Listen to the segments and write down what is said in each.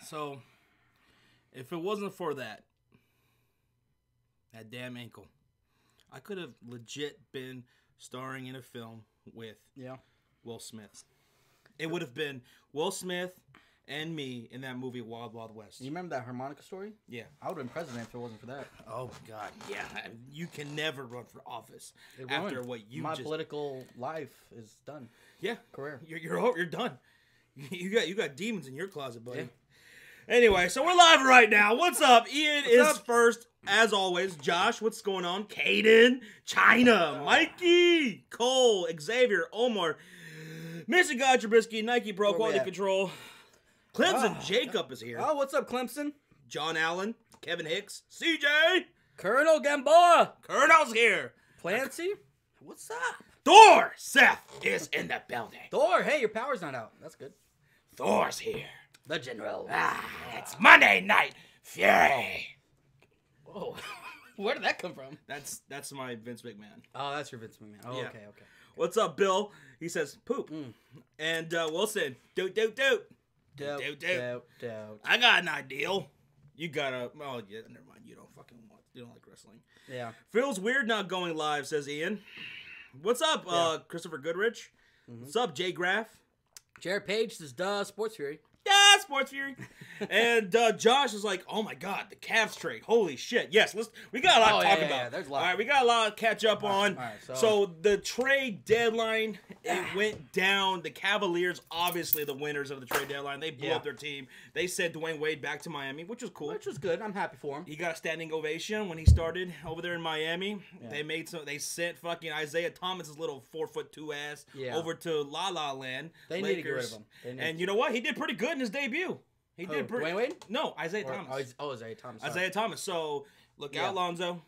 So, if it wasn't for that damn ankle, I could have legit been starring in a film with Will Smith. It would have been Will Smith and me in that movie Wild Wild West. You remember that harmonica story? Yeah. I would have been president if it wasn't for that. Oh, my God. Yeah. You can never run for office after what you My political life is done. Yeah. Career. You're done. You got demons in your closet, buddy. Yeah. Anyway, so we're live right now. What's up? Ian is first, as always. Josh, what's going on? Caden, China, Mikey, Cole, Xavier, Omar, Mr. God Trubisky, Nike Pro, Quality Control. Clemson Jacob is here. Oh, what's up, Clemson? John Allen, Kevin Hicks, CJ. Colonel Gamboa. Colonel's here. Clancy, what's up? Thor, Seth is in the building. Thor, hey, your power's not out. That's good. Thor's here. The General. It's Monday Night Fury. Whoa. Where did that come from? That's my Vince McMahon. Oh, that's your Vince McMahon. Oh, yeah. Okay. What's up, Bill? He says, poop. And Wilson, doot. I got an ideal. You gotta, oh, yeah, never mind. You don't like wrestling. Yeah. Feels weird not going live, says Ian. What's up, Christopher Goodrich? What's up, Jay Graff? Jared Page says, duh, Sports Fury. Yeah, Sports Fury. And Josh is like, oh my God, the Cavs trade. Holy shit. Yes, we got a lot to talk about. Yeah, there's a lot. All right, we got a lot to catch up on. All right, so the trade deadline, it went down. The Cavaliers, obviously the winners of the trade deadline. They blew up their team. They sent Dwayne Wade back to Miami, which was cool. Which was good. I'm happy for him. He got a standing ovation when he started over there in Miami. Yeah. They sent fucking Isaiah Thomas's little 4'2" ass over to La La Land. They need to get rid of him. And you know what? He did pretty good in his debut. He did pretty. Dwayne Wade? No, Isaiah Thomas. Isaiah Thomas. Sorry. Isaiah Thomas. So look out, Lonzo.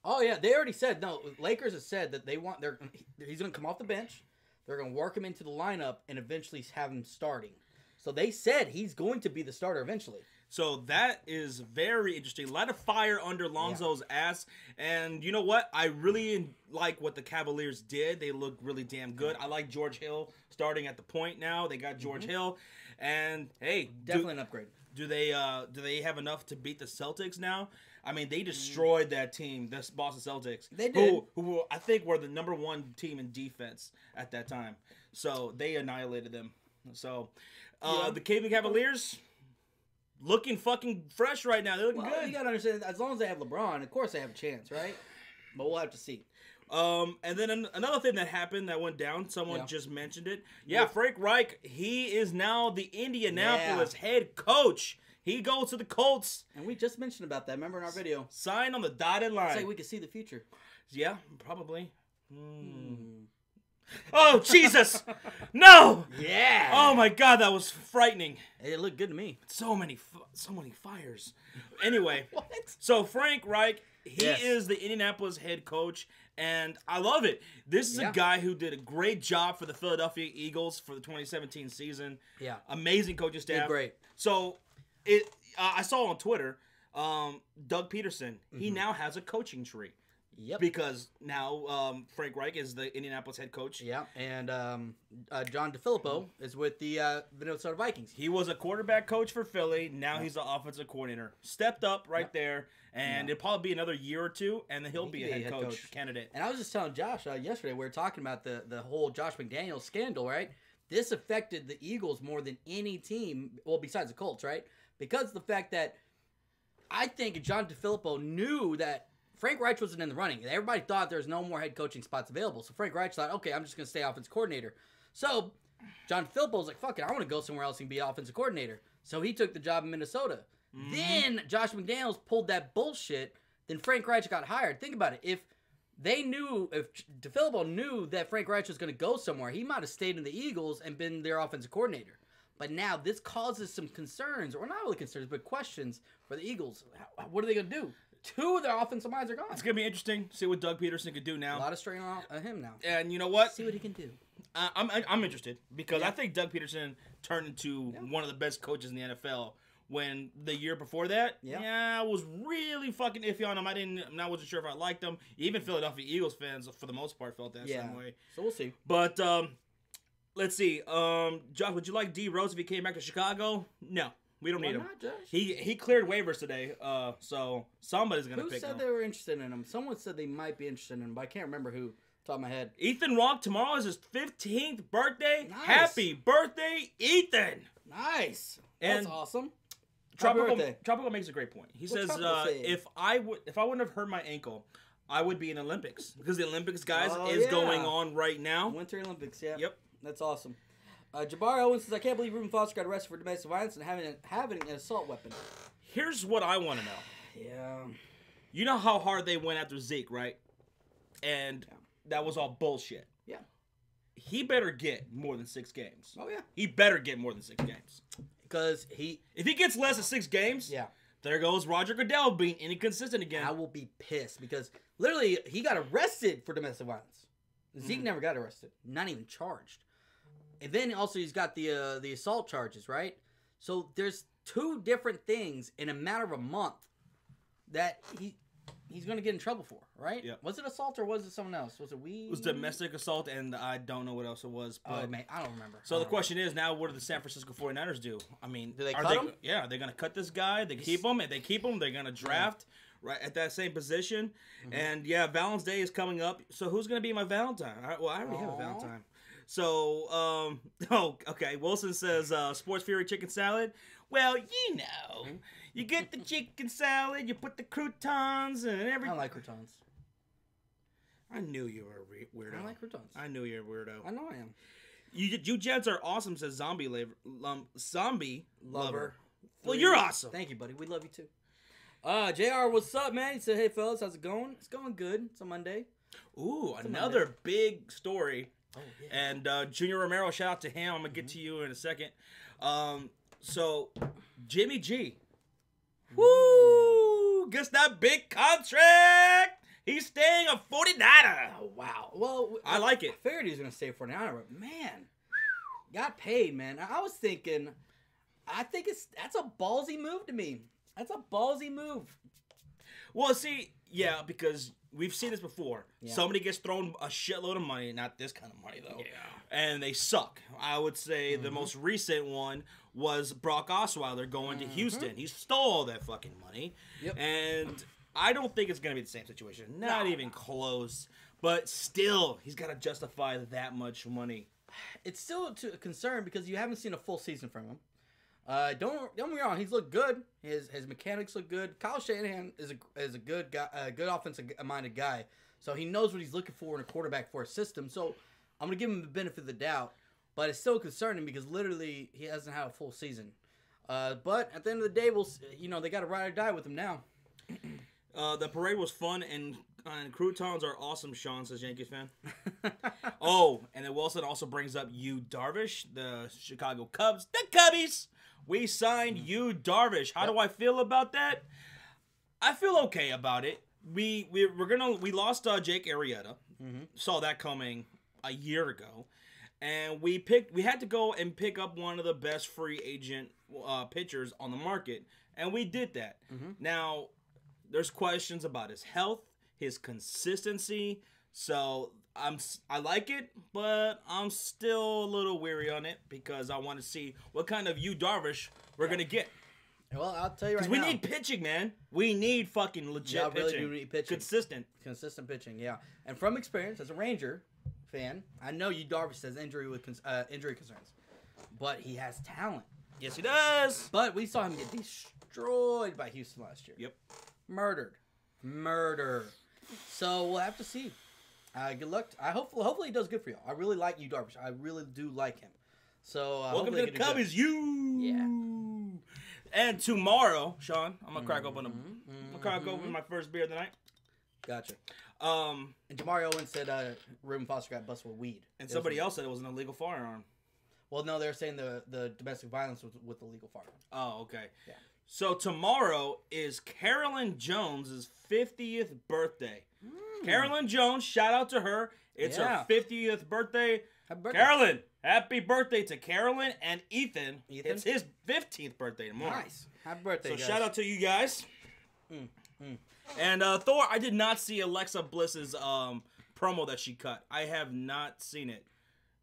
Oh yeah, they already said no. Lakers have said that he's going to come off the bench. They're going to work him into the lineup and eventually have him starting. So they said he's going to be the starter eventually. So that is very interesting. Light a fire under Lonzo's ass. And you know what? I really like what the Cavaliers did. They look really damn good. I like George Hill starting at the point now. They got George Hill. And hey, definitely an upgrade. Do they have enough to beat the Celtics now? I mean, they destroyed that team, the Boston Celtics. They did. Who I think were the #1 team in defense at that time. So they annihilated them. So the Cleveland Cavaliers looking fucking fresh right now. They're looking good. You gotta understand, as long as they have LeBron, of course they have a chance, right? But we'll have to see. And then another thing that happened that went down, someone just mentioned it. Yeah, Frank Reich, he is now the Indianapolis head coach. He goes to the Colts. And we just mentioned about that, remember in our video? Sign on the dotted line. It's like we can see the future. Yeah, probably. Oh, Jesus! No! Yeah! Oh, my God, that was frightening. It looked good to me. So many fires. Anyway, so Frank Reich, he is the Indianapolis head coach, and I love it. This is a guy who did a great job for the Philadelphia Eagles for the 2017 season. Yeah. Amazing coaching staff. Did great. So, I saw on Twitter, Doug Peterson, he now has a coaching tree. Yep. Because now Frank Reich is the Indianapolis head coach. Yeah, and John DeFilippo is with the Minnesota Vikings. He was a quarterback coach for Philly. Now he's the offensive coordinator. Stepped up there, and it'll probably be another year or two, and then he'll be a head coach candidate. And I was just telling Josh yesterday, we were talking about the whole Josh McDaniels scandal, right? This affected the Eagles more than any team, well, besides the Colts, right? Because of the fact that I think John DeFilippo knew that Frank Reich wasn't in the running. Everybody thought there was no more head coaching spots available. So Frank Reich thought, okay, I'm just going to stay offensive coordinator. So John DeFilippo was like, fuck it, I want to go somewhere else and be offensive coordinator. So he took the job in Minnesota. Then Josh McDaniels pulled that bullshit. Then Frank Reich got hired. Think about it. If DeFilippo knew that Frank Reich was going to go somewhere, he might have stayed in the Eagles and been their offensive coordinator. But now this causes some concerns, or not really concerns, but questions for the Eagles. What are they going to do? 2 of their offensive minds are gone. It's going to be interesting. See what Doug Peterson can do now. A lot of strain on him now. And you know what? See what he can do. I'm interested because I think Doug Peterson turned into one of the best coaches in the NFL. When the year before that, I was really fucking iffy on him. I wasn't sure if I liked him. Even Philadelphia Eagles fans, for the most part, felt that same way. So we'll see. But let's see. Josh, would you like D Rose if he came back to Chicago? No. We don't need him. Not, Josh? He cleared waivers today, so somebody's gonna pick him. Who said they were interested in him? Someone said they might be interested in him, but I can't remember who. Top of my head. Ethan Rock, tomorrow is his 15th birthday. Nice. Happy birthday, Ethan! Nice. And that's awesome. Tropical makes a great point. He says, say? if I wouldn't have hurt my ankle, I would be in Olympics because the Olympics, guys, is going on right now. Winter Olympics, yeah. Yep. That's awesome. Jabari Owens says, I can't believe Reuben Foster got arrested for domestic violence and having an assault weapon. Here's what I want to know. Yeah. You know how hard they went after Zeke, right? And that was all bullshit. Yeah. He better get more than 6 games. Oh, yeah. He better get more than 6 games. Because if he gets less than 6 games, there goes Roger Goodell being inconsistent again. I will be pissed because literally he got arrested for domestic violence. Zeke never got arrested, not even charged. And then also he's got the assault charges, right? So there's 2 different things in a matter of a month that he's going to get in trouble for, right? Yeah. Was it assault or was it someone else? Was it weed? It was domestic assault, and I don't know what else it was. But... Oh, man, I don't remember. So the question is now, what do the San Francisco 49ers do? I mean, do they cut him? Yeah, they're going to cut this guy. They keep him. If they keep him, they're going to draft right at that same position. And, Valentine's Day is coming up. So who's going to be my Valentine? I already have a Valentine. So, okay. Wilson says, Sports Fury chicken salad. Well, you get the chicken salad, you put the croutons and everything. I don't like croutons. I knew you were a weirdo. I don't like croutons. I knew you were a weirdo. I know I am. You Jets are awesome, says Zombie Lover. Well, 3. you're awesome. Thank you, buddy. We love you too. JR, what's up, man? He said, hey, fellas, how's it going? It's going good. It's a Monday. Ooh, another big story. Oh, yeah. And Junior Romero, shout out to him. I'm going to get to you in a second. So, Jimmy G. Woo! Gets that big contract. He's staying a 49er. Oh, wow. Well, I like it. I figured he was going to stay for an hour, but man, got paid, man. I was thinking, that's a ballsy move to me. That's a ballsy move. Well, see, because we've seen this before. Yeah. Somebody gets thrown a shitload of money, not this kind of money, though. Yeah. And they suck. I would say the most recent one was Brock Osweiler going to Houston. He stole all that fucking money. Yep. And I don't think it's going to be the same situation. Not even close. But still, he's got to justify that much money. It's still a concern because you haven't seen a full season from him. Don't get me wrong. He's looked good. His mechanics look good. Kyle Shanahan is a good guy, good offensive-minded guy. So he knows what he's looking for in a quarterback for a system. So I'm gonna give him the benefit of the doubt. But it's still concerning because literally he hasn't had a full season. But at the end of the day, they got to ride or die with him now. The parade was fun and croutons are awesome, Sean, says Yankees fan. Oh, and then Wilson also brings up Yu Darvish, the Chicago Cubs. The Cubbies! We signed Yu Darvish. How do I feel about that? I feel okay about it. We lost Jake Arrieta. Saw that coming a year ago. And we had to go and pick up one of the best free agent pitchers on the market. And we did that. Now, there's questions about his health, his consistency. So I like it, but I'm still a little weary on it because I want to see what kind of Yu Darvish we're gonna get. Well, I'll tell you right now. Because we need pitching, man. We need fucking legit pitching. Really do need pitching. Consistent pitching, yeah. And from experience, as a Ranger fan, I know Yu Darvish has injury concerns, but he has talent. Yes, he does. But we saw him get destroyed by Houston last year. Yep. Murder. So we'll have to see. Good luck. Hopefully he does good for y'all. I really like Yu Darvish. I really do like him. So welcome to the Cubbies, you. Yeah. And tomorrow, Sean, I'm gonna crack open my first beer of the night. Gotcha. And Jamario Owens said Reuben Foster got busted with weed. And somebody else said it was an illegal firearm. Well, no, they're saying the domestic violence was with the legal firearm. Oh, okay. Yeah. So tomorrow is Carolyn Jones' 50th birthday. Carolyn Jones, shout out to her. It's her 50th birthday. Happy birthday. Carolyn, happy birthday to Carolyn and Ethan. It's his 15th birthday tomorrow. Nice. Happy birthday, guys. Shout out to you guys. And Thor, I did not see Alexa Bliss's promo that she cut. I have not seen it.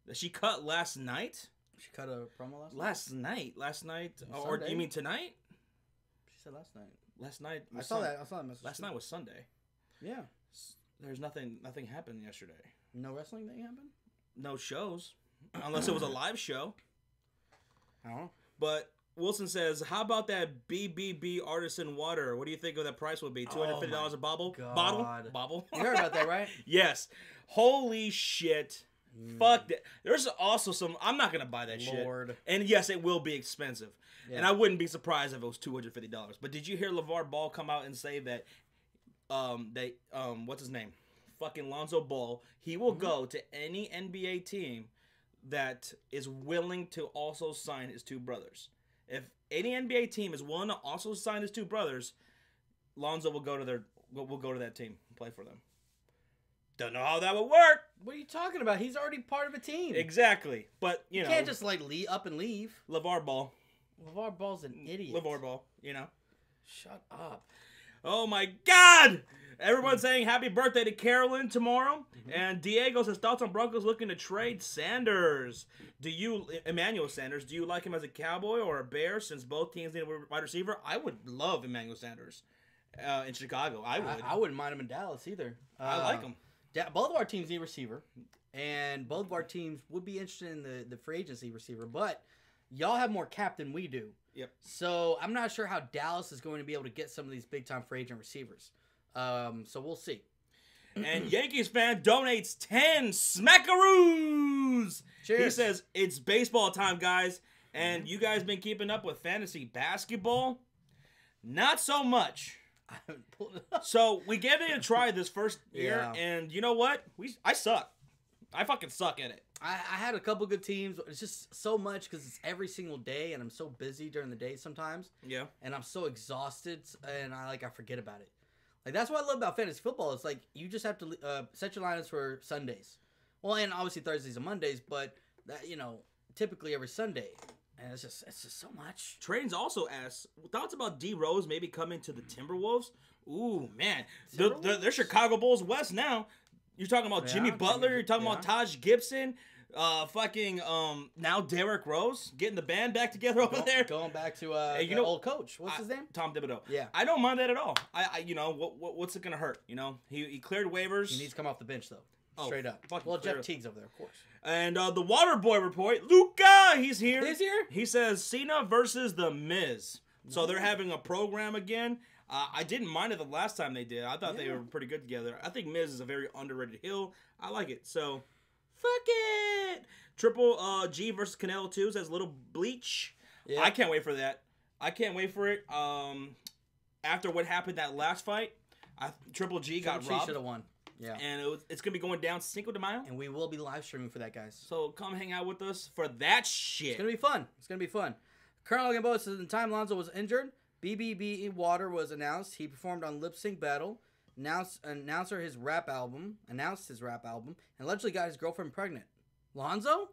That she cut last night? She cut a promo last night? Last night. Or do you mean tonight? She said last night. Last night. I saw that message. Last night was Sunday. Yeah. There's nothing happened yesterday. No wrestling thing happened? No shows. Unless it was a live show. I don't know. But Wilson says, how about that BBB Artisan Water? What do you think of that price would be? $250 a bottle? Bottle? You heard about that, right? Yes. Holy shit. Fuck that. There's also some... I'm not going to buy that shit. And yes, it will be expensive. Yeah. And I wouldn't be surprised if it was $250. But did you hear LeVar Ball come out and say that what's his name? Fucking Lonzo Ball. He will go to any NBA team that is willing to also sign his two brothers. If any NBA team is willing to also sign his two brothers, Lonzo will go to that team and play for them. Don't know how that would work. What are you talking about? He's already part of a team. Exactly. But, you know. Can't just, like, up and leave. LeVar Ball. LeVar Ball's an idiot. LeVar Ball, you know. Shut up. Oh, my God. Everyone's saying happy birthday to Carolyn tomorrow. And Diego says thoughts on Broncos looking to trade Sanders. Emmanuel Sanders, do you like him as a Cowboy or a Bear since both teams need a wide receiver? I would love Emmanuel Sanders in Chicago. I would. I wouldn't mind him in Dallas either. I like him. Both of our teams need a receiver. And both of our teams would be interested in the free agency receiver. But y'all have more cap than we do. Yep. So I'm not sure how Dallas is going to be able to get some of these big-time free agent receivers. So we'll see. And Yankees fan donates 10 smackaroos. Cheers. He says, it's baseball time, guys. And you guys been keeping up with fantasy basketball? Not so much. I haven't pulled it up. So we gave it a try this first year. And you know what? I suck. I fucking suck at it. I had a couple good teams. It's just so much because it's every single day. And I'm so busy during the day sometimes. Yeah. And I'm so exhausted. And I forget about it. Like, that's what I love about fantasy football. It's like, you just have to set your lineups for Sundays. Well, and obviously Thursdays and Mondays, but, that, you know, typically every Sunday. And it's just so much. Trains also asks, thoughts about D. Rose maybe coming to the Timberwolves? Ooh, man. They're Chicago Bulls West now. You're talking about Jimmy Butler. You're talking about Taj Gibson. Now Derrick Rose getting the band back together over there. Going back to the old coach. What's his name? Tom Thibodeau. Yeah. I don't mind that at all. What's it gonna hurt? You know, he cleared waivers. He needs to come off the bench though. Straight up. Well, Jeff Teague's over there, of course. And the Water Boy report. Luca, he's here. He's here. He says Cena versus The Miz. So they're having a program again. I didn't mind it the last time they did. I thought they were pretty good together. I think Miz is a very underrated heel. I like it. So, fuck it. Triple G versus Canelo 2 says Little Bleach. Yeah. I can't wait for that. I can't wait for it. After what happened that last fight, Triple G got robbed. Should have won. Yeah. And it's going to be going down Cinco de Mayo. And we will be live streaming for that, guys. So come hang out with us for that shit. It's going to be fun. It's going to be fun. Colonel Logan Boa says, in the time Lonzo was injured, BBB Water was announced. He performed on Lip Sync Battle, announced his rap album, and allegedly got his girlfriend pregnant. Lonzo?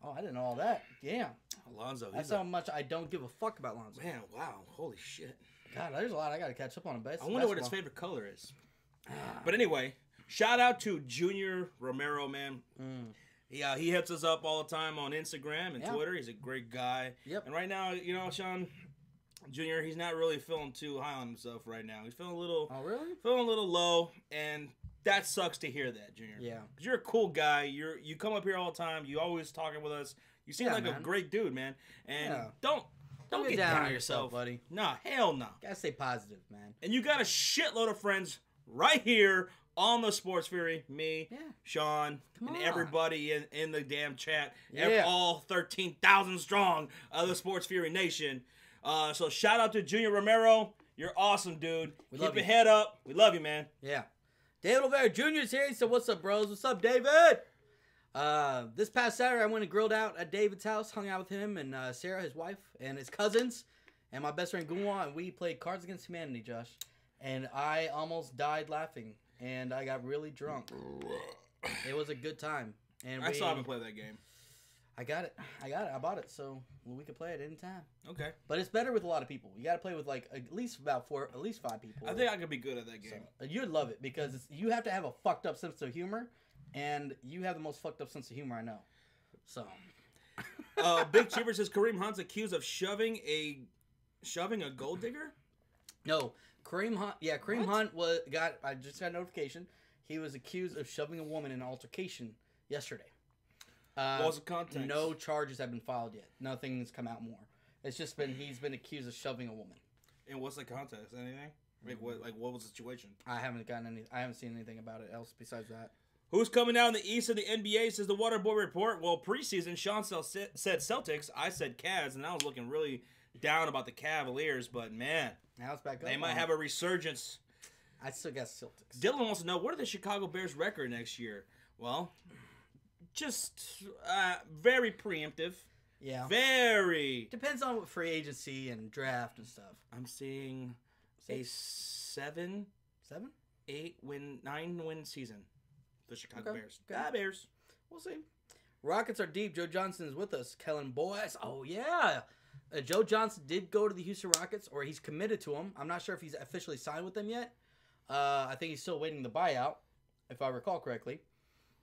Oh, I didn't know all that. Yeah. Lonzo. That's how much I don't give a fuck about Lonzo. Man, wow. Holy shit. God, there's a lot I got to catch up on. I wonder what his favorite color is. But anyway, shout out to Junior Romero, man. Yeah, he hits us up all the time on Instagram and Twitter. He's a great guy. Yep. And right now, you know, Sean Junior, he's not really feeling too high on himself right now. He's feeling a little. Oh, really? Feeling a little low, and that sucks to hear that, Junior. Yeah. 'Cause you're a cool guy. You come up here all the time. You always talking with us. You seem like a great dude, man. And don't get down on yourself, buddy. Nah, hell no. Gotta stay positive, man. And you got a shitload of friends right here on the Sports Fury. Me, Sean, and everybody in the damn chat. All 13,000 strong of the Sports Fury Nation. So shout out to Junior Romero. You're awesome, dude. Keep your head up. We love you, man. Yeah. David Olvera Jr. is here. He said, what's up, bros? What's up, David? This past Saturday, I went and grilled out at David's house, hung out with him and Sarah, his wife, and his cousins, and my best friend Gunwa, and we played Cards Against Humanity, Josh. And I almost died laughing, and I got really drunk. It was a good time. And I still haven't played that game. I got it. I bought it, so we can play it anytime. Okay. But it's better with a lot of people. You got to play with like at least 5 people. I think I could be good at that game. So, you'd love it because you have to have a fucked up sense of humor, and you have the most fucked up sense of humor I know. So. Big Cheaper says Kareem Hunt's accused of shoving a gold digger. No, Kareem Hunt. Yeah, Kareem Hunt I just got a notification. He was accused of shoving a woman in an altercation yesterday. What was the context? No charges have been filed yet. Nothing's come out more. It's just he's been accused of shoving a woman. And what's the context? Anything? What was the situation? I haven't seen anything about it else besides that. Who's coming out in the East of the NBA, says the Waterboy Report. Well, preseason, Sean said Celtics. I said Cavs, and I was looking really down about the Cavaliers, but man, now it's back up. They might have a resurgence. I still got Celtics. Dylan wants to know, what are the Chicago Bears' record next year? Well, just very preemptive. Yeah. Very. Depends on free agency and draft and stuff. I'm seeing a 9-win season. The Chicago Bears. Okay. Bears. We'll see. Rockets are deep. Joe Johnson is with us. Kellen Boyce. Oh, yeah. Joe Johnson did go to the Houston Rockets, or he's committed to them. I'm not sure if he's officially signed with them yet. I think he's still waiting the buyout, if I recall correctly.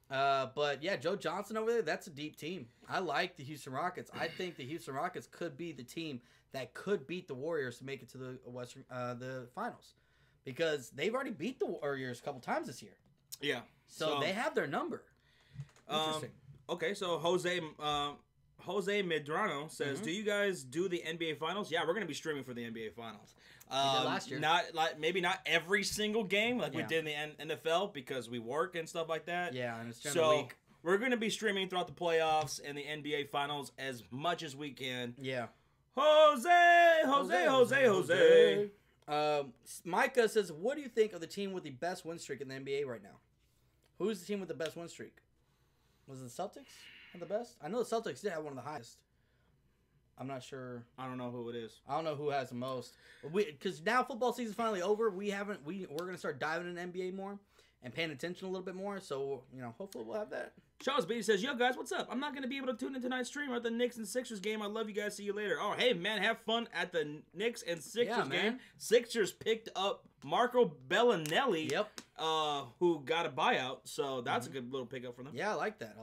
But, yeah, Joe Johnson over there, that's a deep team. I like the Houston Rockets. I think the Houston Rockets could be the team that could beat the Warriors to make it to the finals. Because they've already beat the Warriors a couple times this year. Yeah. So they have their number. Interesting. Okay, so Jose Medrano says, "Do you guys do the NBA Finals?" Yeah, we're going to be streaming for the NBA Finals. We did last year. Maybe not every single game like we did in the NFL because we work and stuff like that. Yeah, and it's during the week. We're going to be streaming throughout the playoffs and the NBA Finals as much as we can. Yeah. Jose. Micah says, "What do you think of the team with the best win streak in the NBA right now? Who's the team with the best win streak? Was it the Celtics? The best? I know the Celtics did have one of the highest. I'm not sure. I don't know who it is. I don't know who has the most. Because now football season's finally over. We're gonna start diving into NBA more and paying attention a little bit more. So hopefully we'll have that." Charles Beatty says, "Yo guys, what's up? I'm not gonna be able to tune in tonight's stream at the Knicks and Sixers game. I love you guys. See you later." Oh, hey man, have fun at the Knicks and Sixers game. Sixers picked up Marco Bellinelli. Yep. Who got a buyout, so that's a good little pickup for them. Yeah, I like that.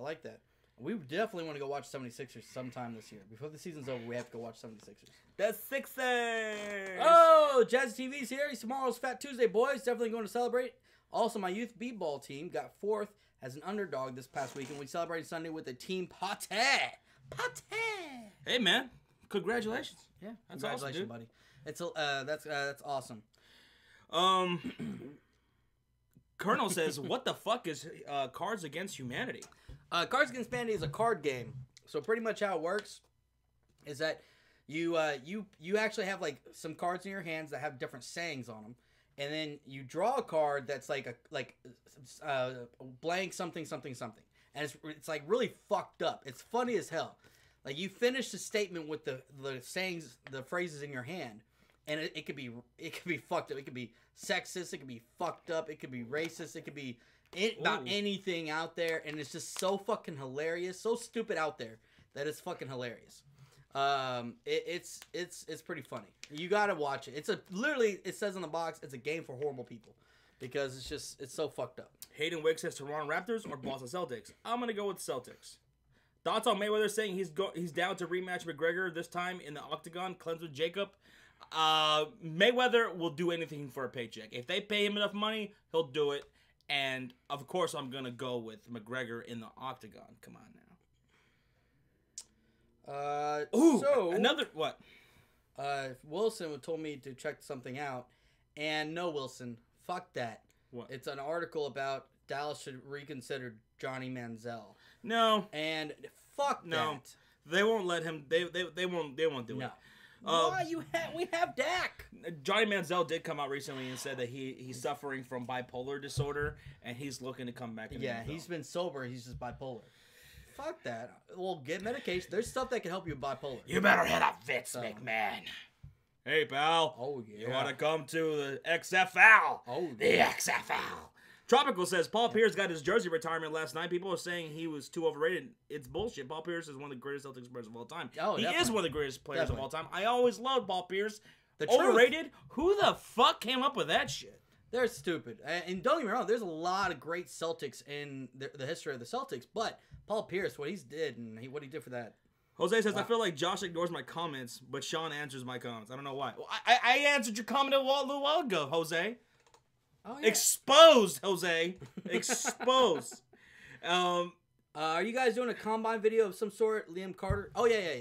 We definitely want to go watch 76ers sometime this year. Before the season's over, we have to go watch 76ers. The Sixers! Oh, Jazz TV's here. Tomorrow's Fat Tuesday, boys. Definitely going to celebrate. Also, my youth b-ball team got fourth as an underdog this past weekend. We celebrated Sunday with the team Pate. Hey, man. Congratulations. Yeah, that's congratulations, awesome, buddy. That's awesome. Colonel says, "What the fuck is Cards Against Humanity?" Cards Against Humanity is a card game. So pretty much how it works is that you actually have like some cards in your hands that have different sayings on them, and then you draw a card that's like blank something, and it's like really fucked up. It's funny as hell. Like you finish the statement with the sayings, the phrases in your hand, and it could be fucked up. It could be sexist. It could be fucked up. It could be racist. It could be about anything out there, and it's just so fucking hilarious, so stupid out there that it's fucking hilarious. It's pretty funny. You gotta watch it. It's literally it says on the box, it's a game for horrible people because it's so fucked up. Hayden Wigg says Toronto Raptors or Boston Celtics. I'm gonna go with Celtics. Thoughts on Mayweather saying he's down to rematch McGregor this time in the octagon, cleanse with Jacob. Mayweather will do anything for a paycheck. If they pay him enough money, he'll do it. And, of course, I'm going to go with McGregor in the octagon. Come on now. What? Wilson told me to check something out. And no, Wilson, fuck that. What? It's an article about Dallas should reconsider Johnny Manziel. No. And fuck that. They won't let him. They won't do it. Why we have Dak? Johnny Manziel did come out recently and said that he's suffering from bipolar disorder and he's looking to come back. He's been sober. He's just bipolar. Fuck that. Well, get medication. There's stuff that can help you with bipolar. You better hit up Vince McMahon. Hey, pal. Oh, yeah. You want to come to the XFL? Oh, the XFL. Tropical says Paul Pierce got his jersey retirement last night. People are saying he was too overrated. It's bullshit. Paul Pierce is one of the greatest Celtics players of all time. Oh, he definitely. is one of the greatest players of all time. I always loved Paul Pierce. The overrated? truth. Who the fuck came up with that shit? They're stupid. And don't get me wrong, there's a lot of great Celtics in the history of the Celtics, but Paul Pierce, what he did for that. Jose says, I feel like Josh ignores my comments, but Sean answers my comments. I don't know why. Well, I answered your comment a little while ago, Jose. Oh, yeah. Exposed, Jose. Exposed. Are you guys doing a combine video of some sort, Liam Carter? Oh, yeah.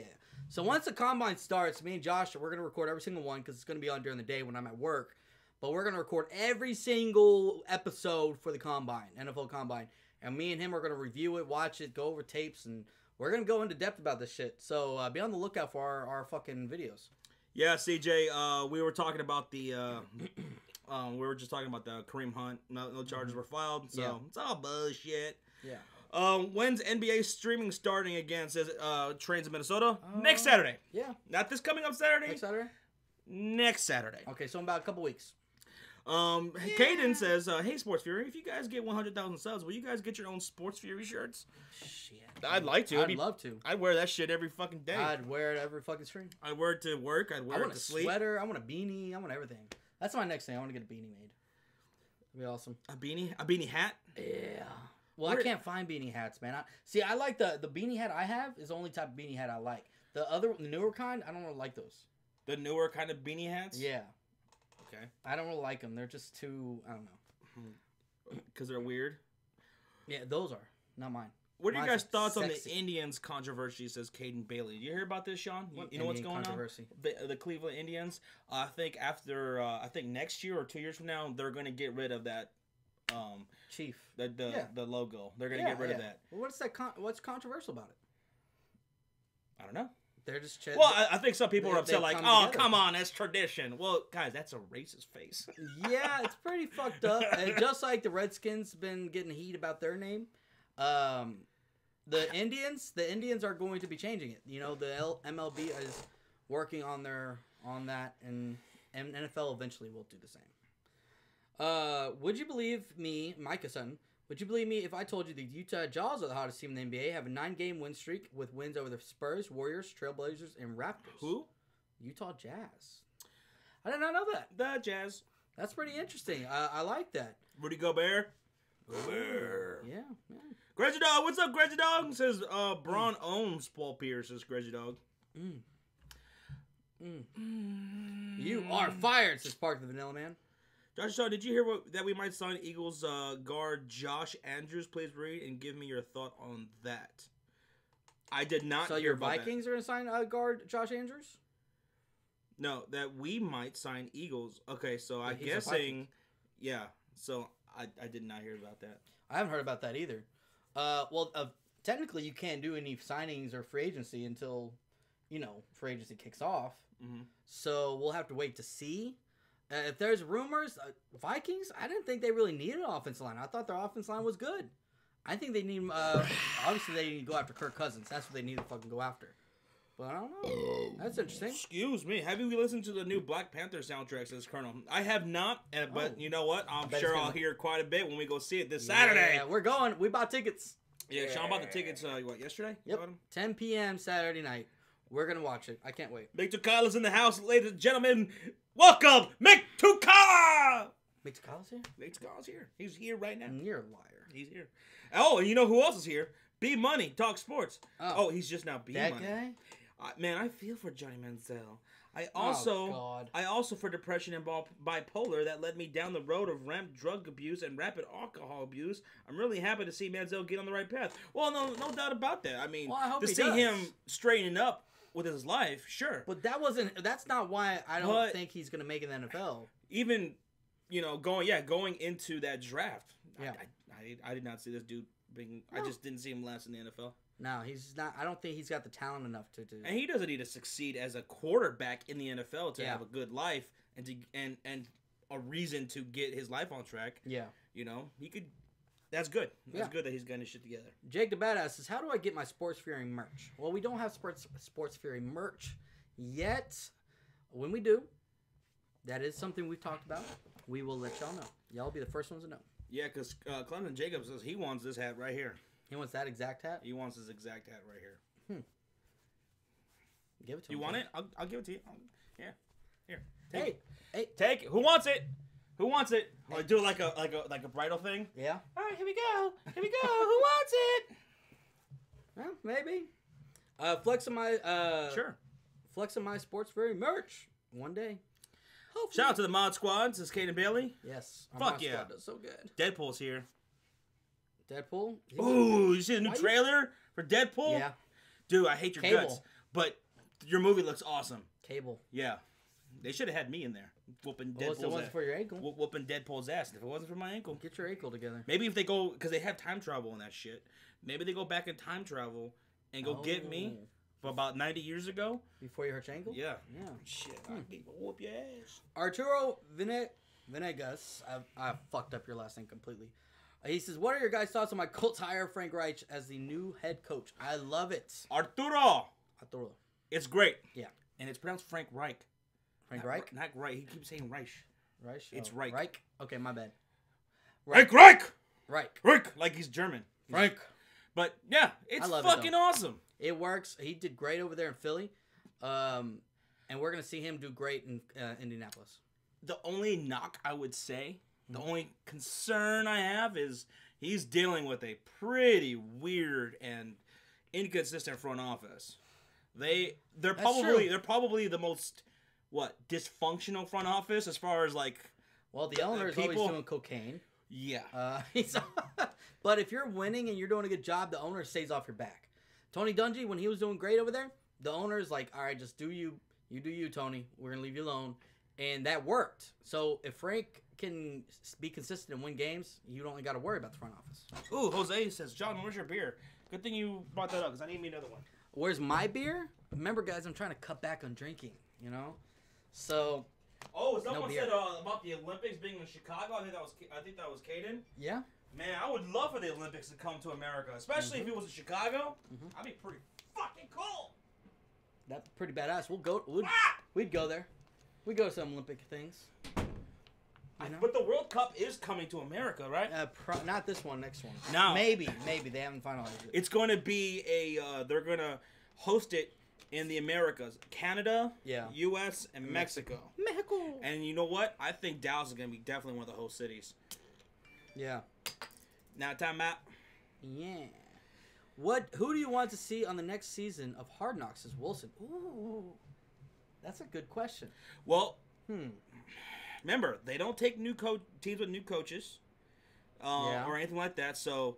So once the combine starts, me and Josh, we're going to record every single one because it's going to be on during the day when I'm at work. But we're going to record every single episode for the combine, NFL combine. And me and him are going to review it, watch it, go over tapes, and we're going to go into depth about this shit. So be on the lookout for our fucking videos. Yeah, CJ, we were talking about the... we were just talking about the Kareem Hunt. No charges were filed, so it's all bullshit. Yeah. When's NBA streaming starting again? Says Trains in Minnesota. Next Saturday. Yeah. Not this coming up Saturday. Next Saturday? Next Saturday. Okay, so in about a couple weeks. Caden says, hey, Sports Fury, if you guys get 100,000 subs, will you guys get your own Sports Fury shirts? Shit. I'd like to. I'd love to. I'd wear that shit every fucking day. I'd wear it every fucking stream. I'd wear it to work. I'd wear it to sleep. I want a sweater. I want a beanie. I want everything. That's my next thing. I want to get a beanie made. That'd be awesome. A beanie hat? Yeah. Well, I can't find beanie hats, man. I like the beanie hat I have is the only type of beanie hat I like. The newer kind, I don't really like those. The newer kind of beanie hats? Yeah. Okay. I don't really like them. They're just too, I don't know. Because they're weird? Yeah, those are. Not mine. What are your guys' thoughts sexy. on the Indians controversy, says Caden Bailey? Did you hear about this, Sean? You know what's going on? The Cleveland Indians? I think next year or 2 years from now, they're going to get rid of that Chief. The logo. They're going to get rid of that. Well, what's controversial about it? I don't know. They're just well, I think some people are upset, like, oh, come on, that's tradition. Well, guys, that's a racist face. Yeah, it's pretty fucked up. And just like the Redskins been getting heat about their name, the Indians are going to be changing it. You know, the MLB is working on that, and NFL eventually will do the same. Would you believe me, Micah Sutton? Would you believe me if I told you the Utah Jazz are the hottest team in the NBA, have a 9-game win streak with wins over the Spurs, Warriors, Trailblazers, and Raptors? Who? Utah Jazz. I did not know that. The Jazz. That's pretty interesting. I like that. Rudy Gobert. Gobert. Yeah. Greggy Dog, what's up, Greggy Dog? Says Braun owns Paul Pierce, says Greggy Dog. You are fired, says Park the Vanilla Man. Josh Shaw, did you hear that we might sign Eagles guard Josh Andrews? Please read and give me your thought on that. I did not hear about that. So your Vikings are going to sign guard Josh Andrews? No, that we might sign Eagles. Okay, so I'm guessing... Yeah, so I did not hear about that. I haven't heard about that either. Technically you can't do any signings or free agency until, free agency kicks off. Mm-hmm. So we'll have to wait to see. If there's rumors, Vikings, I didn't think they really needed an offensive line. I thought their offensive line was good. I think they need, obviously they need to go after Kirk Cousins. That's what they need to fucking go after. But I don't know. That's interesting. Excuse me. Have you listened to the new Black Panther soundtrack, says Colonel? I have not, but you know what? I'm sure I'll hear quite a bit when we go see it this Saturday. Yeah, we're going. We bought tickets. Yeah, Sean bought the tickets, yesterday? Yep. 10 p.m. Saturday night. We're going to watch it. I can't wait. Mick Tukala's in the house, ladies and gentlemen. Welcome, Mick Tukala! Mick Tukala's here? Mick Tukala's here. He's here right now. You're a liar. He's here. Oh, and you know who else is here? B Money, Talk Sports. Oh, he's just now B Money. That guy? Man, I feel for Johnny Manziel. I also for depression and bipolar that led me down the road of rampant drug abuse and rapid alcohol abuse. I'm really happy to see Manziel get on the right path. Well, no doubt about that. I mean, to see him straightening up with his life, sure. But that's not why I don't think he's going to make it in the NFL. Even, going into that draft. Yeah. I did not see this dude being, I just didn't see him last in the NFL. No, he's not. I don't think he's got the talent enough to do. And he doesn't need to succeed as a quarterback in the NFL to have a good life and a reason to get his life on track. Yeah, he could. That's good. That's good that he's getting his shit together. Jake the Badass says, "How do I get my Sports Fury merch?" Well, we don't have Sports Fury merch yet. When we do, that is something we've talked about. We will let y'all know. Y'all will be the first ones to know. Yeah, because Clemson Jacobs says he wants this hat right here. He wants that exact hat? He wants his exact hat right here. Give it to him. You want it? I'll give it to you. Here. Hey. Take it. Who wants it? Who wants it? Hey. Do it like a bridal thing? Yeah. All right, here we go. Who wants it? Well, maybe. Flexing my Sure. Flexing my Sports Fairy merch one day. Hopefully. Shout out to the Mod Squad. This is Caden Bailey. Yes. Fuck Mod yeah. Squad does so good. Deadpool's here. Deadpool? Ooh, you see the new trailer for Deadpool? Yeah. Dude, I hate your Cable. guts. But your movie looks awesome. Cable. Yeah. They should have had me in there. Whooping Deadpool's If it wasn't ass. for your ankle. Whooping Deadpool's ass. If it wasn't for my ankle. Get your ankle together. Maybe if they go, because they have time travel and that shit. Maybe they go back in time travel and go get me for about 90 years ago. Before you hurt your ankle? Yeah. Yeah. Shit, I'll whoop your ass. Arturo Venegas. I fucked up your last name completely. He says, what are your guys' thoughts on my Colts hire Frank Reich as the new head coach? I love it. Arturo. It's great. Yeah. And it's pronounced Frank Reich. Frank Reich? Not Reich. He keeps saying Reich. Reich? It's Reich. Reich? Okay, my bad. Reich. Reich. Like he's German. Frank. But yeah, it's fucking awesome. It works. He did great over there in Philly. And we're going to see him do great in Indianapolis. The only knock I would say, the only concern I have is he's dealing with a pretty weird and inconsistent front office. They're probably the most dysfunctional front office as far as like. Well, the owner is always doing cocaine. Yeah. But if you're winning and you're doing a good job, the owner stays off your back. Tony Dungy, when he was doing great over there, the owner is like, all right, just do you. You do you, Tony. We're going to leave you alone. And that worked. So if Frank can be consistent and win games, you don't got to worry about the front office. Ooh, Jose says, John, where's your beer? Good thing you brought that up because I need me another one. Where's my beer? Remember, guys, I'm trying to cut back on drinking, you know? So... Oh, someone said about the Olympics being in Chicago. I think that was Caden. Yeah. Man, I would love for the Olympics to come to America, especially if it was in Chicago. I'd be pretty fucking cool. That's pretty badass. We'd go there. We'd go to some Olympic things. You know? But the World Cup is coming to America, right? Not this one. Next one. No. Maybe they haven't finalized it. It's going to be they're going to host it in the Americas, Canada, U.S., and Mexico. And you know what? I think Dallas is going to be definitely one of the host cities. Yeah. Now, time out. Yeah. Who do you want to see on the next season of Hard Knocks as Wilson? Ooh. That's a good question. Well, remember, they don't take teams with new coaches or anything like that. So,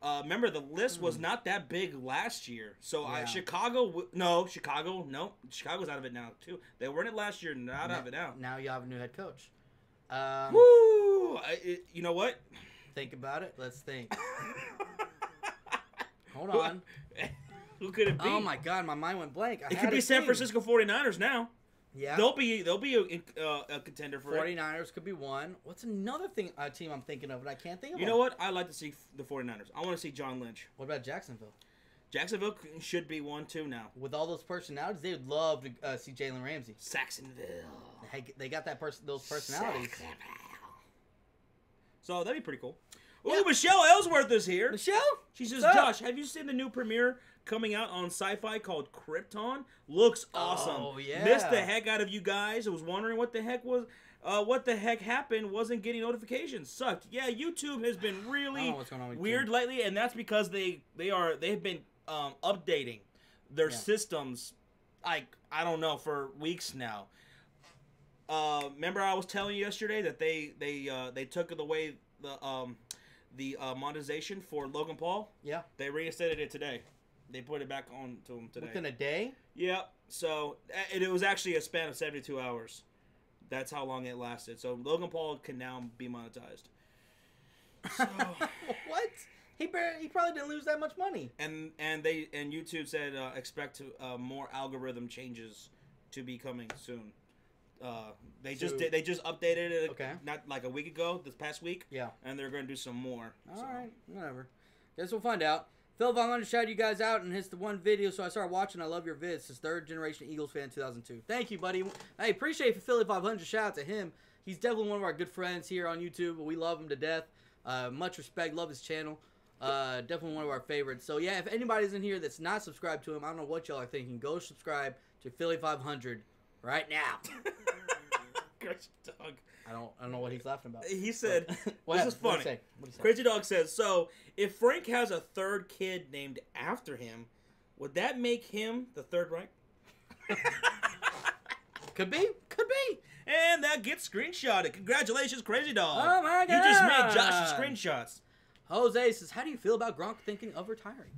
remember, the list was not that big last year. So, Chicago's out of it now, too. They weren't it last year, not out of it now. Now you have a new head coach. Woo! You know what? Think about it. Let's think. Hold on. Who could it be? Oh, my God. My mind went blank. It could be San Francisco 49ers now. Yeah. They'll be a contender for 49ers could be one. What's another team I'm thinking of, but I can't think of You know what? I'd like to see the 49ers. I want to see John Lynch. What about Jacksonville? Jacksonville should be one, too, now. With all those personalities, they would love to see Jalen Ramsey. Saxonville. They got those personalities. So that'd be pretty cool. Oh, Michelle Ellsworth is here. Michelle? She says, Josh, have you seen the new premiere coming out on Sci-Fi called Krypton? Looks awesome. Oh, yeah. Missed the heck out of you guys. I was wondering what the heck happened. Wasn't getting notifications. Sucked. Yeah, YouTube has been really weird lately, and that's because they've been updating their systems. I don't know, for weeks now. Remember I was telling you yesterday that they took away the monetization for Logan Paul? Yeah. They reinstated it today. They put it back on to him today. Within a day? Yeah. So it was actually a span of 72 hours. That's how long it lasted. So Logan Paul can now be monetized. So, what? He probably didn't lose that much money. And YouTube said expect more algorithm changes to be coming soon. They just updated it not like a week ago, this past week. Yeah. And they're going to do some more. All right, whatever. Guess we'll find out. Phil Von shouted you guys out in his one video, so I started watching. I love your vids. His third generation Eagles fan, 2002. Thank you, buddy. I appreciate for Philly 500. Shout out to him. He's definitely one of our good friends here on YouTube. We love him to death. Much respect. Love his channel. Definitely one of our favorites. So yeah, if anybody's in here that's not subscribed to him, I don't know what y'all are thinking. Go subscribe to Philly 500 right now. Crazy Dog. I don't know what he's laughing about. He said, this is funny. Crazy Dog says, so if Frank has a third kid named after him, would that make him the third rank? Could be. And that gets screenshotted. Congratulations, Crazy Dog. Oh my god! You just made Josh's screenshots. Jose says, "How do you feel about Gronk thinking of retiring?"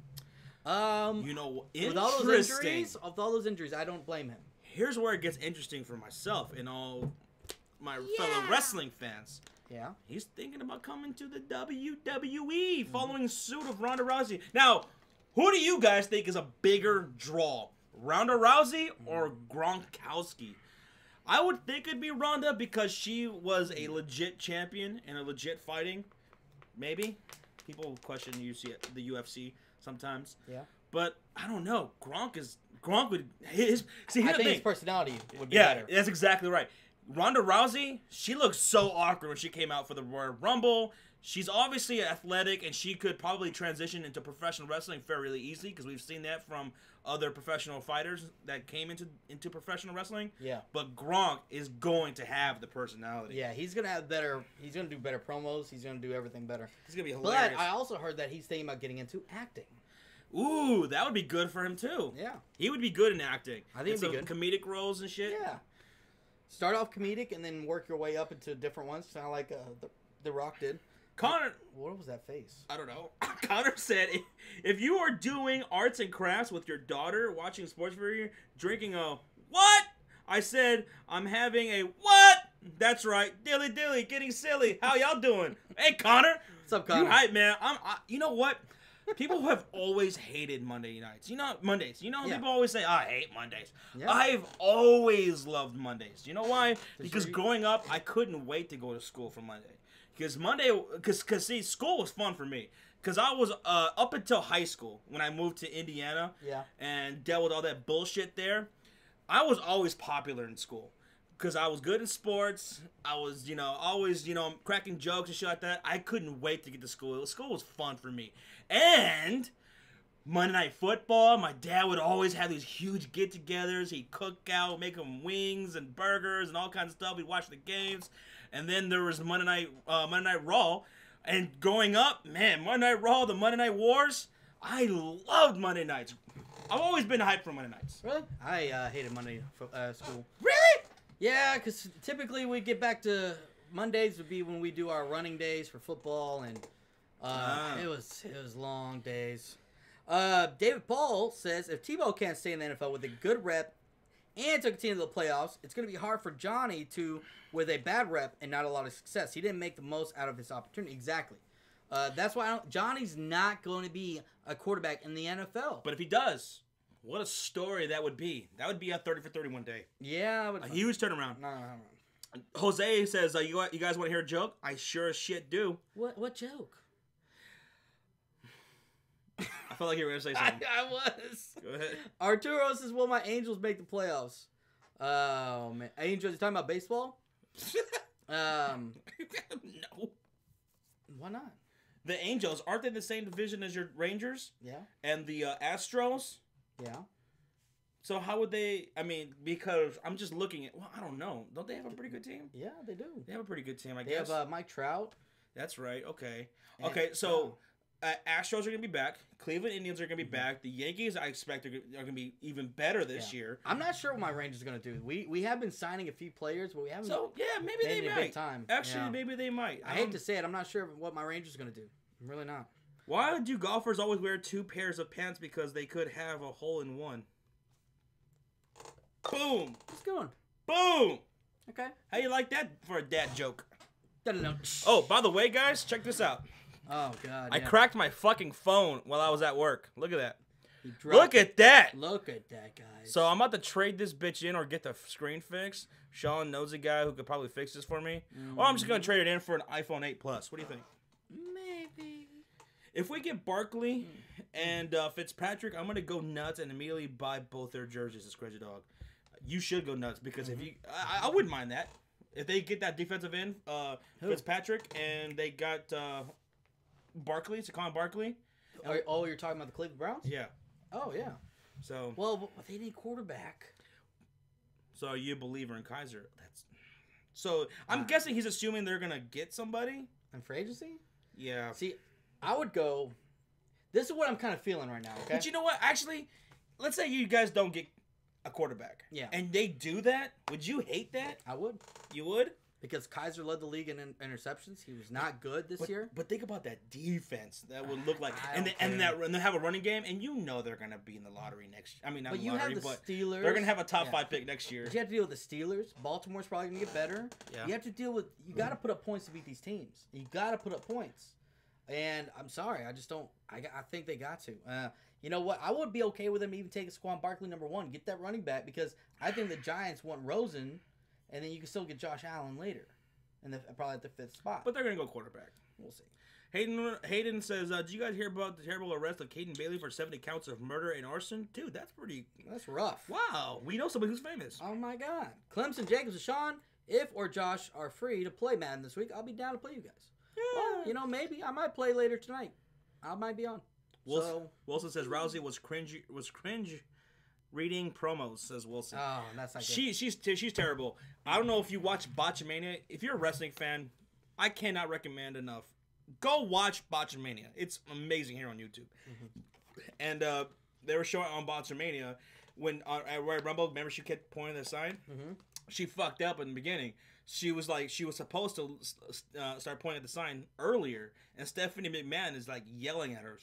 Interesting. With all those injuries, I don't blame him. Here's where it gets interesting for myself and all my fellow wrestling fans. Yeah. He's thinking about coming to the WWE, following suit of Ronda Rousey. Now, who do you guys think is a bigger draw? Ronda Rousey or Gronkowski? I would think it'd be Ronda because she was a legit champion and a legit fighting. Maybe. People question the UFC sometimes. Yeah. But I don't know. Gronk would I think his personality would be better. Yeah, that's exactly right. Ronda Rousey, she looked so awkward when she came out for the Royal Rumble. She's obviously athletic, and she could probably transition into professional wrestling fairly easily because we've seen that from other professional fighters that came into professional wrestling. Yeah. But Gronk is going to have the personality. Yeah, he's gonna have better. He's gonna do better promos. He's gonna do everything better. He's gonna be hilarious. But I also heard that he's thinking about getting into acting. Ooh, that would be good for him too. Yeah. He would be good in acting. I think it'd be good. Comedic roles and shit. Yeah. Start off comedic and then work your way up into different ones, kind of like the Rock did. Connor, what was that face? I don't know. Connor said, if you are doing arts and crafts with your daughter, watching sports video, drinking a what? I said, I'm having a what? That's right. Dilly dilly, getting silly. How y'all doing? Hey, Connor. What's up, Connor? You hype, man. You know what? People have always hated Monday nights. Mondays. You know how people always say, I hate Mondays. Yeah. I've always loved Mondays. You know why? Because growing up, I couldn't wait to go to school for Monday. Because see, school was fun for me. Because I was, up until high school, when I moved to Indiana and dealt with all that bullshit there, I was always popular in school. Because I was good in sports. I was, always, cracking jokes and shit like that. I couldn't wait to get to school. School was fun for me. And Monday Night Football, my dad would always have these huge get-togethers. He'd cook out, make them wings and burgers and all kinds of stuff. We'd watch the games. And then there was Monday Night Raw. And growing up, man, Monday Night Raw, the Monday Night Wars, I loved Monday nights. I've always been hyped for Monday nights. Really? I hated Monday school. Really? Yeah, because typically we get back to Mondays would be when we do our running days for football, and it was long days. David Paul says if Tebow can't stay in the NFL with a good rep and to continue the playoffs, it's going to be hard for Johnny with a bad rep and not a lot of success. He didn't make the most out of his opportunity. Exactly. That's why Johnny's not going to be a quarterback in the NFL. But if he does, what a story that would be. That would be a 30 for 31 day. Yeah. A huge turnaround. No. Jose says, you guys want to hear a joke? I sure as shit do. What joke? I felt like you were going to say something. I was. Go ahead. Arturo says, will my Angels make the playoffs? Oh, man. Angels, you talking about baseball? No. Why not? The Angels, aren't they the same division as your Rangers? Yeah. And the Astros? Yeah. So how would they, because I'm just looking at, I don't know. Don't they have a pretty good team? Yeah, they do. They have a pretty good team, I guess. They have Mike Trout. That's right. Okay. Okay, so Astros are going to be back. Cleveland Indians are going to be back. The Yankees, I expect, are going to be even better this year. I'm not sure what my Rangers are going to do. We have been signing a few players, but we haven't. So, maybe they might. Big time. Actually, maybe they might. I hate to say it. I'm not sure what my Rangers are going to do. I'm really not. Why do golfers always wear 2 pairs of pants? Because they could have a hole in one. Boom. What's going? Boom. Okay. How you like that for a dad joke? No. Oh, by the way, guys, check this out. Oh, God. I cracked my fucking phone while I was at work. Look at that. Look at that. Look at that, guys. So I'm about to trade this bitch in or get the screen fixed. Sean knows a guy who could probably fix this for me. Or I'm just going to trade it in for an iPhone 8 Plus. What do you think? Maybe. If we get Barkley and Fitzpatrick, I'm going to go nuts and immediately buy both their jerseys as Crazy Dog. You should go nuts because if you... I wouldn't mind that. If they get that defensive end, Fitzpatrick, and they got Barkley, Saquon Barkley. Oh, you're talking about the Cleveland Browns? Yeah. Oh, yeah. So... Well, they need quarterback. So are you a believer in Kaiser? So I'm guessing he's assuming they're going to get somebody? And for agency? Yeah. See, I would go... This is what I'm kind of feeling right now, okay? But you know what? Actually, let's say you guys don't get a quarterback. Yeah. And they do that. Would you hate that? I would. You would? Because Kaiser led the league in interceptions. He was not good this year. But think about that defense. That would look like, and they have a running game, and you know they're gonna be in the lottery next. I mean, not but the you lottery, have the but Steelers. They're gonna have a top 5 pick next year. But you have to deal with the Steelers. Baltimore's probably gonna get better. Yeah. You have to deal with. You got to put up points to beat these teams. You got to put up points. And I'm sorry, I just don't. I think they got to. You know what? I would be okay with them even taking Saquon Barkley #1, get that running back, because I think the Giants want Rosen, and then you can still get Josh Allen later. And probably at the 5th spot. But they're going to go quarterback. We'll see. Hayden says, did you guys hear about the terrible arrest of Caden Bailey for 70 counts of murder and arson? Dude, that's rough. Wow. We know somebody who's famous. Oh, my God. Clemson, Jacobs, and Sean, if or Josh are free to play Madden this week, I'll be down to play you guys. Yeah. Well, maybe. I might play later tonight. I might be on. Wilson says, Rousey was cringe reading promos, says Wilson. Oh, that's not good. She's terrible. I don't know if you watch Botchamania. If you're a wrestling fan, I cannot recommend enough. Go watch Botchamania. It's amazing here on YouTube. Mm-hmm. And they were showing on Botchamania when at Royal Rumble. Remember, she kept pointing at the sign. Mm-hmm. She fucked up in the beginning. She was supposed to start pointing at the sign earlier, and Stephanie McMahon is like yelling at her,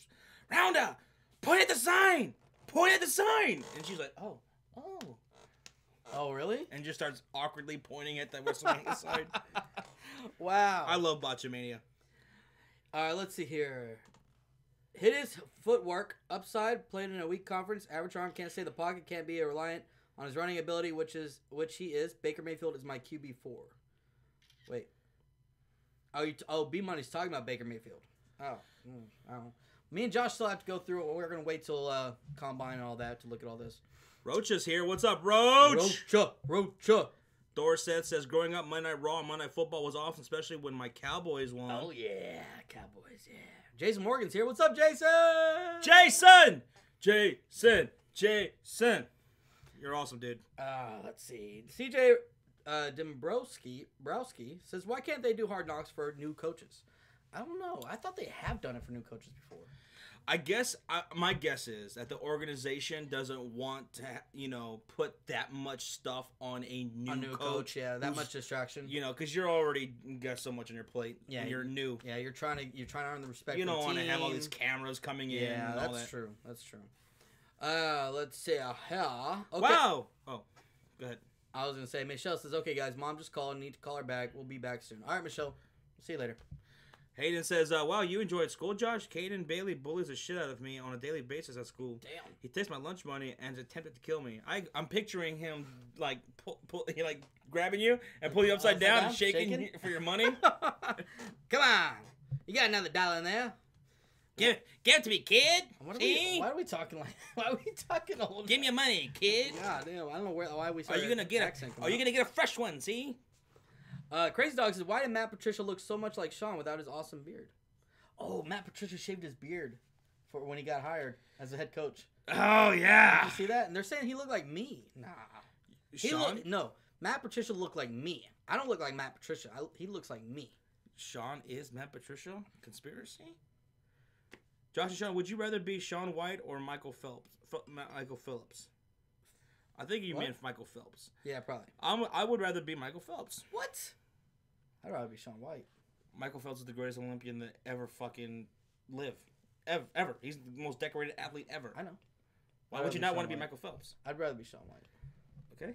"Rounda, point at the sign! Point at the sign!" And she's like, Oh, really? And just starts awkwardly pointing at the WrestleMania side. Wow. I love Botchamania. All right, let's see here. Hit his footwork. Upside, played in a weak conference. Average arm, can't stay in the pocket, can't be reliant on his running ability, which he is. Baker Mayfield is my QB4. Wait. B-Money's talking about Baker Mayfield. I don't know. Me and Josh still have to go through it. We're going to wait till Combine and all that to look at all this. Rocha's here. What's up, Roach? Rocha. Dorset says, growing up, Monday Night Raw and Monday Night Football was awesome, especially when my Cowboys won. Oh, yeah. Cowboys, yeah. Jason Morgan's here. What's up, Jason? Jason! You're awesome, dude. Let's see. CJ Dombrowski says, why can't they do Hard Knocks for new coaches? I don't know. I thought they have done it for new coaches before. I guess my guess is that the organization doesn't want to, put that much stuff on a new coach. Yeah, that much distraction. Because you're already got so much on your plate. Yeah, and you're new. Yeah, you're trying to earn the respect. You don't want to have all these cameras coming in. Yeah, and all that's that. true. That's true. Let's see. Okay. Wow. Oh, go ahead. I was gonna say, Michelle says, "Okay, guys, Mom just called. Need to call her back. We'll be back soon." All right, Michelle. See you later. Hayden says, wow, you enjoyed school, Josh? Caden Bailey bullies the shit out of me on a daily basis at school. Damn. He takes my lunch money and is attempted to kill me. I'm picturing him, grabbing you and pulling you upside down and shaking for your money. Come on. You got another dollar in there. Give it to me, kid. Why are we talking like? Why are we talking old? Give me your money, kid. God damn, I don't know why we. Are you gonna get a fresh one? See. Crazy Dog says, why did Matt Patricia look so much like Sean without his awesome beard? Oh, Matt Patricia shaved his beard for when he got hired as a head coach. Oh yeah. Did you see that? And they're saying he looked like me. Nah. No, Matt Patricia looked like me. I don't look like Matt Patricia. He looks like me. Sean is Matt Patricia? Conspiracy? Josh and Sean, would you rather be Shaun White or Michael Phelps? Michael Phillips. I think you meant Michael Phelps. Yeah, probably. I would rather be Michael Phelps. What? I'd rather be Shaun White. Michael Phelps is the greatest Olympian that ever fucking lived. Ever. He's the most decorated athlete ever. I know. Why would you not want to be Michael Phelps? I'd rather be Shaun White. Okay.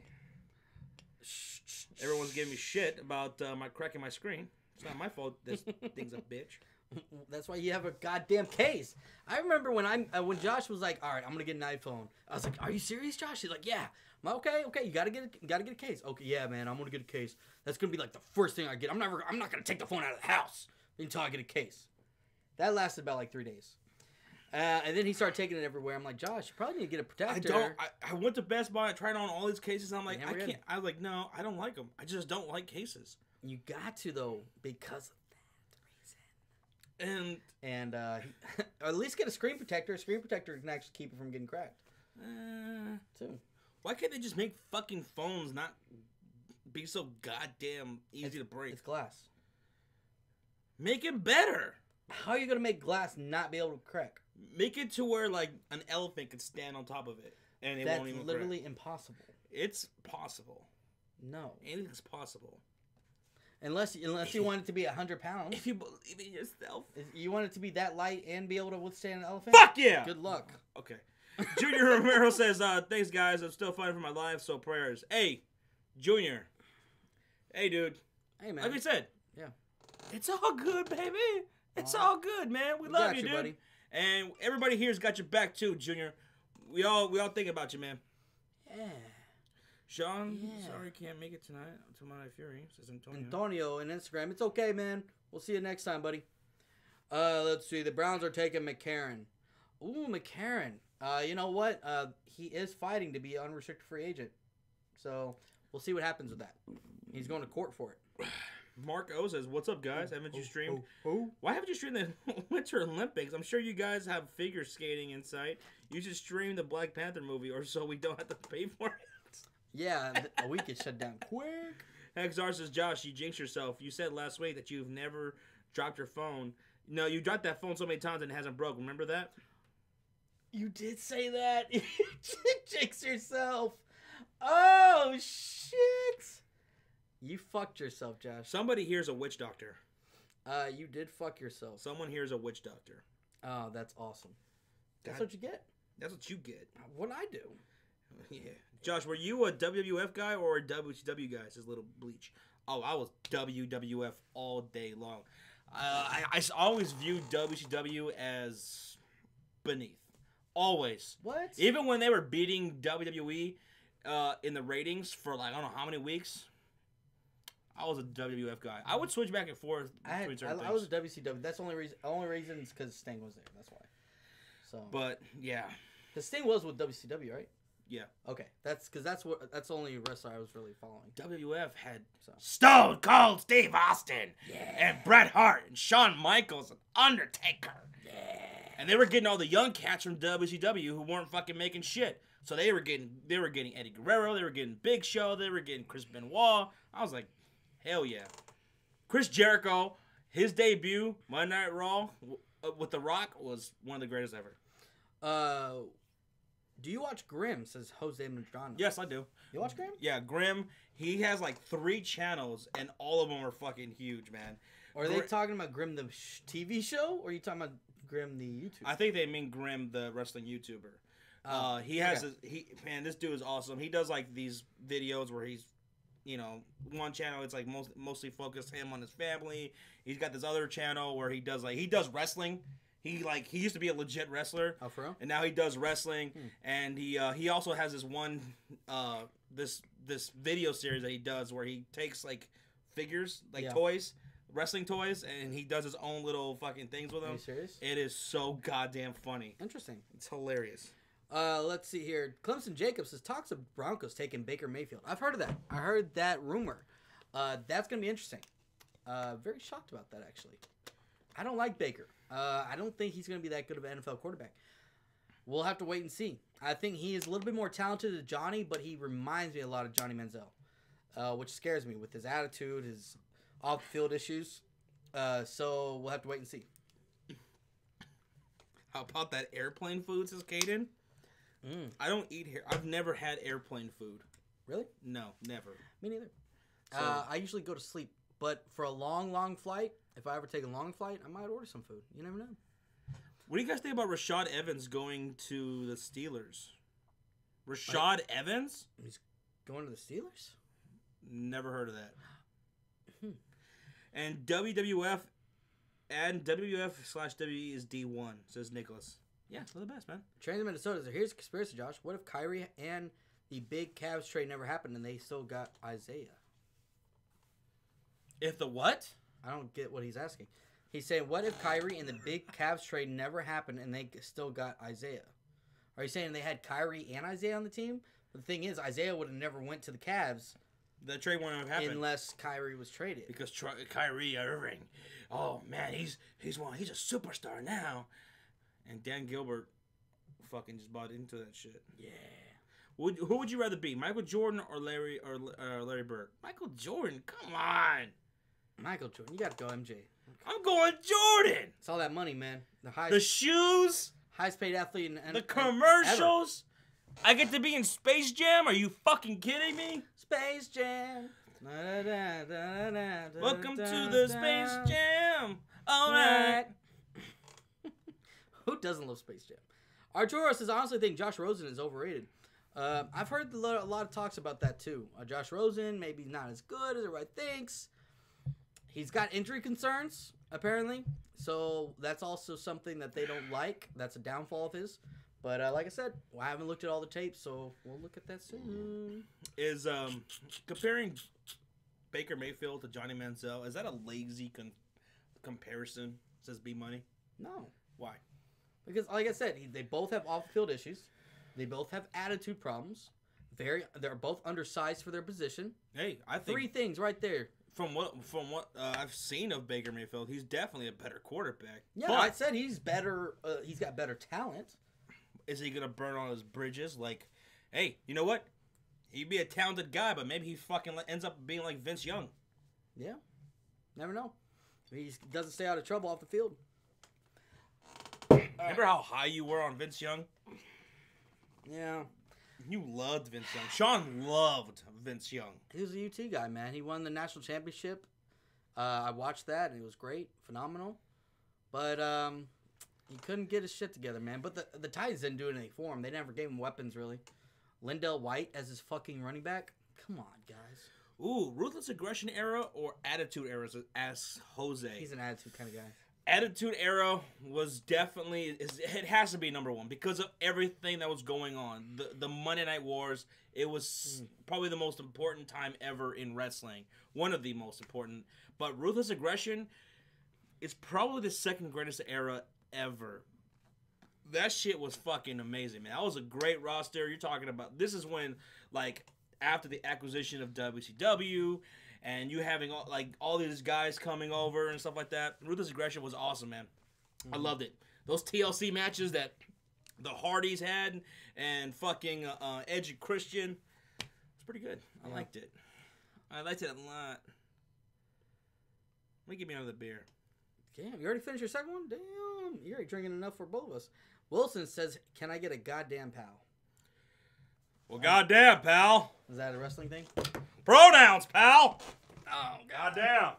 Everyone's giving me shit about my cracking my screen. It's not my fault. This thing's a bitch. That's why you have a goddamn case. I remember when Josh was like, "All right, I'm gonna get an iPhone." I was like, "Are you serious, Josh?" He's like, "Yeah." I'm like, okay, you gotta get a case. Okay, yeah, man, I'm gonna get a case. That's gonna be like the first thing I get. I'm not gonna take the phone out of the house until I get a case. That lasted about like 3 days. And then he started taking it everywhere. I'm like, Josh, you probably need to get a protector. I went to Best Buy. I tried on all these cases. And I'm like, I can't. Good. I was like, no, I don't like them. I just don't like cases. You got to though because of that reason. And at least get a screen protector. A screen protector can actually keep it from getting cracked. Too. Why can't they just make fucking phones not be so goddamn easy to break? It's glass. Make it better. How are you gonna make glass not be able to crack? Make it to where like an elephant could stand on top of it. and it That's won't even literally crack. impossible. It's possible. No. Anything's possible. Unless you want it to be 100 pounds. If you believe in yourself. You want it to be that light and be able to withstand an elephant? Fuck yeah! Good luck. Okay. Junior Romero says, thanks, guys. I'm still fighting for my life, so prayers. Hey, Junior. Hey, dude. Hey, man. Like we said. Yeah. It's all good, baby. It's all good, man. We love you, dude. Buddy. And everybody here's got your back, too, Junior. We all think about you, man. Yeah. Sean, sorry can't make it tonight. To my Fury, says Antonio. Antonio on Instagram. It's okay, man. We'll see you next time, buddy. Let's see. The Browns are taking McCarron. Ooh, McCarron. You know what? He is fighting to be an unrestricted free agent. So we'll see what happens with that. He's going to court for it. Mark O says, "What's up, guys? Haven't you streamed? Why haven't you streamed the Winter Olympics? I'm sure you guys have figure skating in sight. You should stream the Black Panther movie, or so we don't have to pay for it." Yeah, a week gets shut down quick. Hexar says, "Josh, you jinxed yourself. You said last week that you've never dropped your phone. No, you dropped that phone so many times and it hasn't broke. Remember that?" You did say that. You did jinx yourself. Oh, shit. You fucked yourself, Josh. Somebody here's a witch doctor. You did fuck yourself. Someone here's a witch doctor. Oh, that's awesome. That's what you get. That's what you get. What I do. Yeah. Josh, were you a WWF guy or a WCW guy? Says Little Bleach. Oh, I was WWF all day long. I always viewed WCW as beneath. Always. What? Even when they were beating WWE in the ratings for like, I don't know how many weeks, I was a WWF guy. I would switch back and forth between certain things. I was a WCW. That's the only reason. Only reason is because Sting was there. That's why. So. But yeah. The Sting was with WCW, right? Yeah. Okay. That's the only wrestler I was really following. WWF had Stone Cold Steve Austin and Bret Hart and Shawn Michaels and Undertaker. Yeah. And they were getting all the young cats from WCW who weren't fucking making shit. So they were getting Eddie Guerrero, they were getting Big Show, they were getting Chris Benoit. I was like, hell yeah. Chris Jericho, his debut, Monday Night Raw with The Rock was one of the greatest ever. Do you watch Grimm? Says Jose Madrano. Yes, I do. You watch Grimm? Yeah, Grimm. He has like 3 channels, and all of them are fucking huge, man. Or are they talking about Grimm the TV show, or are you talking about Grimm the YouTuber? I think they mean Grimm the wrestling YouTuber. He has this dude is awesome. He does like these videos where he's, one channel it's like mostly focused him on his family. He's got this other channel where he does wrestling. He used to be a legit wrestler. Oh, for real? And now he does wrestling. And he also has this one this video series that he does where he takes like figures, like toys, wrestling toys, and he does his own little fucking things with them. Are you serious? It is so goddamn funny. Interesting. It's hilarious. Let's see here. Clemson Jacobs says talks of Broncos taking Baker Mayfield. I've heard of that. I heard that rumor. That's gonna be interesting. Very shocked about that actually. I don't like Baker. I don't think he's gonna be that good of an NFL quarterback. We'll have to wait and see. I think he is a little bit more talented than Johnny, but he reminds me a lot of Johnny Manziel, which scares me with his attitude, his off-field issues. So we'll have to wait and see. How about that airplane food, says Caden? I don't eat here. I've never had airplane food. Really? No, never. Me neither. So, I usually go to sleep, but for a long flight, if I ever take a long flight, I might order some food. You never know. What do you guys think about Rashad Evans going to the Steelers? Rashad Evans? He's going to the Steelers? Never heard of that. And WWF and WWF/WWE is D1, says Nicholas. Yeah, they're the best, man. Trains in Minnesota. So here's a conspiracy, Josh. What if Kyrie and the big Cavs trade never happened and they still got Isaiah? If the what? I don't get what he's asking. He's saying, what if Kyrie and the big Cavs trade never happened and they still got Isaiah? Are you saying they had Kyrie and Isaiah on the team? The thing is, Isaiah would have never went to the Cavs. The trade wouldn't have happened unless Kyrie was traded. Because Kyrie Irving, oh man, he's a superstar now. And Dan Gilbert fucking just bought into that shit. Yeah. Who would you rather be, Michael Jordan or Larry Bird? Michael Jordan, come on. Michael Jordan, you got to go MJ. I'm going Jordan. It's all that money, man. The shoes, highest paid athlete in the commercials. I get to be in Space Jam? Are you fucking kidding me? Space Jam. Welcome to the Space Jam. All right. Who doesn't love Space Jam? Arturo says, I honestly think Josh Rosen is overrated. I've heard a lot of talks about that too. Josh Rosen, maybe not as good as everybody thinks. He's got injury concerns, apparently. So that's also something that they don't like. That's a downfall of his. But like I said, I haven't looked at all the tapes, so we'll look at that soon. Is comparing Baker Mayfield to Johnny Manziel, is that a lazy comparison? Says B Money. No. Why? Because, like I said, they both have off-field issues. They both have attitude problems. They're both undersized for their position. Hey, I think 3 things right there. From what I've seen of Baker Mayfield, he's definitely a better quarterback. Yeah, but I said he's better. He's got better talent. Is he gonna burn all his bridges? Like, hey, you know what? He'd be a talented guy, but maybe he fucking ends up being like Vince Young. Yeah, never know. He doesn't stay out of trouble off the field. Remember how high you were on Vince Young? Yeah. You loved Vince Young. Sean loved Vince Young. He was a UT guy, man. He won the national championship. I watched that, and it was great. Phenomenal. But he couldn't get his shit together, man. But the Titans didn't do anything for him. They never gave him weapons, really. Lindell White as his fucking running back? Come on, guys. Ooh, ruthless aggression era or attitude era, asks Jose. He's an attitude kind of guy. Attitude era was definitely, it has to be number one because of everything that was going on. The Monday Night Wars, it was probably the most important time ever in wrestling. One of the most important. But ruthless aggression is probably the second greatest era ever. That shit was fucking amazing, man. That was a great roster. You're talking about, this is when, like, after the acquisition of WCW, and you having all these guys coming over and stuff like that. Ruthless aggression was awesome, man. I loved it. Those TLC matches that the Hardys had and fucking Edge and Christian, it's pretty good. I liked it. I liked it a lot. Let me give me another beer. Damn, you already finished your second one? Damn, you're already drinking enough for both of us. Wilson says, "Can I get a goddamn pal?" Well, goddamn, pal. Is that a wrestling thing? Pronouns, pal. Oh, goddamn.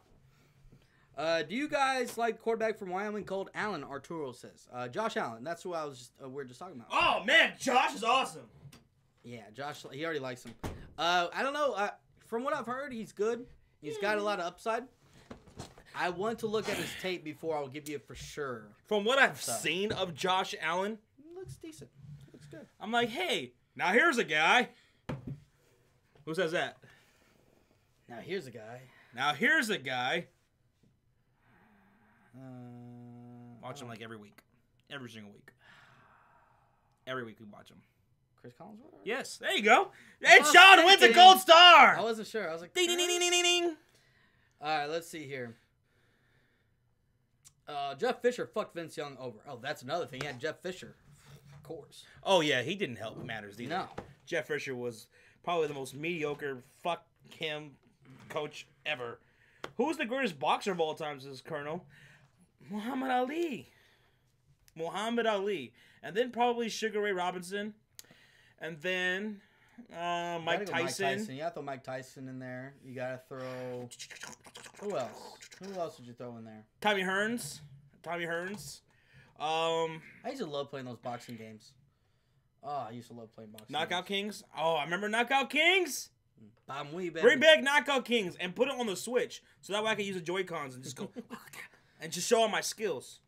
Do you guys like quarterback from Wyoming called Allen? Arturo says. Josh Allen. That's who I was just we were just talking about. Oh man, Josh is awesome. Yeah, Josh. He already likes him. I don't know. From what I've heard, he's good. He's got a lot of upside. I want to look at his tape before I'll give you for sure. From what I've seen of Josh Allen, He looks decent. Looks good. I'm like, hey, now here's a guy. Who says that? Now here's a guy. Now here's a guy. Watch him like every week. Every single week. Every week we watch him. Chris Collinsworth? Yes, there you go. And Sean wins a gold star. I wasn't sure. I was like, ding, ding, ding, ding, ding, ding. All right, let's see here. Jeff Fisher fucked Vince Young over. Oh, that's another thing. He had Jeff Fisher. Of course. Oh, yeah, he didn't help matters either. No. Jeff Fisher was probably the most mediocre fuck him coach ever. Who's the greatest boxer of all time, says Colonel? Muhammad Ali. Muhammad Ali. And then probably Sugar Ray Robinson. And then Mike Tyson. You gotta throw Mike Tyson in there. You gotta throw... Who else? Who else would you throw in there? Tommy Hearns. I used to love playing those boxing games. Oh, I used to love playing boxing Knockout games. Kings. Oh, I remember Knockout Kings. Baby. Bring back Knockout Kings and put it on the Switch so that way I can use the Joy-Cons and just go and just show all my skills.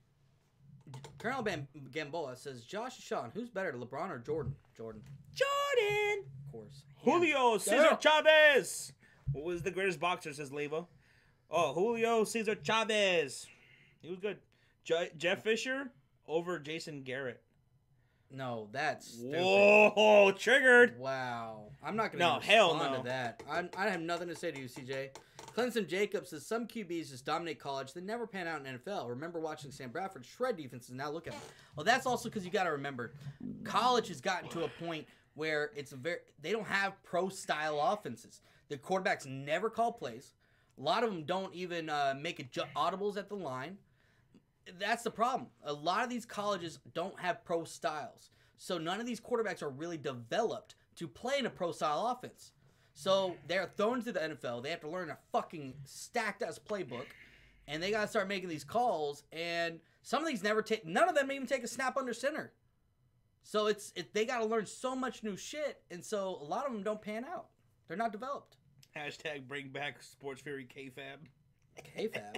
Colonel Gamboa says, Josh and Sean, who's better, LeBron or Jordan? Jordan. Of course. Julio Cesar Chavez. What was the greatest boxer, says Levo? Oh, Julio Cesar Chavez. He was good. Jeff Fisher over Jason Garrett. No, that's stupid. Whoa, triggered. Wow. I'm not going to respond to that. I have nothing to say to you, CJ. Clemson Jacobs says some QBs just dominate college. They never pan out in NFL. Remember watching Sam Bradford shred defenses. Now look at them. Well, that's also because you got to remember, college has gotten to a point where they don't have pro-style offenses. The quarterbacks never call plays. A lot of them don't even make audibles at the line. That's the problem. A lot of these colleges don't have pro styles. So none of these quarterbacks are really developed to play in a pro-style offense. So they're thrown into the NFL. They have to learn a fucking stacked-ass playbook. And they got to start making these calls. And some of these none of them even take a snap under center. So they got to learn so much new shit. And so a lot of them don't pan out. They're not developed. Hashtag bring back sports theory KFAB. KFAB?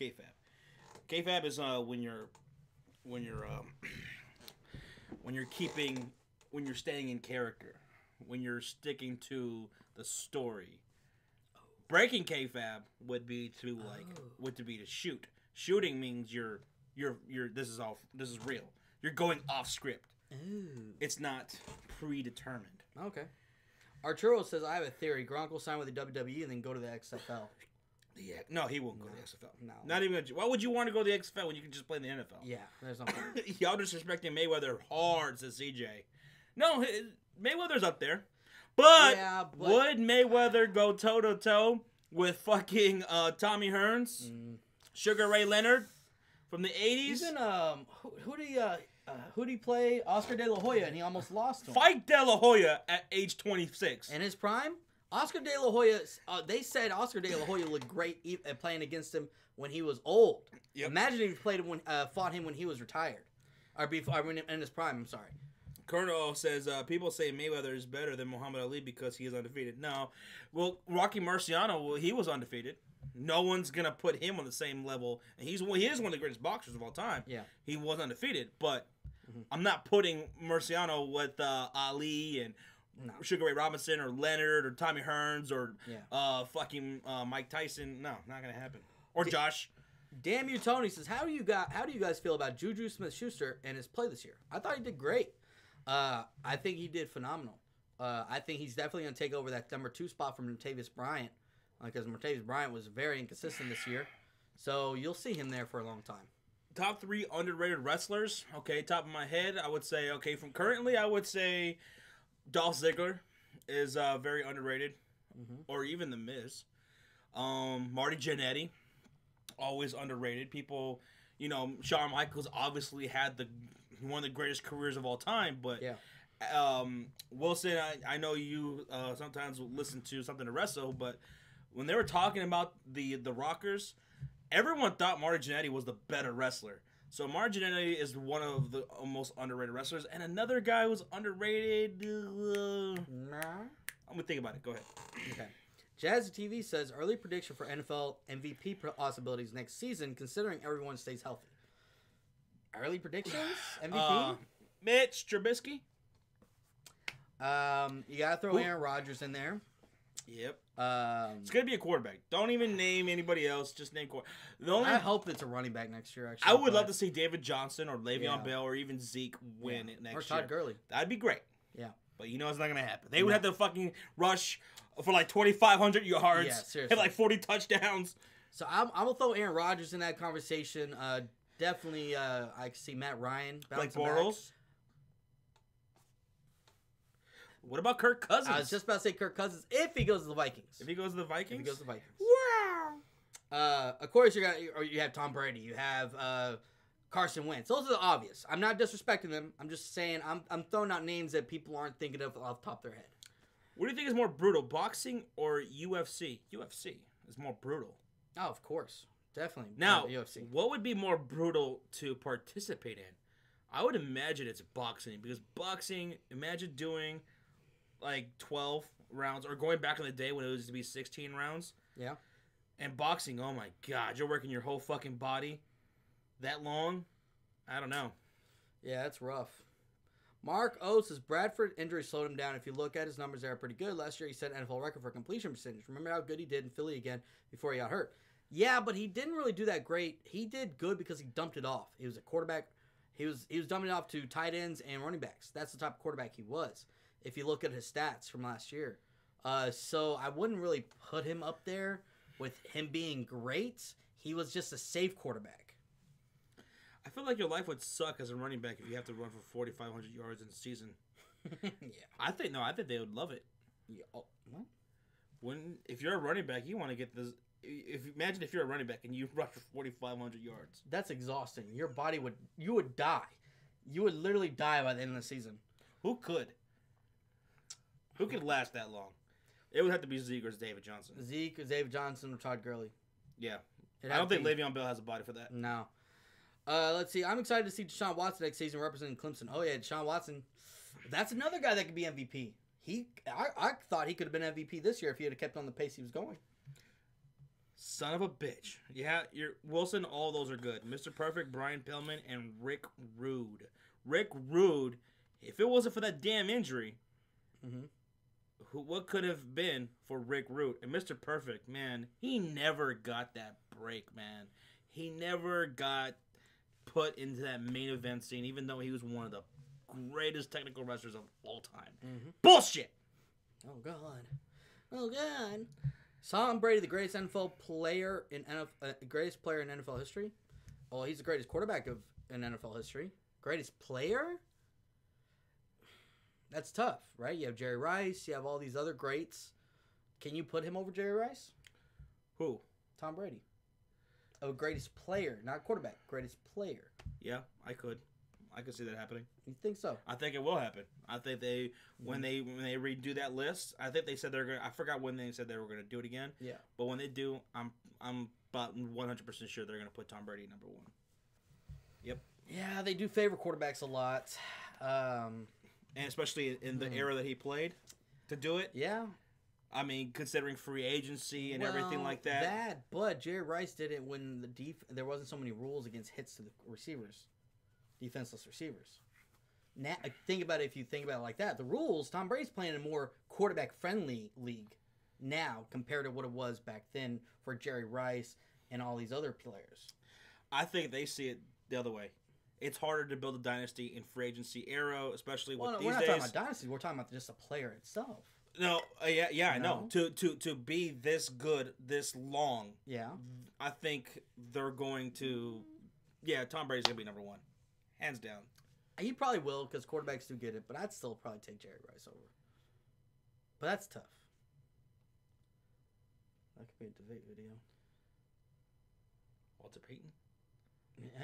KFAB. KFAB is when you're staying in character, when you're sticking to the story. Breaking KFAB would be to shoot. Shooting means you're this is real. You're going off script. Ooh. It's not predetermined. Okay. Arturo says, I have a theory. Gronk will sign with the WWE and then go to the XFL. Yeah, no, he won't go to the XFL. No. Not even. Why would you want to go to the XFL when you can just play in the NFL? Yeah, there's no point. Y'all disrespecting Mayweather hard, says CJ. No, Mayweather's up there. But would Mayweather go toe-to-toe with fucking Tommy Hearns? Sugar Ray Leonard from the 80s? Even, who did he play? Oscar De La Hoya, and he almost lost to him. Fight De La Hoya at age 26. In his prime? Oscar De La Hoya, they said Oscar De La Hoya looked great playing against him when he was old. Yep. Imagine if he fought him when he was retired. Or in his prime, I'm sorry. Colonel says, people say Mayweather is better than Muhammad Ali because he is undefeated. No. Well, Rocky Marciano, he was undefeated. No one's going to put him on the same level. And he is one of the greatest boxers of all time. Yeah. He was undefeated. But I'm not putting Marciano with Ali and Sugar Ray Robinson or Leonard or Tommy Hearns or fucking Mike Tyson. No, not going to happen. Or Josh. Damn you, Tony says, how do you guys feel about Juju Smith-Schuster and his play this year? I thought he did great. I think he did phenomenal. I think he's definitely going to take over that number 2 spot from Martavis Bryant because Martavis Bryant was very inconsistent this year. So you'll see him there for a long time. Top 3 underrated wrestlers. Okay, top of my head, I would say, I would say Dolph Ziggler is very underrated. Or even The Miz. Marty Jannetty, always underrated. People, Shawn Michaels obviously had one of the greatest careers of all time, but Wilson, I know you sometimes will listen to something to wrestle, but when they were talking about the Rockers, everyone thought Marty Jannetty was the better wrestler. So Marty Jannetty is one of the most underrated wrestlers, and another guy who's underrated. I'm gonna think about it. Go ahead. Okay. Jazz TV says early prediction for NFL MVP possibilities next season, considering everyone stays healthy. Early predictions? MVP? Mitch Trubisky. You gotta throw Aaron Rodgers in there. Yep. It's gonna be a quarterback. Don't even name anybody else. Just name quarterback. I hope it's a running back next year. Actually, I would love to see David Johnson or Le'Veon Bell or even Zeke win it next year. Or Todd Gurley. That'd be great. Yeah. But it's not gonna happen. They would have to fucking rush for like 2,500 yards. Yeah, seriously. Hit like 40 touchdowns. So I'm gonna throw Aaron Rodgers in that conversation. Definitely, I can see Matt Ryan bouncing back. Bortles. What about Kirk Cousins? I was just about to say Kirk Cousins if he goes to the Vikings. If he goes to the Vikings? Wow. Of course, you have Tom Brady. You have Carson Wentz. Those are the obvious. I'm not disrespecting them. I'm just saying I'm throwing out names that people aren't thinking of off the top of their head. What do you think is more brutal, boxing or UFC? UFC is more brutal. Oh, of course. Definitely. Now, UFC. What would be more brutal to participate in? I would imagine it's boxing because boxing, imagine doing like 12 rounds or going back in the day when it used to be 16 rounds. Yeah. And boxing, oh my God, you're working your whole fucking body that long? I don't know. Yeah, that's rough. Mark O says Bradford injury slowed him down. If you look at his numbers, they are pretty good. Last year he set NFL record for completion percentage. Remember how good he did in Philly again before he got hurt? Yeah, but he didn't really do that great. He did good because he dumped it off. He was a quarterback. He was dumping it off to tight ends and running backs. That's the type of quarterback he was. If you look at his stats from last year. So I wouldn't really put him up there with him being great. He was just a safe quarterback. I feel like your life would suck as a running back if you have to run for 4,500 yards in a season. Yeah. I think they would love it. Yeah. Oh, what? If you're a running back, you want to get this. Imagine if you're a running back and you run for 4,500 yards. That's exhausting. Your body you would die. you would literally die by the end of the season. Who could? Who could last that long? It would have to be Zeke or David Johnson. Zeke, or David Johnson, or Todd Gurley. Yeah. I don't think Le'Veon Bell has a body for that. No. Let's see. I'm excited to see Deshaun Watson next season representing Clemson. Oh, yeah, Deshaun Watson. That's another guy that could be MVP. I thought he could have been MVP this year if he had kept on the pace he was going. Son of a bitch. Yeah, Wilson, all those are good. Mr. Perfect, Brian Pillman, and Rick Rude. Rick Rude, if it wasn't for that damn injury, what could have been for Rick Rude? And Mr. Perfect, man, he never got that break, man. He never got put into that main event scene, even though he was one of the greatest technical wrestlers of all time. Bullshit! Oh, God. Oh, God. Tom Brady, the greatest player in NFL history. Well, he's the greatest quarterback in NFL history. Greatest player? That's tough, right? You have Jerry Rice. You have all these other greats. Can you put him over Jerry Rice? Who? Tom Brady. Oh, greatest player, not quarterback. Greatest player. Yeah, I could see that happening. You think so? I think it will happen. I think when they redo that list, I think they said they're gonna. I forgot when they said they were gonna do it again. Yeah. But when they do, I'm about 100% sure they're gonna put Tom Brady number 1. Yep. Yeah, they do favor quarterbacks a lot. And especially in the era that he played, to do it. Yeah. I mean, considering free agency and everything like that. But Jerry Rice did it when there wasn't so many rules against hits to the receivers, defenseless receivers. Now, think about it. If you think about it like that, the rules. Tom Brady's playing in a more quarterback-friendly league now compared to what it was back then for Jerry Rice and all these other players. I think they see it the other way. It's harder to build a dynasty in free agency era, especially with these days. We're not talking about dynasty. We're talking about just a player itself. No, yeah, I know. To be this good this long, yeah, I think they're going to. Yeah, Tom Brady's gonna be number 1, hands down. He probably will because quarterbacks do get it, but I'd still probably take Jerry Rice over. But that's tough. That could be a debate video. Walter Payton.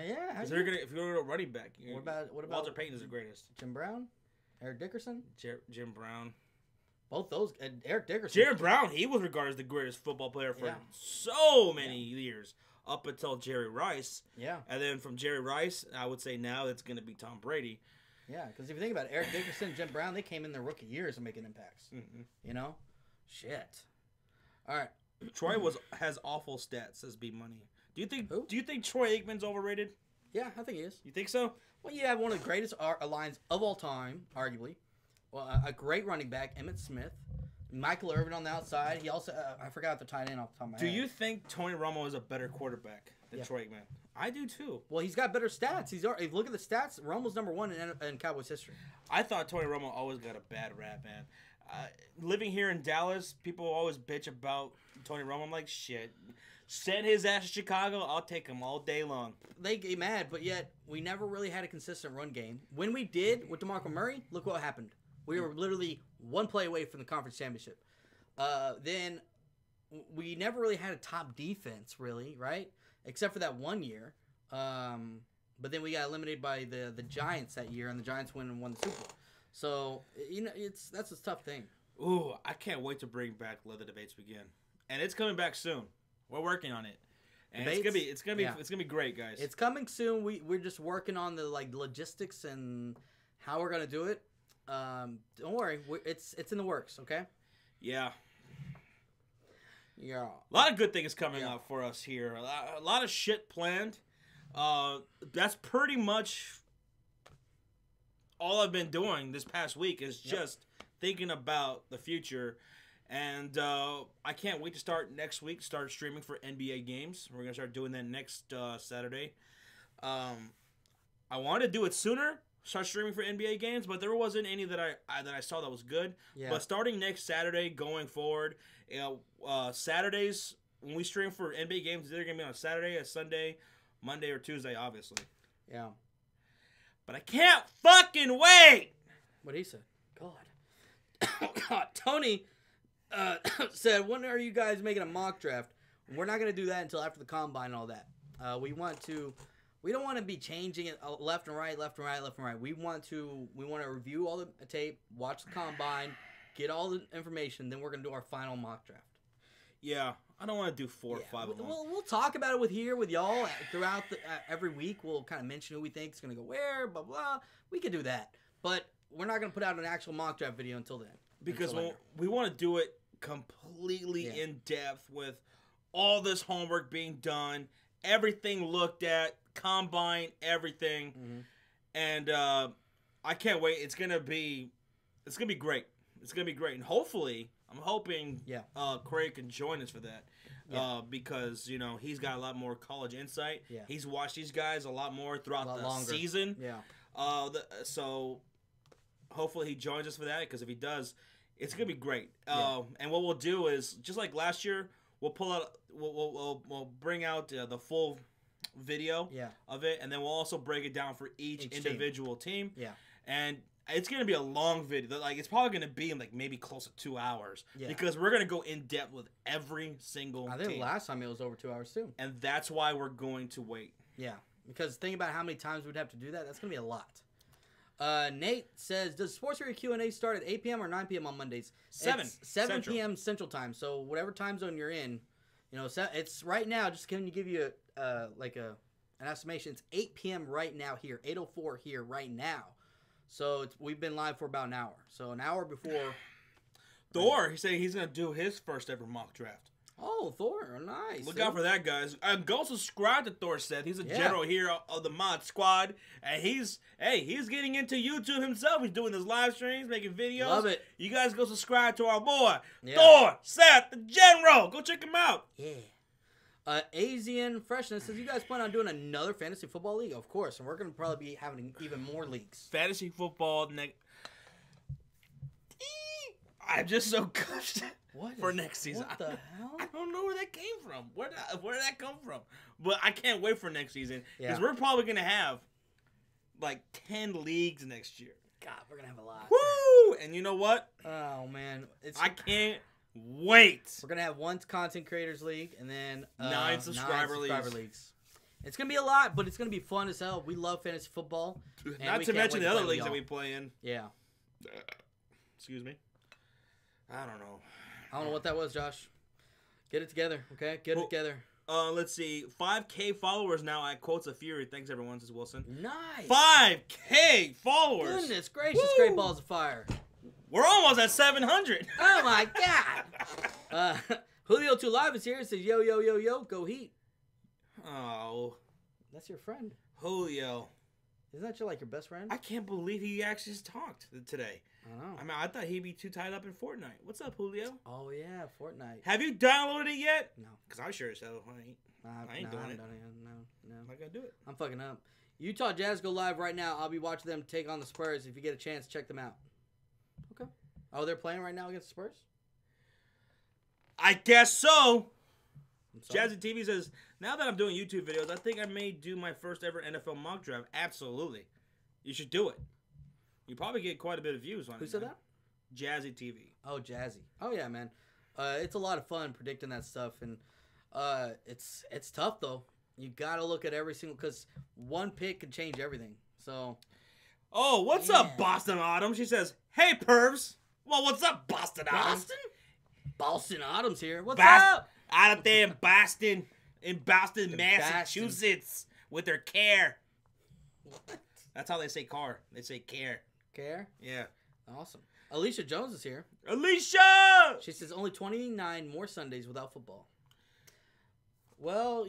Yeah. If you're gonna go running back, what about Walter Payton is the greatest. Jim Brown, Eric Dickerson, Jim Brown. Both those. Eric Dickerson. Jim Brown, he was regarded as the greatest football player for so many years, up until Jerry Rice. Yeah. And then from Jerry Rice, I would say now it's going to be Tom Brady. Yeah, because if you think about it, Eric Dickerson, Jim Brown, they came in their rookie years and making impacts. You know? Shit. All right. Troy has awful stats, says B Money. Do you think Troy Aikman's overrated? Yeah, I think he is. You think so? Well, you have one of the greatest lines of all time, arguably. Well, a great running back, Emmitt Smith. Michael Irvin on the outside. He also, I forgot the tight end off the top of my head. Do you think Tony Romo is a better quarterback than Troy Aikman? I do too. Well, he's got better stats. Look at the stats. Romo's number 1 in Cowboys history. I thought Tony Romo always got a bad rap, man. Living here in Dallas, people always bitch about Tony Romo. I'm like, shit. Send his ass to Chicago. I'll take him all day long. They get mad, but yet we never really had a consistent run game. When we did with DeMarco Murray, look what happened. We were literally one play away from the conference championship. Then we never really had a top defense, really, right? Except for that one year. But then we got eliminated by the Giants that year, and the Giants won the Super Bowl. So that's a tough thing. Ooh, I can't wait to bring back Let the Debates Begin, and it's coming back soon. We're working on it, and Debates? it's gonna be great, guys. It's coming soon. We're just working on the logistics and how we're gonna do it. Don't worry, it's in the works. Okay. Yeah. Yeah. A lot of good things coming up for us here. A lot of shit planned. That's pretty much all I've been doing this past week is just thinking about the future. And I can't wait to start next week, start streaming for NBA games. We're going to start doing that next Saturday. I wanted to do it sooner, start streaming for NBA games, but there wasn't any that I saw that was good. Yeah. But starting next Saturday, going forward, Saturdays, when we stream for NBA games, they're going to be on a Saturday, a Sunday, Monday, or Tuesday, obviously. Yeah. But I can't fucking wait! What he said? God. Tony said, when are you guys making a mock draft? We're not going to do that until after the combine and all that. We want to we don't want to be changing it left and right, left and right, left and right. We want to review all the tape, watch the combine, get all the information. Then we're gonna do our final mock draft. Yeah, I don't want to do 4 or 5 of them. We'll talk about it with y'all throughout every week. We'll kind of mention who we think is gonna go where, blah blah. We could do that, but we're not gonna put out an actual mock draft video until then. Because we want to do it completely in depth with all this homework being done, everything looked at, combine, everything, and I can't wait. It's gonna be great. It's gonna be great, and hopefully, I'm hoping Craig can join us for that because he's got a lot more college insight. Yeah. He's watched these guys a lot more throughout the season. Yeah. So hopefully he joins us for that because if he does. It's gonna be great, and what we'll do is just like last year, we'll pull out, we'll bring out the full video of it, and then we'll also break it down for each individual team. Yeah, and it's gonna be a long video. Like it's probably gonna be like maybe close to 2 hours because we're gonna go in depth with every single. I think team. Last time it was over 2 hours too, and that's why we're going to wait. Yeah, because think about how many times we'd have to do that. That's gonna be a lot. Nate says, does Sports Area Q&A start at 8 p.m. or 9 p.m. on Mondays? 7 p.m. Central Time. So whatever time zone you're in, it's right now. Just can you give you an estimation? It's 8 p.m. right now here, 8:04 here right now. So we've been live for about an hour. So an hour before. Thor, he's saying he's gonna do his first ever mock draft. Oh, Thor, nice. Look out for that, guys. Go subscribe to Thor Seth. He's a general here of the mod squad. And he's getting into YouTube himself. He's doing his live streams, making videos. Love it. You guys go subscribe to our boy, Thor Seth, the general. Go check him out. Yeah. Asian Freshness says, you guys plan on doing another fantasy football league? Of course. And we're going to probably be having even more leagues. Fantasy football. I'm just so gushed. For next season. What the hell? I don't know where that came from. Where did that come from? But I can't wait for next season. Because we're probably going to have like 10 leagues next year. God, we're going to have a lot. Woo! And you know what? Oh, man. I can't wait. We're going to have one content creators league and then 9 subscriber leagues. It's going to be a lot, but it's going to be fun as hell. We love fantasy football. Not to mention the other leagues that we play in. Yeah. Excuse me. I don't know. I don't know what that was, Josh. Get it together, okay? Get it together. Let's see. 5K followers now at Quotes of Fury. Thanks, everyone, says Wilson. Nice. 5K followers. Goodness gracious, Great Balls of Fire. We're almost at 700. Oh, my God. Julio 2 Live is here. It says, yo, yo, yo, yo, go Heat. Oh. That's your friend. Julio. Isn't that your best friend? I can't believe he actually just talked today. I know. I mean, I thought he'd be too tied up in Fortnite. What's up, Julio? Oh, yeah, Fortnite. Have you downloaded it yet? No. Because I sure as hell I ain't doing it. No. I'm not going to do it. I'm fucking up. Utah Jazz go live right now. I'll be watching them take on the Spurs. If you get a chance, check them out. Okay. Oh, they're playing right now against the Spurs? I guess so. Jazzy TV says, now that I'm doing YouTube videos, I think I may do my first ever NFL mock draft. Absolutely. You should do it. You probably get quite a bit of views on it. Who said that? Jazzy TV. Oh, Jazzy. Oh, yeah, man. It's a lot of fun predicting that stuff. And it's tough, though. You got to look at every single... Because one pick can change everything. So... Oh, what's up, Boston Autumn? She says, hey, pervs. Well, what's up, Boston Autumn? Boston Autumn's here. What's up? Out of there in Boston, Massachusetts, with their care. What? That's how they say car. They say care. Care? Yeah. Awesome. Alicia Jones is here. Alicia! She says only 29 more Sundays without football. Well,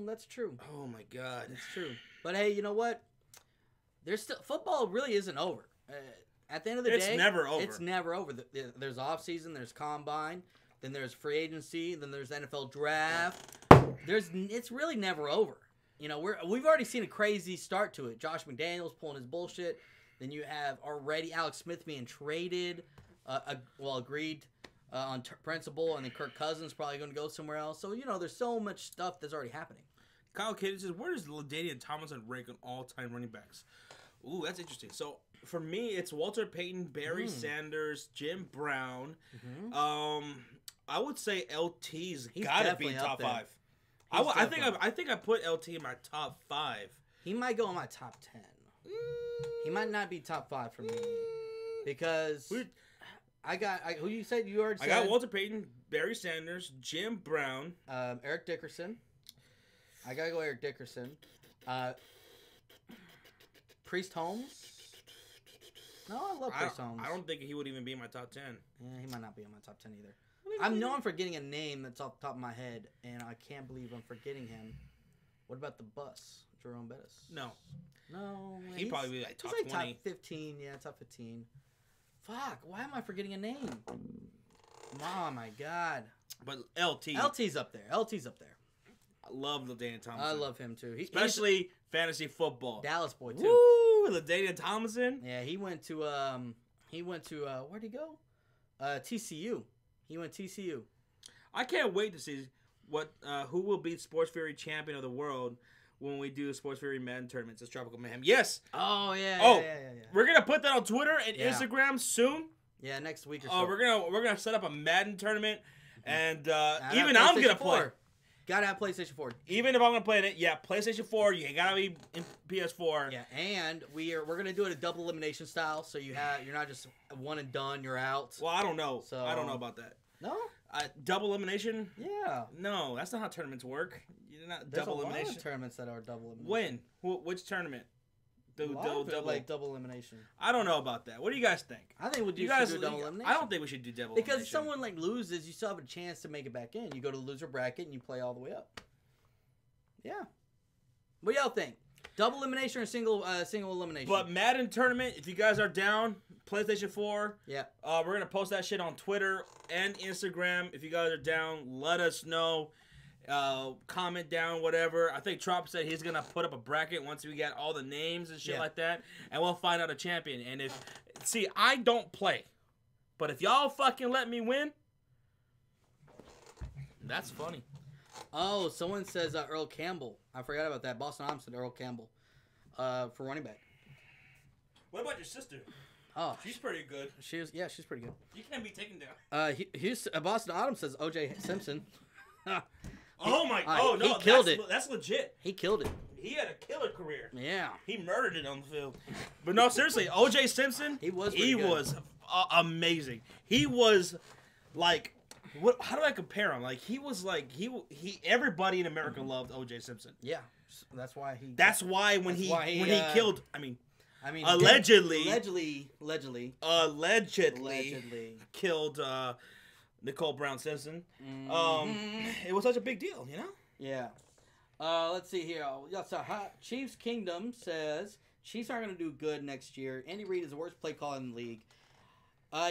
that's true. Oh, my God. It's true. But, hey, you know what? Football really isn't over. At the end of the day, it's never over. It's never over. There's off season, there's combine, then there's free agency, then there's NFL draft. It's really never over. We've already seen a crazy start to it. Josh McDaniels pulling his bullshit. Then you have already Alex Smith being traded, agreed on principle, and then Kirk Cousins probably going to go somewhere else. So there's so much stuff that's already happening. Kyle Kidd says, where does LaDainian Tomlinson rank on all-time running backs? Ooh, that's interesting. So, for me, it's Walter Payton, Barry Sanders, Jim Brown. Mm-hmm. I would say LT's got to be top 5. I think I put LT in my top 5. He might go in my top 10. He might not be top 5 for me because who you said you already said? I got Walter Payton, Barry Sanders, Jim Brown, Eric Dickerson. I gotta go Eric Dickerson. Priest Holmes. No, I love Priest Holmes. I don't think he would even be in my top 10. Yeah, he might not be in my top 10 either. I know I'm forgetting a name that's off the top of my head, and I can't believe I'm forgetting him. What about the bus? Jerome Bettis? No. He'd probably be like top he's like 20. Top 15, yeah, top 15. Fuck, why am I forgetting a name? Oh my god. But LT's up there. I love LaDainian Tomlinson. I love him too. Especially fantasy football. Dallas boy too. Woo! LaDainian Tomlinson. Yeah, he went to where'd he go? TCU. He went TCU. I can't wait to see who will be Sports Fury champion of the world when we do Sports Fury Madden tournaments. It's Tropical Mayhem. Yes. Oh yeah. Yeah. We're gonna put that on Twitter and Instagram soon. Yeah, next week or so. We're gonna set up a Madden tournament, and even I'm gonna play. Gotta have PlayStation 4. Even if I'm gonna play it, yeah, PlayStation 4. You gotta be in PS4. Yeah, and we're gonna do it a double elimination style, so you're not just one and done. You're out. Well, I don't know. I don't know about that. No. Double elimination? Yeah. No, that's not how tournaments work. You're not There's double a elimination. lot of tournaments that are double elimination. When? Which tournament? Double elimination. I don't know about that. What do you guys think? I think do double elimination. I don't think we should do double elimination. Because if someone loses, you still have a chance to make it back in. You go to the loser bracket and you play all the way up. Yeah. What do y'all think? Double elimination or single elimination? But Madden tournament, if you guys are down, PlayStation 4. Yeah. We're gonna post that shit on Twitter and Instagram. If you guys are down, let us know. Comment down, whatever. I think Trop said he's gonna put up a bracket once we get all the names and shit like that, and we'll find out a champion. And I don't play, but if y'all fucking let me win, that's funny. Oh, someone says Earl Campbell. I forgot about that. Boston Adams said Earl Campbell for running back. What about your sister? Oh, she's pretty good. She's pretty good. You can't be taken down. Boston Adams says O.J. Simpson. Oh my! Oh no! He killed it. That's legit. He killed it. He had a killer career. Yeah. He murdered it on the field. But no, seriously, O.J. Simpson. He was amazing. He was like, what? How do I compare him? Like he was like he. Everybody in America loved O.J. Simpson. Yeah, that's why he. That's why when he killed. I mean, allegedly killed Nicole Brown Simpson. It was such a big deal, you know? Yeah. Let's see here. Chiefs Kingdom says Chiefs aren't going to do good next year. Andy Reid is the worst play caller in the league.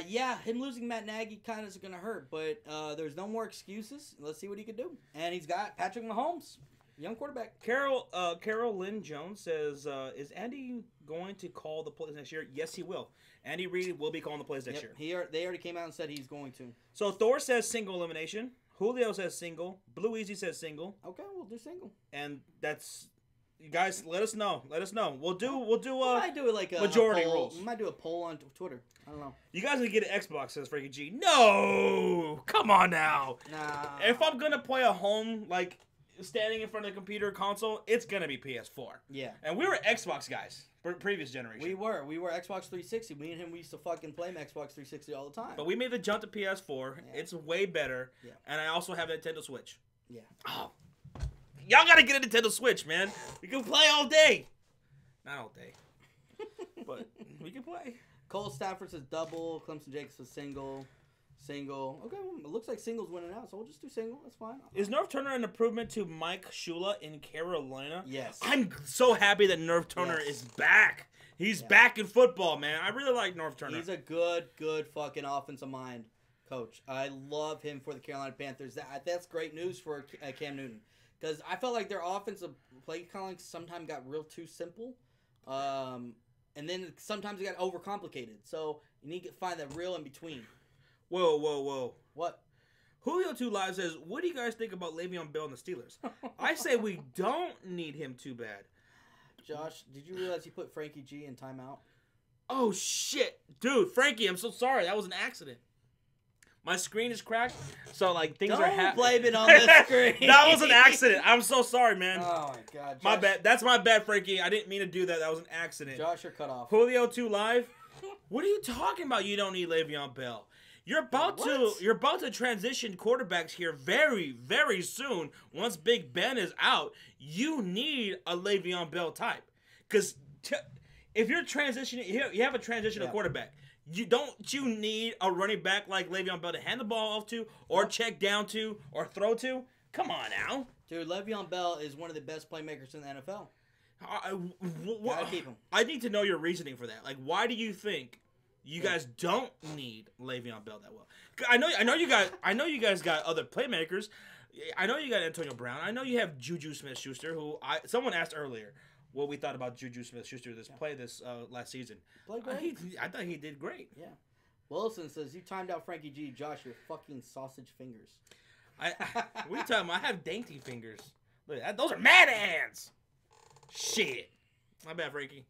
Yeah, him losing Matt Nagy kind of is going to hurt, but there's no more excuses. Let's see what he can do. And he's got Patrick Mahomes, young quarterback. Carol Lynn Jones says, is Andy going to call the plays next year? Yes, he will. Andy Reid will be calling the plays next year. They already came out and said he's going to. So Thor says single elimination. Julio says single. Blue Easy says single. Okay, we'll do single. And that's, you guys, let us know. We'll do we might do it like a majority poll. rules. We might do a poll on Twitter. I don't know. You guys will get an Xbox, says Frankie G. No, come on now. Nah. If I'm gonna play a home like standing in front of the computer console, it's gonna be PS4. Yeah. And we were Xbox guys for previous generation. We were Xbox 360. Me and him, we used to fucking play Xbox 360 all the time. But we made the jump to PS4. Yeah. It's way better. Yeah. And I also have a Nintendo Switch. Yeah. Oh. Y'all gotta get a Nintendo Switch, man. We can play all day. Not all day. But we can play. Cole Stafford says double. Clemson Jacobs says single. Single. Okay, well, it looks like single's winning out, so we'll just do single. That's fine. Is Nerf Turner an improvement to Mike Shula in Carolina? Yes. I'm so happy that Nerf Turner is back. He's back in football, man. I really like Nerf Turner. He's a good fucking offensive mind coach. I love him for the Carolina Panthers. That's great news for Cam Newton. Because I felt like their offensive play calling sometimes got real too simple. And then sometimes it got overcomplicated. So you need to find that real in between. Whoa. What? Julio 2 Live says, what do you guys think about Le'Veon Bell and the Steelers? I say we don't need him too bad. Josh, did you realize you put Frankie G in timeout? Oh, shit. Dude, Frankie, I'm so sorry. That was an accident. My screen is cracked, so like things Don't are happening. blame it on the screen. That was an accident. I'm so sorry, man. Oh my God, Josh. My bad. That's my bad, Frankie. I didn't mean to do that. That was an accident. Josh, you're cut off. Julio 2 Live. What are you talking about? You don't need Le'Veon Bell. You're about to transition quarterbacks here very, very soon. Once Big Ben is out, you need a Le'Veon Bell type. Because if you're transitioning, you have a transitional quarterback. You need a running back like Le'Veon Bell to hand the ball off to, or check down to, or throw to? Come on now. Dude, Le'Veon Bell is one of the best playmakers in the NFL. Gotta keep him. I need to know your reasoning for that. Like, why do you think you guys don't need Le'Veon Bell that well? I know you guys got other playmakers. I know you got Antonio Brown. I know you have Juju Smith-Schuster, who someone asked earlier what we thought about Juju Smith-Schuster this last season. Played great. I thought he did great. Yeah. Wilson says, you timed out Frankie G. Josh, your fucking sausage fingers. What are you talking about? I have dainty fingers. Look, those are mad hands. Shit. My bad, Frankie.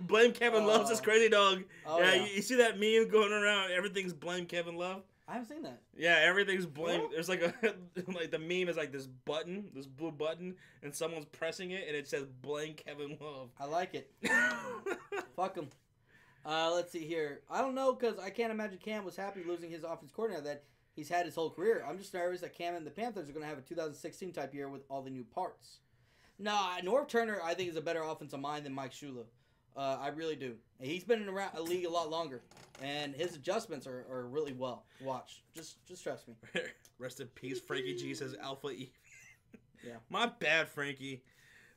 Blame Kevin Love's this crazy dog. Yeah. You see that meme going around? Everything's blame Kevin Love. I haven't seen that. Yeah, everything's blame. What? There's like like the meme is like this button, this blue button, and someone's pressing it, and it says blame Kevin Love. I like it. Fuck him. Let's see here. I don't know, because I can't imagine Cam was happy losing his offense coordinator that he's had his whole career. I'm just nervous that Cam and the Panthers are going to have a 2016 type year with all the new parts. Nah, Norv Turner, I think, is a better offensive mind than Mike Shula. I really do. He's been in a league a lot longer, and his adjustments are really well. Watch. Just trust me. Rest in peace, Frankie G says Alpha E. Yeah. My bad, Frankie.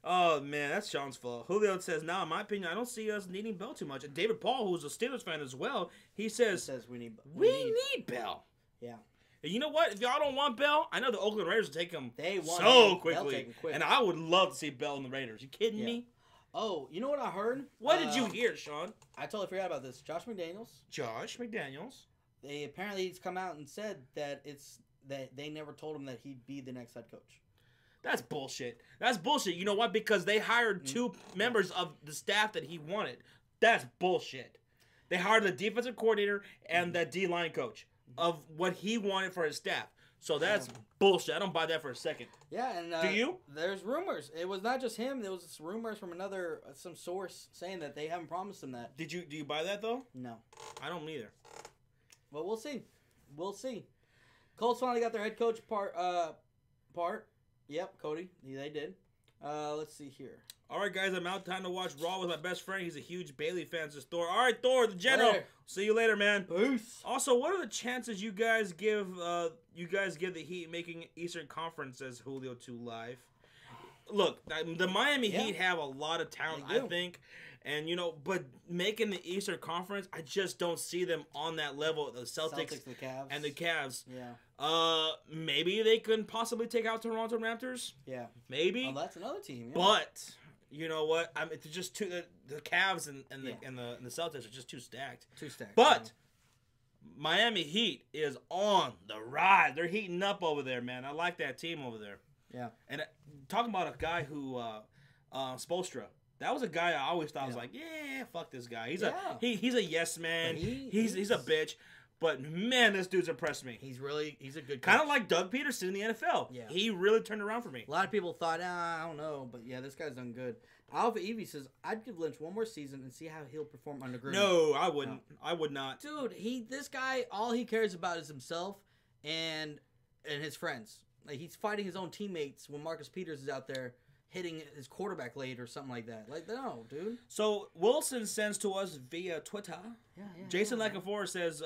Oh, man, that's Sean's fault. Julio says, in my opinion, I don't see us needing Bell too much. And David Paul, who's a Steelers fan as well, he says we need Bell. Yeah. And you know what? If y'all don't want Bell, I know the Oakland Raiders will take him quickly. Quick. And I would love to see Bell in the Raiders. You kidding me? Oh, you know what I heard? What did you hear, Sean? I totally forgot about this. Josh McDaniels. He's come out and said that they never told him that he'd be the next head coach. That's bullshit. You know what? Because they hired two members of the staff that he wanted. That's bullshit. They hired the defensive coordinator and the D-line coach of what he wanted for his staff. So that's bullshit. I don't buy that for a second. Yeah, and do you? There's rumors. It was not just him. There was rumors from some source saying that they haven't promised him that. Do you buy that though? No, I don't either. Well, we'll see. Colts finally got their head coach part. Yep, Cody. They did. Let's see here. All right, guys, I'm out. Time to watch Raw with my best friend. He's a huge Bailey fan. Says Thor. All right, Thor, the general. Later. See you later, man. Peace. Also, what are the chances you guys give the Heat making Eastern Conference? Says Julio 2 Live. Look, the Miami Heat have a lot of talent, I think. And, but making the Eastern Conference, I just don't see them on that level. The Celtics the Cavs. and the Cavs. Yeah. Maybe they could possibly take out Toronto Raptors. Yeah. Maybe. Oh, that's another team. Yeah. But you know what? It's just the Cavs and the Celtics are just too stacked. But Miami Heat is on the rise. They're heating up over there, man. I like that team over there. Yeah. And talking about a guy who Spoelstra. That was a guy I always thought was like, yeah, fuck this guy. He's a yes man. He's a bitch. But man, this dude's impressed me. He's a good coach. Kind of like Doug Peterson in the NFL. Yeah. He really turned around for me. A lot of people thought, I don't know, but yeah, this guy's done good. Alpha Evie says, I'd give Lynch one more season and see how he'll perform under Gruden. No, I wouldn't. No. I would not. Dude, this guy, all he cares about is himself and his friends. Like, he's fighting his own teammates when Marcus Peters is out there hitting his quarterback late or something like that. Like, no, dude. So, Wilson sends to us via Twitter. Jason Lacafora says,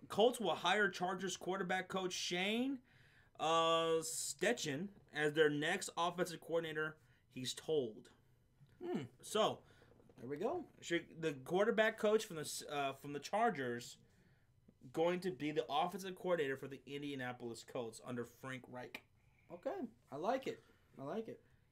Colts will hire Chargers quarterback coach Shane Steichen as their next offensive coordinator, he's told. So, there we go. The quarterback coach from the Chargers going to be the offensive coordinator for the Indianapolis Colts under Frank Reich. Okay. I like it.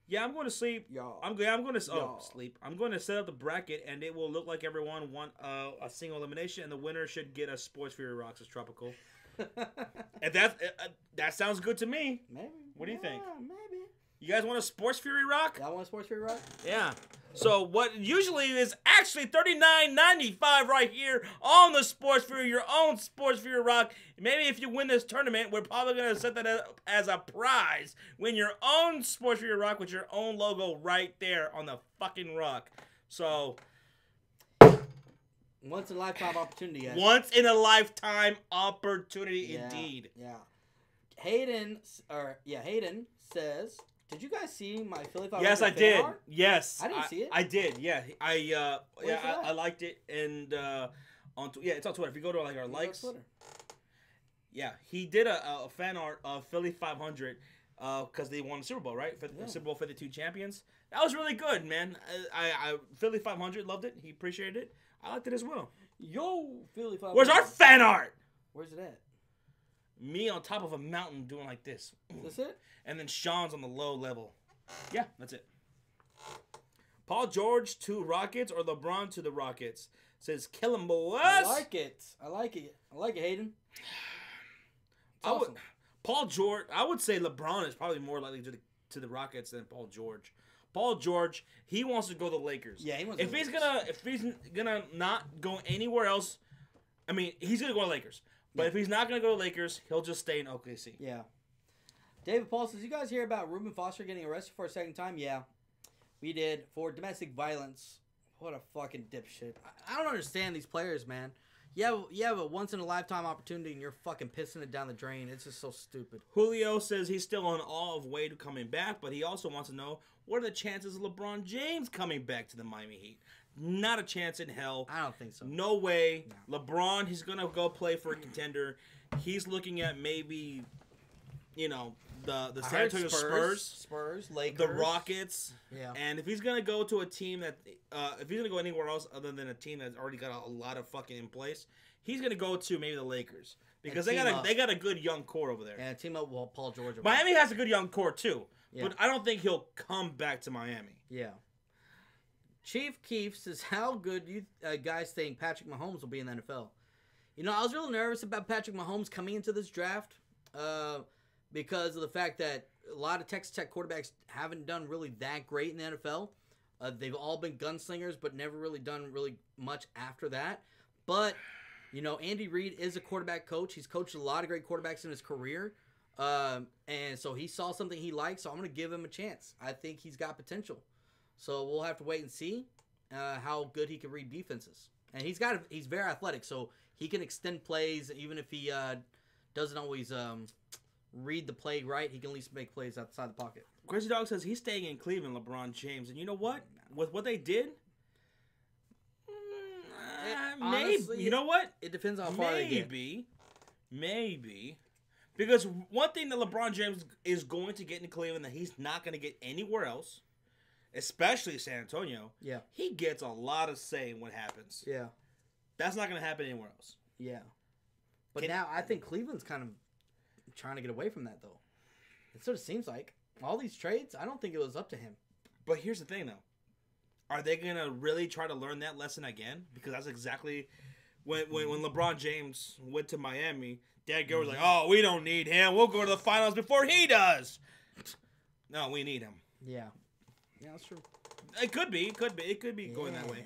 Yeah, I'm going to sleep. I'm going to sleep. I'm going to set up the bracket, and it will look like everyone won a single elimination, and the winner should get a Sports Fury Rocks as tropical. And that sounds good to me. Maybe. What do you think? Maybe. You guys want a Sports Fury Rock? Y'all want a Sports Fury Rock? Yeah. So what usually is actually $39.95 right here on the Sports Fury, your own Sports Fury Rock. Maybe if you win this tournament, we're probably going to set that up as a prize. Win your own Sports Fury Rock with your own logo right there on the fucking rock. So... once in a lifetime opportunity, guys. Once in a lifetime opportunity, indeed. Yeah. Hayden says, "Did you guys see my Philly 500 Yes, I did. art? Yes, I didn't see it. I did. Yeah, I liked it, and it's on Twitter. If you go to like our likes, yeah, he did a fan art of Philly 500 because they won the Super Bowl, right? Super Bowl 52 champions. That was really good, man. I Philly 500 loved it. He appreciated it. I liked it as well. Yo, Philly 500. Where's our fan art? Where's it at? Me on top of a mountain doing like this. That's it? And then Sean's on the low level. Yeah, that's it. Paul George to Rockets or LeBron to the Rockets? Says kill him, boys. I like it, Hayden. Awesome. Paul George. I would say LeBron is probably more likely to the Rockets than Paul George. Paul George, he wants to go to the Lakers. Yeah, he wants. If he's gonna not go anywhere else, I mean, he's gonna go to Lakers. But if he's not gonna go to Lakers, he'll just stay in OKC. Yeah. David Paul says, "You guys hear about Reuben Foster getting arrested for a second time?" Yeah, we did, for domestic violence. What a fucking dipshit! I don't understand these players, man. You have a once in a lifetime opportunity and you're fucking pissing it down the drain. It's just so stupid. Julio says he's still on all of Wade coming back, but he also wants to know what are the chances of LeBron James coming back to the Miami Heat. Not a chance in hell. I don't think so. No way. No. LeBron, he's going to go play for a contender. He's looking at maybe, the San Antonio Spurs, Lakers, the Rockets. Yeah. And if he's going to go to a team that, if he's going to go anywhere else other than a team that's already got a lot of fucking in place, he's going to go to maybe the Lakers. Because they got a good young core over there. And team up with Paul George. Miami has a good young core too. Yeah. But I don't think he'll come back to Miami. Yeah. Chief Keef says, how good do you guys think Patrick Mahomes will be in the NFL? I was real nervous about Patrick Mahomes coming into this draft because of the fact that a lot of Texas Tech quarterbacks haven't done really that great in the NFL. They've all been gunslingers, but never really done really much after that. But, Andy Reid is a quarterback coach. He's coached a lot of great quarterbacks in his career. And so he saw something he liked, so I'm going to give him a chance. I think he's got potential. So we'll have to wait and see how good he can read defenses. And he's very athletic, so he can extend plays even if he doesn't always read the play right. He can at least make plays outside the pocket. Crazy Dog says he's staying in Cleveland, LeBron James. And you know what? With what they did, honestly, maybe. You know what? It depends on how far they get. Maybe. Because one thing that LeBron James is going to get in Cleveland that he's not going to get anywhere else, especially San Antonio, he gets a lot of say in what happens. Yeah. That's not going to happen anywhere else. Yeah. But now I think Cleveland's kind of trying to get away from that, though. It sort of seems like. All these trades, I don't think it was up to him. But here's the thing, though. Are they going to really try to learn that lesson again? Because that's exactly when LeBron James went to Miami, Dad Gilbert was like, oh, we don't need him. We'll go to the finals before he does. No, we need him. Yeah. Yeah, that's true. It could be. It could be going that way.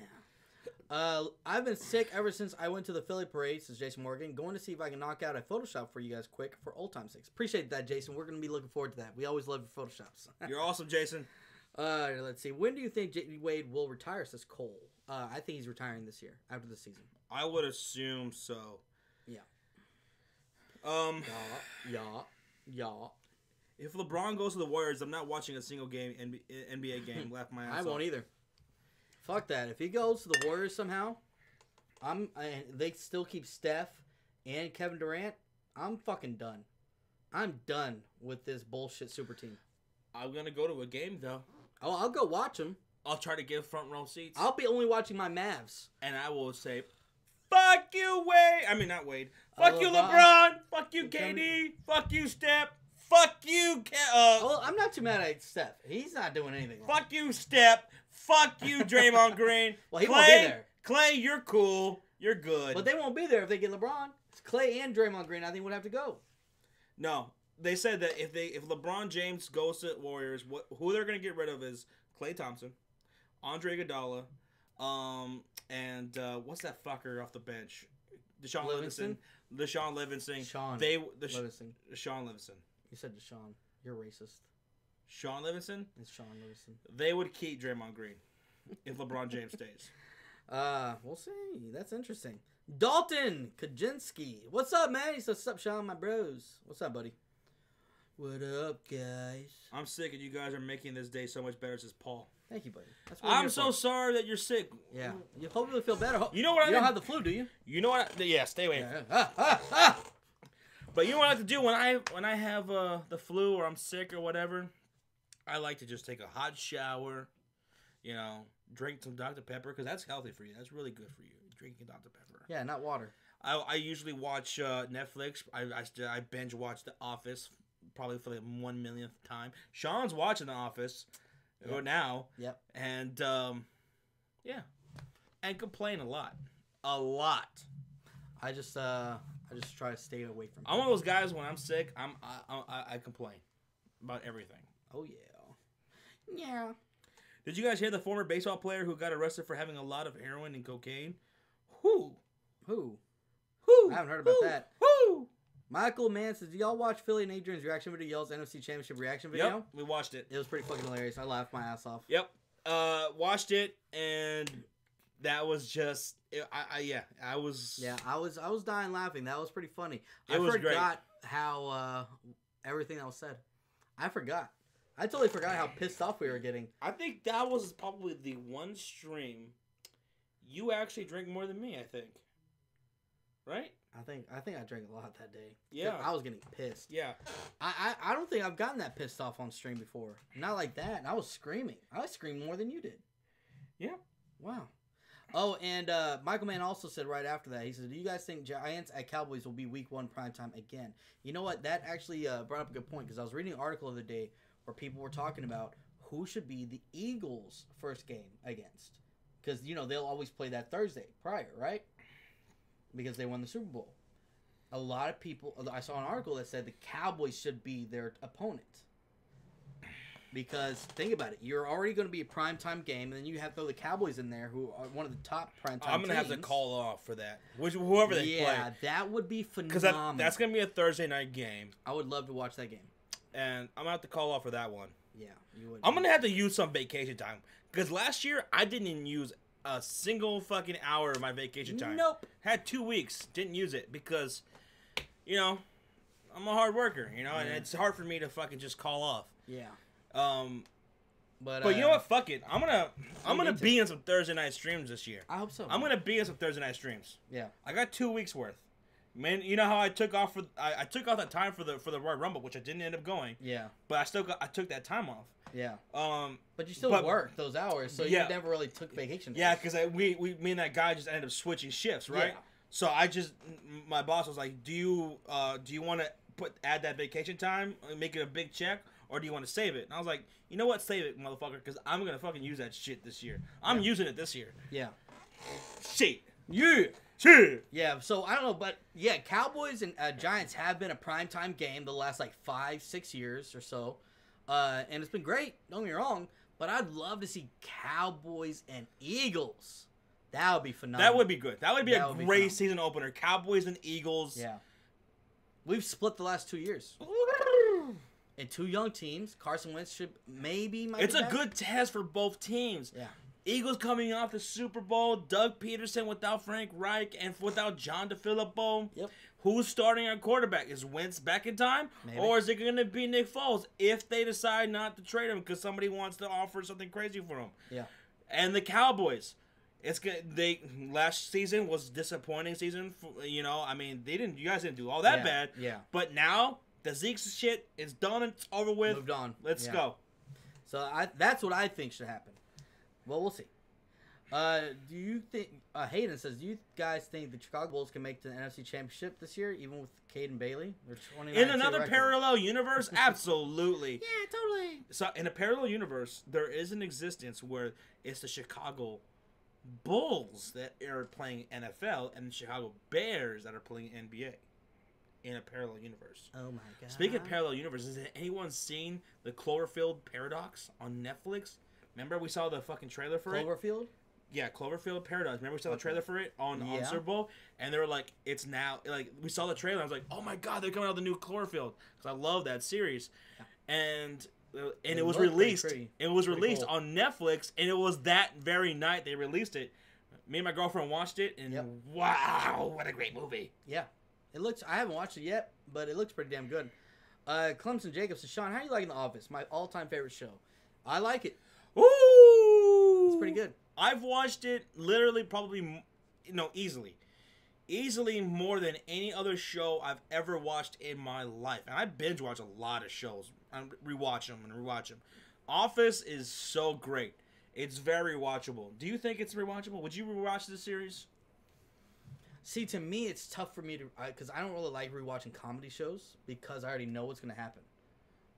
I've been sick ever since I went to the Philly parade, says Jason Morgan. Going to see if I can knock out a Photoshop for you guys quick for old time's sake. Appreciate that, Jason. We're going to be looking forward to that. We always love your Photoshops. You're awesome, Jason. Let's see. When do you think J.D. Wade will retire, says Cole? I think he's retiring this year, after the season. I would assume so. Yeah. Yeah. If LeBron goes to the Warriors, I'm not watching a single game NBA game. Laugh my ass off. I won't either. Fuck that. If he goes to the Warriors somehow, they still keep Steph and Kevin Durant, I'm fucking done. I'm done with this bullshit super team. I'm going to go to a game, though. Oh, I'll go watch them. I'll try to get front row seats. I'll be only watching my Mavs. And I will say, fuck you, Wade. I mean, not Wade. Fuck you, LeBron. Fuck you, KD. Fuck you, Steph. Fuck you, well, I'm not too mad at Steph. He's not doing anything wrong. Fuck you, Steph. Fuck you, Draymond Green. Well, he won't be there. Clay, you're cool. You're good. But they won't be there if they get LeBron. It's Clay and Draymond Green, I think, would have to go. No. They said that if LeBron James goes to Warriors, who they're going to get rid of is Klay Thompson, Andre Iguodala, and what's that fucker off the bench? Deshaun Livingston? Livingston. Sean Livingston. Sean Livingston. You said Deshaun. You're racist. Sean Livingston? It's Sean Livingston. They would keep Draymond Green if LeBron James stays. We'll see. That's interesting. Dalton Kaczynski. What's up, man? He says, what's up, Sean, my bros? What's up, buddy? What up, guys? I'm sick and you guys are making this day so much better, says Paul. Thank you, buddy. I'm so sorry that you're sick. Yeah. You hopefully feel better. You know what? You don't have the flu, do you? You know what? Yeah, stay away. But you know what I like to do when I have the flu or I'm sick or whatever? I like to just take a hot shower, drink some Dr. Pepper, because that's healthy for you. That's really good for you, drinking Dr. Pepper. Yeah, not water. I usually watch Netflix. I binge watch The Office probably for the 1 millionth time. Sean's watching The Office now. Yep. And, and complain a lot. A lot. I just try to stay away from. I'm one of those guys when I'm sick. I complain about everything. Oh yeah. Did you guys hear the former baseball player who got arrested for having a lot of heroin and cocaine? Who? I haven't heard about that. Who? Michael Mann says, do y'all watch Philly and Adrian's reaction video, Yell's NFC Championship reaction video? Yep, we watched it. It was pretty fucking hilarious. I laughed my ass off. Yep. Watched it, and that was just... I was... Yeah, I was dying laughing. That was pretty funny. It was great. I forgot how everything that was said. I forgot. I totally forgot how pissed off we were getting. I think that was probably the one stream you actually drank more than me, I think. Right? I think I drank a lot that day. Yeah. I was getting pissed. Yeah. I don't think I've gotten that pissed off on stream before. Not like that. And I was screaming. I screamed more than you did. Yeah. Wow. Oh, and Michael Mann also said right after that, he said, do you guys think Giants at Cowboys will be week 1 primetime again? You know what? That actually brought up a good point, because I was reading an article the other day where people were talking about who should be the Eagles' first game against. Because, they'll always play that Thursday prior, right? Because they won the Super Bowl. A lot of people, I saw an article that said the Cowboys should be their opponent. Because, think about it, you're already going to be a primetime game, and then you have to throw the Cowboys in there, who are one of the top primetime teams. I'm going to have to call off for that. Whoever they play. Yeah, that would be phenomenal. Because that's going to be a Thursday night game. I would love to watch that game. And I'm going to have to call off for that one. Yeah, you would. I'm going to have to use some vacation time. Because last year, I didn't even use a single fucking hour of my vacation time. Nope. Had 2 weeks. Didn't use it because, I'm a hard worker, and it's hard for me to fucking just call off. Yeah. But you know what? Fuck it. I'm gonna be in some Thursday night streams this year. I hope so. I'm gonna be in some Thursday night streams. Yeah. I got 2 weeks worth. Man, you know how I took off I took off that time for the Royal Rumble, which I didn't end up going. Yeah. But I took that time off. Yeah. But you still but, worked those hours, so you never really took vacation days. Yeah, because me and that guy just ended up switching shifts, right? Yeah. So my boss was like, do you want to add that vacation time and make it a big check, or do you want to save it? And I was like, you know what, save it, motherfucker, because I'm gonna fucking use that shit this year. I'm using it this year. Yeah. Shit. Yeah. Shit. Yeah. So I don't know, but yeah, Cowboys and Giants have been a primetime game the last 5-6 years or so. And it's been great, don't get me wrong, but I'd love to see Cowboys and Eagles. That would be phenomenal. That would be good. That would be a great season opener. Cowboys and Eagles. Yeah. We've split the last 2 years. And 2 young teams. Carson Wentz It's a good test for both teams. Yeah. Eagles coming off the Super Bowl. Doug Peterson without Frank Reich and without John DeFilippo. Yep. Who's starting our quarterback? Is Wentz back in time? Maybe. Or is it going to be Nick Foles if they decide not to trade him because somebody wants to offer something crazy for him? Yeah. And the Cowboys. Last season was a disappointing season. You guys didn't do all that bad. Yeah. But now the Zeke shit is done. It's over with. Moved on. Let's go. So that's what I think should happen. Well, we'll see. Do you think Hayden says? Do you guys think the Chicago Bulls can make the NFC Championship this year, even with Caden Bailey? In another parallel universe, absolutely. Yeah, totally. So, in a parallel universe, there is an existence where it's the Chicago Bulls that are playing NFL and the Chicago Bears that are playing NBA. In a parallel universe. Oh my god. Speaking of parallel universes, has anyone seen the Cloverfield Paradox on Netflix? Remember we saw the fucking trailer for it? Cloverfield? Yeah, Cloverfield Paradox. Remember we saw the trailer for it on Super Bowl? And they were like, it's now, like, we saw the trailer. I was like, oh my God, they're coming out with the new Cloverfield. Because I love that series. Yeah. And it was released. It was released on Netflix, and it was that very night they released it. Me and my girlfriend watched it, and wow, what a great movie. Yeah. It looks, I haven't watched it yet, but it looks pretty damn good. Clemson Jacobs says, Sean, how are you liking The Office? My all-time favorite show. I like it. Ooh! It's pretty good. I've watched it literally probably, easily more than any other show I've ever watched in my life. And I binge watch a lot of shows. I rewatch them. Office is so great. It's very watchable. Do you think it's rewatchable? Would you rewatch this series? See, to me, it's tough for me to, because I don't really like rewatching comedy shows because I already know what's going to happen.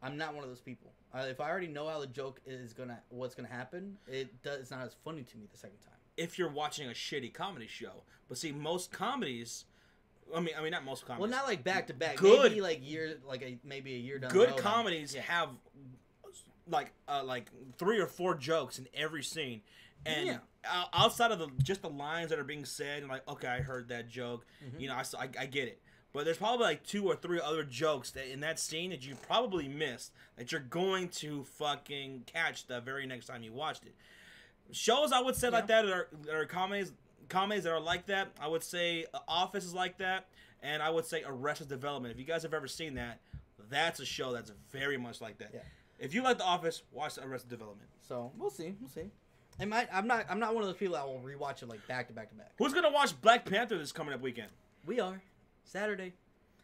I'm not one of those people. If I already know how the joke is what's gonna happen, it's not as funny to me the second time. If you're watching a shitty comedy show, but see, most comedies, I mean, not most comedies. Well, not like back to back. Good, maybe like maybe a year down. Good the road comedies have like 3 or 4 jokes in every scene, and outside of just the lines that are being said, and like, okay, I heard that joke. Mm-hmm. I get it. But there's probably like 2 or 3 other jokes that in that scene that you probably missed that you're going to fucking catch the very next time you watched it. Shows I would say like that are comedies that are like that. I would say Office is like that, and I would say Arrested Development. If you guys have ever seen that, that's a show that's very much like that. Yeah. If you like The Office, watch Arrested Development. So we'll see. I'm not one of those people that will rewatch it like back to back. Who's gonna watch Black Panther this coming up weekend? We are. Saturday.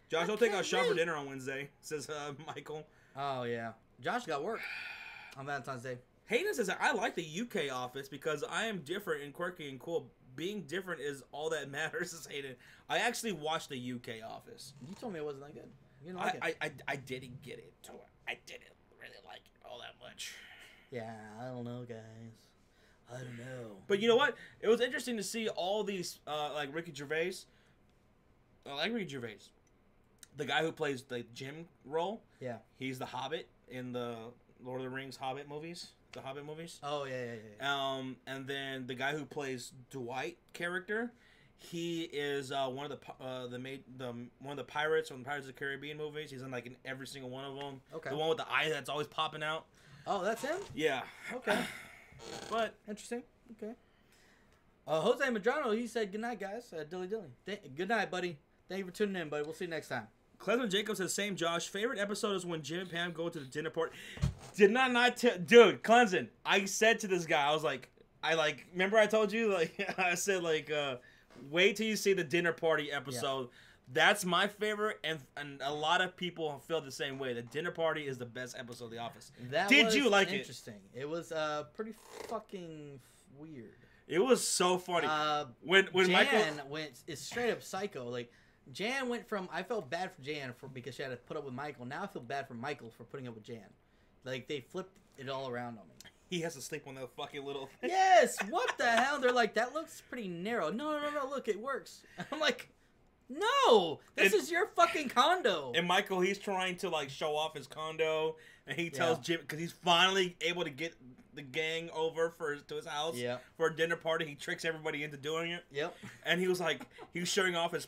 Josh, I'll take out Sean for dinner on Wednesday, says Michael. Oh, yeah. Josh got work on Valentine's Day. Hayden says, I like the UK Office because I am different and quirky and cool. Being different is all that matters, says Hayden. I actually watched the UK Office. You told me it wasn't that good. You didn't like it. I didn't get it. I didn't really like it all that much. Yeah, I don't know, guys. I don't know. But you know what? It was interesting to see all these, like Ricky Gervais. I like Ricky Gervais. The guy who plays the Jim role. Yeah. He's the Hobbit in the Lord of the Rings Hobbit movies. The Hobbit movies. Oh, yeah. And then the guy who plays Dwight character, he is one of the pirates from the Pirates of the Caribbean movies. He's in like in every single one of them. Okay. The one with the eye that's always popping out. Oh, that's him? Yeah. Okay. But interesting. Okay. Jose Madrano, he said, good night, guys. Dilly. Good night, buddy. Thank you for tuning in, buddy. We'll see you next time. Cleveland Jacobs says, same Josh. Favorite episode is when Jim and Pam go to the dinner party. Did not dude, Clemson. I said to this guy, I was like, remember I told you, like, I said, like, wait till you see the dinner party episode. Yeah. That's my favorite, and a lot of people feel the same way. The dinner party is the best episode of The Office. Did you like it? Interesting. It was pretty fucking weird. It was so funny. When Jan Michael is straight up psycho. Like Jan went from, I felt bad for Jan because she had to put up with Michael. Now I feel bad for Michael for putting up with Jan. Like they flipped it all around on me. He has to sleep on that fucking little thing. Yes. What the hell? They're like, that looks pretty narrow. No. Look, it works. I'm like, no, this is your fucking condo. And Michael, he's trying to like show off his condo, and he tells Jim because he's finally able to get the gang over to his house for a dinner party. He tricks everybody into doing it. Yep. And he was like, he was showing off his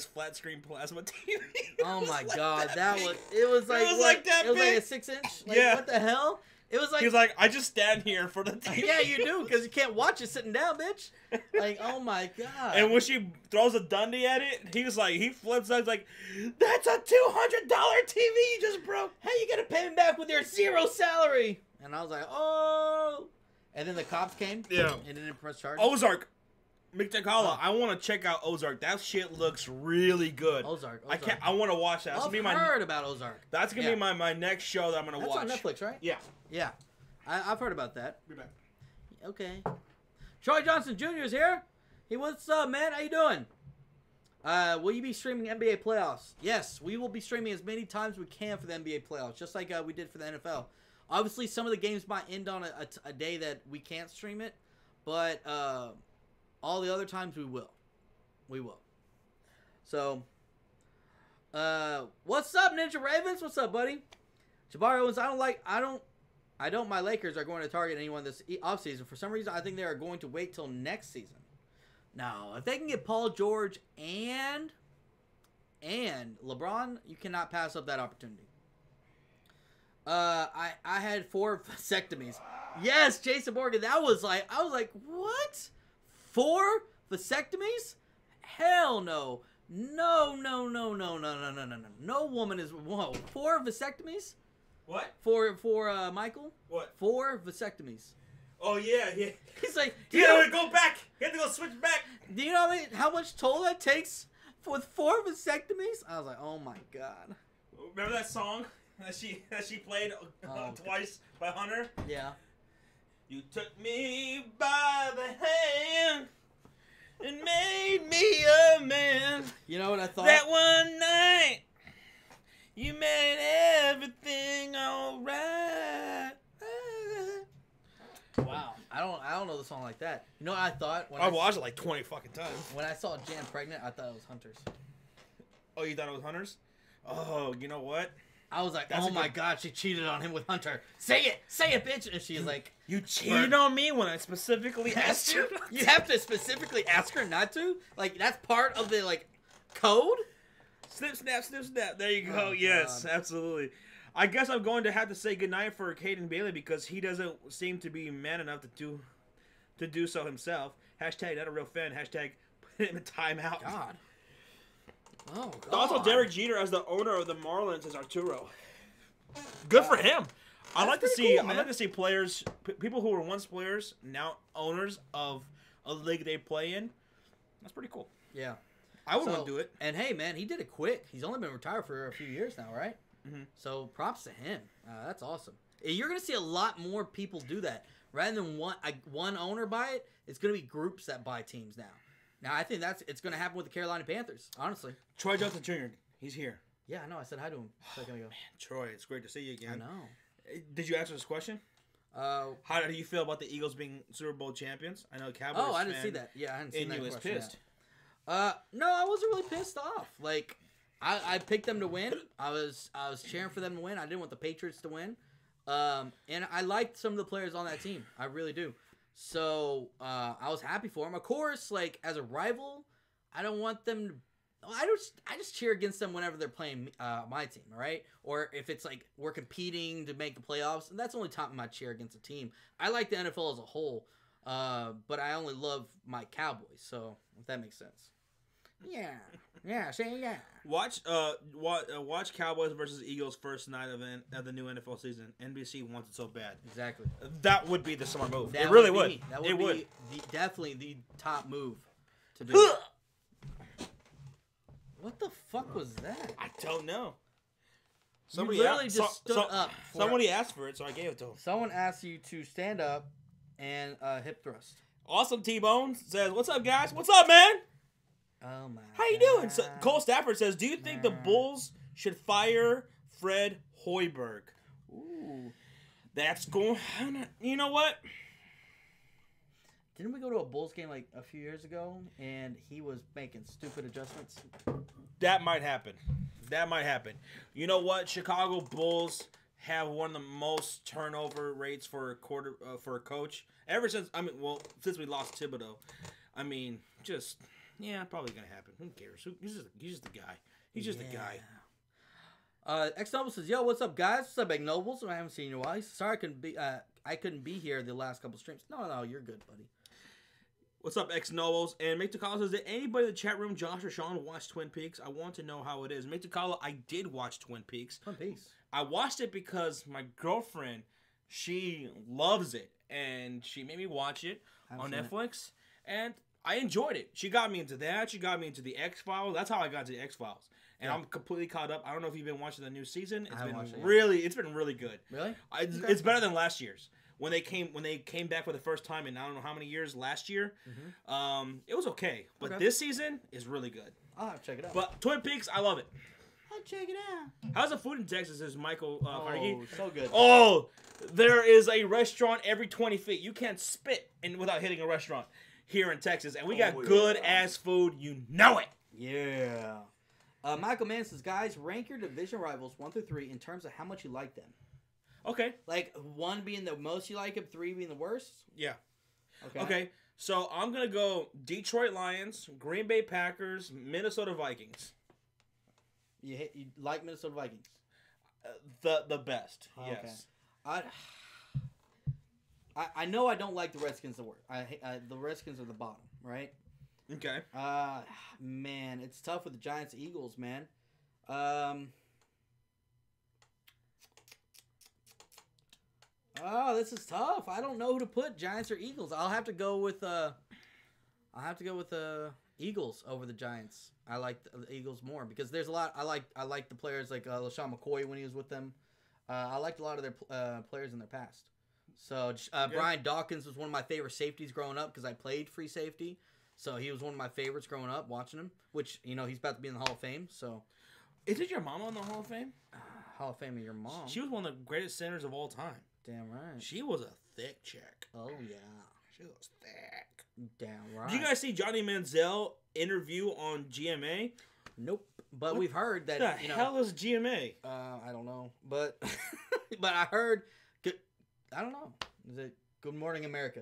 flat screen plasma TV. Oh my god, it was like that. It was like a 6-inch. Like, yeah. What the hell? It was like he was like, I just stand here for the TV. Yeah, you do, because you can't watch it sitting down, bitch. Like, oh my god. And when she throws a Dundee at it, he flips out. He's like, that's a $200 TV you just broke. How you gonna pay me back with your zero salary? And I was like, oh. And then the cops came. Yeah. And didn't press charges. Ozark. McTakala, I want to check out Ozark. That shit looks really good. Ozark. I want to watch that. I've heard about Ozark. That's gonna be my next show that I'm gonna watch. That's on Netflix, right? Yeah. Yeah. I've heard about that. Be back. Okay. Troy Johnson Jr. is here. Hey, what's up, man? How you doing? Will you be streaming NBA playoffs? Yes, we will be streaming as many times as we can for the NBA playoffs, just like we did for the NFL. Obviously, some of the games might end on a day that we can't stream it, but all the other times we will. We will. So, what's up, Ninja Ravens? What's up, buddy? Jabari Owens, I don't my Lakers are going to target anyone this offseason. For some reason, I think they are going to wait till next season. Now, if they can get Paul George and LeBron, you cannot pass up that opportunity. I had 4 vasectomies. Yes, Jason Morgan. I was like, what? 4 vasectomies? Hell no. No. No woman is. Whoa, 4 vasectomies? What? For Michael? What? 4 vasectomies. Oh yeah. He's like, you had to go back. You had to go switch back. Do you know how much toll that takes for 4 vasectomies? I was like, oh my god. Remember that song that she played twice by Hunter? Yeah. You took me by the hand and made me a man. You know what I thought? That one night, you made everything alright. Wow. I don't know the song like that. You know what I thought? I watched it like 20 fucking times. When I saw Jan pregnant, I thought it was Hunter's. Oh, you thought it was Hunter's? Oh, you know what? I was like, oh my god, she cheated on him with Hunter. Say it, bitch. And she's like, you cheated on me when I specifically asked you. You have to specifically ask her not to? Like, that's part of the, like, code? Snip, snap, snip, snap. There you go. Oh, yes, god. Absolutely. I guess I'm going to have to say goodnight for Caden Bailey because he doesn't seem to be man enough to do so himself. Hashtag not a real fan. Hashtag put him in timeout. God. Oh, God. Also, Derek Jeter as the owner of the Marlins is Arturo. Good for him. I like to see. Cool, I like to see players, people who were once players, now owners of a league they play in. That's pretty cool. Yeah, I would want to do it. And hey, man, he did it quick. He's only been retired for a few years now, right? Mm-hmm. So props to him. That's awesome. You're gonna see a lot more people do that rather than one owner buy it. It's gonna be groups that buy teams now. Now, I think it's going to happen with the Carolina Panthers, honestly. Troy Johnson Jr., he's here. Yeah, I know. I said hi to him a second ago. Man, Troy, it's great to see you again. I know. Did you answer this question? How do you feel about the Eagles being Super Bowl champions? I know Cowboys. Oh, I didn't see that. Yeah, I hadn't seen that question. And you was pissed. No, I wasn't really pissed off. Like, I picked them to win. I was cheering for them to win. I didn't want the Patriots to win. And I liked some of the players on that team. I really do. So, I was happy for them. Of course, like, as a rival, I don't want them to... I just cheer against them whenever they're playing my team, all right? Or if it's, like, we're competing to make the playoffs, and that's the only time I cheer against a team. I like the NFL as a whole, but I only love my Cowboys, so if that makes sense. Yeah, say yeah. Watch Cowboys versus Eagles first night of the new NFL season. NBC wants it so bad. Exactly. That would be the smart move. It really would. That would be definitely the top move to do. What the fuck was that? I don't know. Somebody literally just stood up. Somebody asked for it, so I gave it to him. Someone asked you to stand up and hip thrust. Awesome T-Bone says, "What's up, guys? What's up, man? Oh my! How you doing?" So, Cole Stafford says, "Do you think the Bulls should fire Fred Hoiberg?" Ooh, that's going. You know what? Didn't we go to a Bulls game like a few years ago, and he was making stupid adjustments? That might happen. You know what? Chicago Bulls have one of the most turnover rates for a coach ever since. Since we lost Thibodeau. Probably gonna happen. Who cares? He's just the guy. He's just the guy. X Noble says, "Yo, what's up, guys? What's up, Big Nobles? I haven't seen you in a while. Sorry, I couldn't be here the last couple streams. No, you're good, buddy." What's up, X Nobles? And Make Takala says, "Did anybody in the chat room, Josh or Sean, watch Twin Peaks? I want to know how it is." Make Takala, I did watch Twin Peaks. Twin Peaks. I watched it because my girlfriend, she loves it, and she made me watch it on Netflix, and I enjoyed it. She got me into that. She got me into the X-Files. That's how I got to the X-Files. And I'm completely caught up. I don't know if you've been watching the new season. It's been really good. Really? It's better than last year's. When they came back for the first time in I don't know how many years last year, it was okay. But this season is really good. I'll have to check it out. But Twin Peaks, I love it. I'll check it out. How's the food in Texas? Is Michael Carnegie? So good. Oh, there is a restaurant every 20 feet. You can't spit without hitting a restaurant here in Texas. And we got good-ass food. You know it. Yeah. Michael Mann says, "Guys, rank your division rivals 1 through 3 in terms of how much you like them." Okay. Like 1 being the most you like him, 3 being the worst. Yeah. Okay. So I'm gonna go Detroit Lions, Green Bay Packers, Minnesota Vikings. You like Minnesota Vikings? The best. Yes. I know I don't like the Redskins the worst. The Redskins are the bottom, right? Okay. Man, it's tough with the Giants, Eagles, man. Oh, this is tough. I don't know who to put, Giants or Eagles. I'll have to go with Eagles over the Giants. I like the Eagles more because there's a lot. I like the players like LaShawn McCoy when he was with them. I liked a lot of their players in their past. So Brian Dawkins was one of my favorite safeties growing up because I played free safety. So he was one of my favorites growing up watching him. Which he's about to be in the Hall of Fame. So isn't your mom on the Hall of Fame? Hall of Fame of your mom. She was one of the greatest centers of all time. Damn right. She was a thick chick. Oh yeah. She was thick. Damn right. Did you guys see Johnny Manziel interview on GMA? Nope. But we've heard that. What the hell is GMA? I don't know, but but I heard. I don't know. Is it Good Morning America?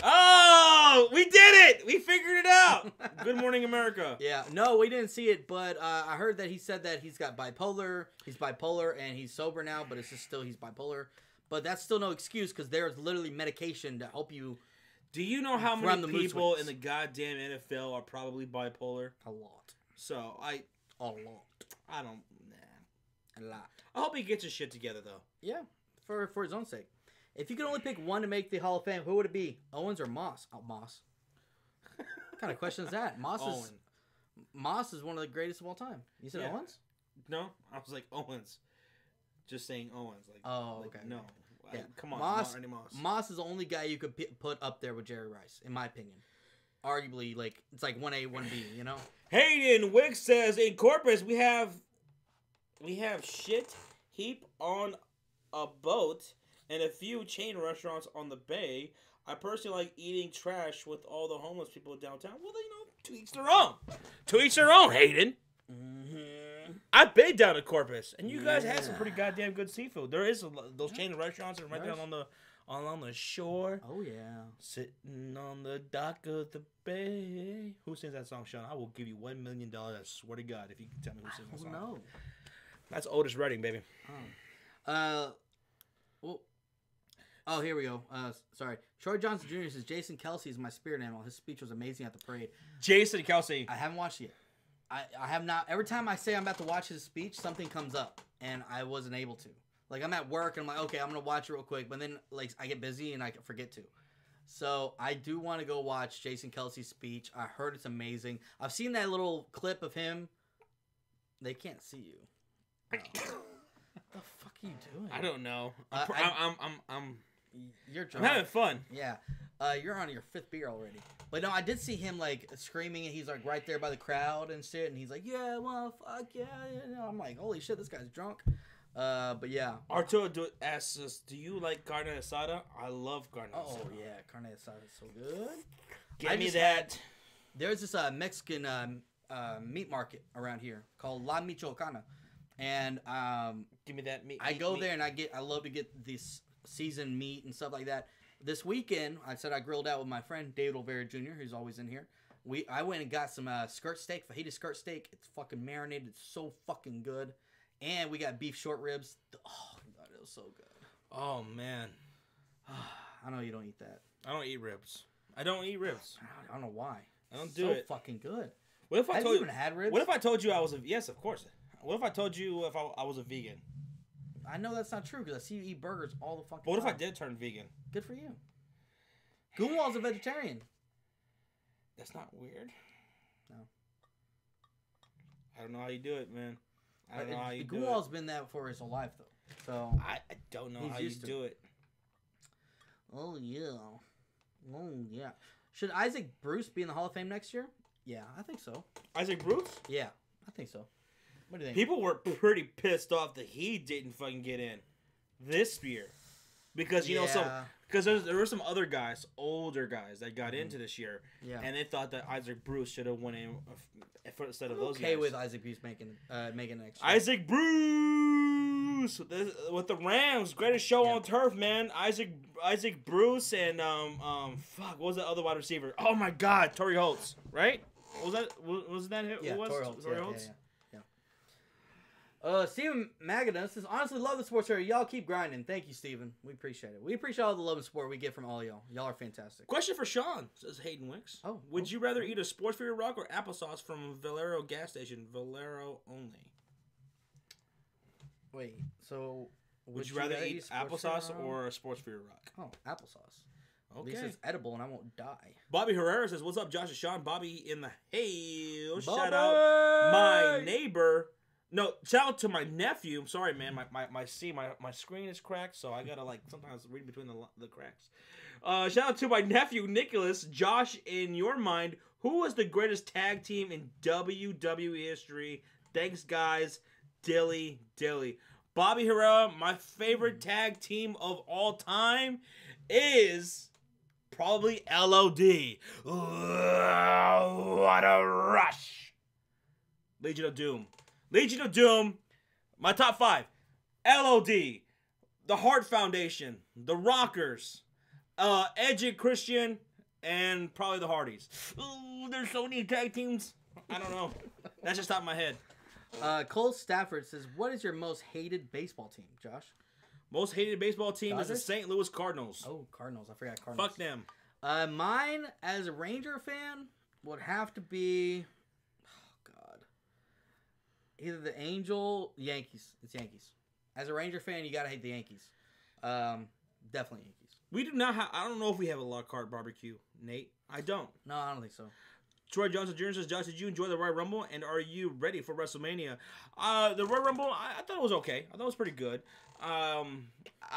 Oh, we did it! We figured it out. Good Morning America. Yeah. No, we didn't see it, but I heard that he said that he's got bipolar. He's bipolar and he's sober now, but it's just still he's bipolar. But that's still no excuse because there's literally medication to help you. Do you know how many people in the goddamn NFL are probably bipolar? A lot. So a lot. I don't. Nah. A lot. I hope he gets his shit together though. Yeah, for his own sake. If you could only pick one to make the Hall of Fame, who would it be? Owens or Moss? Oh, Moss. What kind of question is that? Moss is one of the greatest of all time. You said Owens? No, I was like Owens. Just saying Owens. Like, okay. No. Yeah. Come on, Moss. Moss. Moss is the only guy you could put up there with Jerry Rice, in my opinion. Arguably, like it's like 1A, 1B, you know. Hayden Wick says in Corpus we have shit heap on a boat and a few chain restaurants on the bay. I personally like eating trash with all the homeless people downtown. Well, to each their own. To each their own, Hayden. Mm-hmm. I've been down to Corpus, and you guys had some pretty goddamn good seafood. There is those chain restaurants and right there along the shore. Oh yeah, sitting on the dock of the bay. Who sings that song, Sean? I will give you $1 million. I swear to God, if you can tell me who sings that song. No, that's Otis Redding, baby. Oh, here we go. Sorry. Troy Johnson Jr. says Jason Kelsey is my spirit animal. His speech was amazing at the parade. Jason Kelsey. I haven't watched it yet. I have not. Every time I say I'm about to watch his speech, something comes up, and I wasn't able to. Like, I'm at work, and I'm like, okay, I'm going to watch it real quick, but then, like, I get busy, and I forget to. So, I do want to go watch Jason Kelsey's speech. I heard it's amazing. I've seen that little clip of him. They can't see you. Oh. What the fuck are you doing? I don't know. You're drunk. I'm having fun. Yeah. You're on your 5th beer already. But no, I did see him like screaming and he's like right there by the crowd and shit and he's like, yeah, well, fuck yeah. I'm like, holy shit, this guy's drunk. But yeah. Arturo asks us, do you like carne asada? I love carne asada. Oh yeah, carne asada is so good. Give me that. There's this Mexican meat market around here called La Michoacana. And give me that meat. I go there and I love to get this seasoned meat and stuff like that. This weekend, I said I grilled out with my friend David Olvera Jr., who's always in here. I went and got some skirt steak, fajita skirt steak. It's fucking marinated. It's so fucking good. And we got beef short ribs. Oh, God, it was so good. Oh, man. I know you don't eat that. I don't eat ribs. I don't eat ribs. I don't know why. I don't do it. So fucking good. What if I Have told you even had ribs? What if I told you I was a... Yes, of course. What if I told you if I was a vegan? I know that's not true because I see you eat burgers all the fucking time. What if I did turn vegan? Good for you. Goonwall's a vegetarian. That's not weird. No. I don't know how you do it, man. I don't know how you do it. Goonwall's been that for his whole life, though. So I don't know how you do it. Oh, yeah. Oh, yeah. Should Isaac Bruce be in the Hall of Fame next year? Yeah, I think so. Isaac Bruce? Yeah, I think so. What do you think? People were pretty pissed off that he didn't fucking get in this year. Because, because there were some other guys, older guys, that got into this year. Yeah. And they thought that Isaac Bruce should have went in instead of those guys. Okay with Isaac Bruce making next year. Isaac Bruce! Bruce with the Rams. Greatest show on turf, man. Isaac Bruce and what was that other wide receiver? Oh my God, Torrey Holtz, right? Was that him? Yeah, Torrey Holtz. Steven Magadan says, honestly love the sports area. Y'all keep grinding. Thank you, Steven. We appreciate it. We appreciate all the love and support we get from all y'all. Y'all are fantastic. Question for Sean, says Hayden Wicks. Would you rather eat a sports figure rock or applesauce from Valero gas station? Valero only. Wait, so would you rather eat applesauce or a sports figure rock? Oh, applesauce. Okay. At least it's edible and I won't die. Bobby Herrera says, what's up, Josh and Sean? Bobby in the shout out my neighbor. No, shout out to my nephew. I'm sorry, man. My screen is cracked, so I gotta sometimes read between the cracks. Shout out to my nephew Nicholas. Josh, in your mind, who was the greatest tag team in WWE history? Thanks, guys. Dilly. Bobby Herrera, my favorite tag team of all time is probably LOD. What a rush! Legion of Doom, my top 5. LOD, the Hart Foundation, the Rockers, Edge and Christian, and probably the Hardys. Ooh, there's so many tag teams. I don't know. That's just top of my head. Cole Stafford says, what is your most hated baseball team, Josh? Most hated baseball team is the St. Louis Cardinals. Oh, Cardinals. I forgot Cardinals. Fuck them. Mine, as a Ranger fan, would have to be... either the Yankees. It's Yankees. As a Ranger fan, you gotta hate the Yankees. Definitely Yankees. We do not have. I don't know if we have a la carte barbecue, Nate. I don't. No, I don't think so. Troy Johnson Jr. says, Josh, did you enjoy the Royal Rumble, and are you ready for WrestleMania? The Royal Rumble, I thought it was okay. I thought it was pretty good. I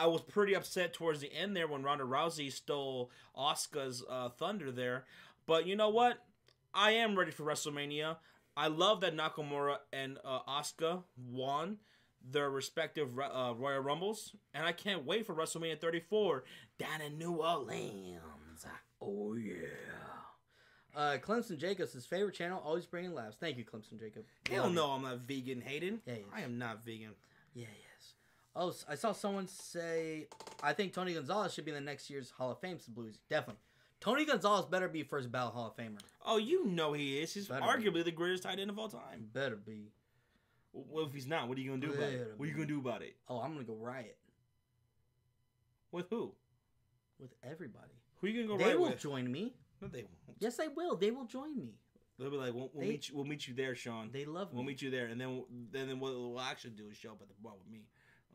was pretty upset towards the end there when Ronda Rousey stole Asuka's thunder there. But you know what? I am ready for WrestleMania. I love that Nakamura and Asuka won their respective Royal Rumbles, and I can't wait for WrestleMania 34 down in New Orleans. Oh, yeah. Clemson Jacobs, his favorite channel, always bringing laughs. Thank you, Clemson Jacob. Hell no, I'm not vegan, Hayden. Yeah, he is. I am not vegan. Yeah, he is. Oh, I saw someone say, I think Tony Gonzalez should be in the next year's Hall of Fame. Blues. Definitely. Tony Gonzalez better be first ballot Hall of Famer. Oh, you know he is. He's arguably the greatest tight end of all time. Better be. Well, if he's not, what are you going to do about it? What are you going to do about it? Oh, I'm going to go riot. With who? With everybody. Who are you going to go riot with? They will join me. No, they won't. Yes, they will. They will join me. They'll be like, we'll meet you there, Sean. They love me. We'll meet you there, and then what we'll actually do is show up at the bar with me.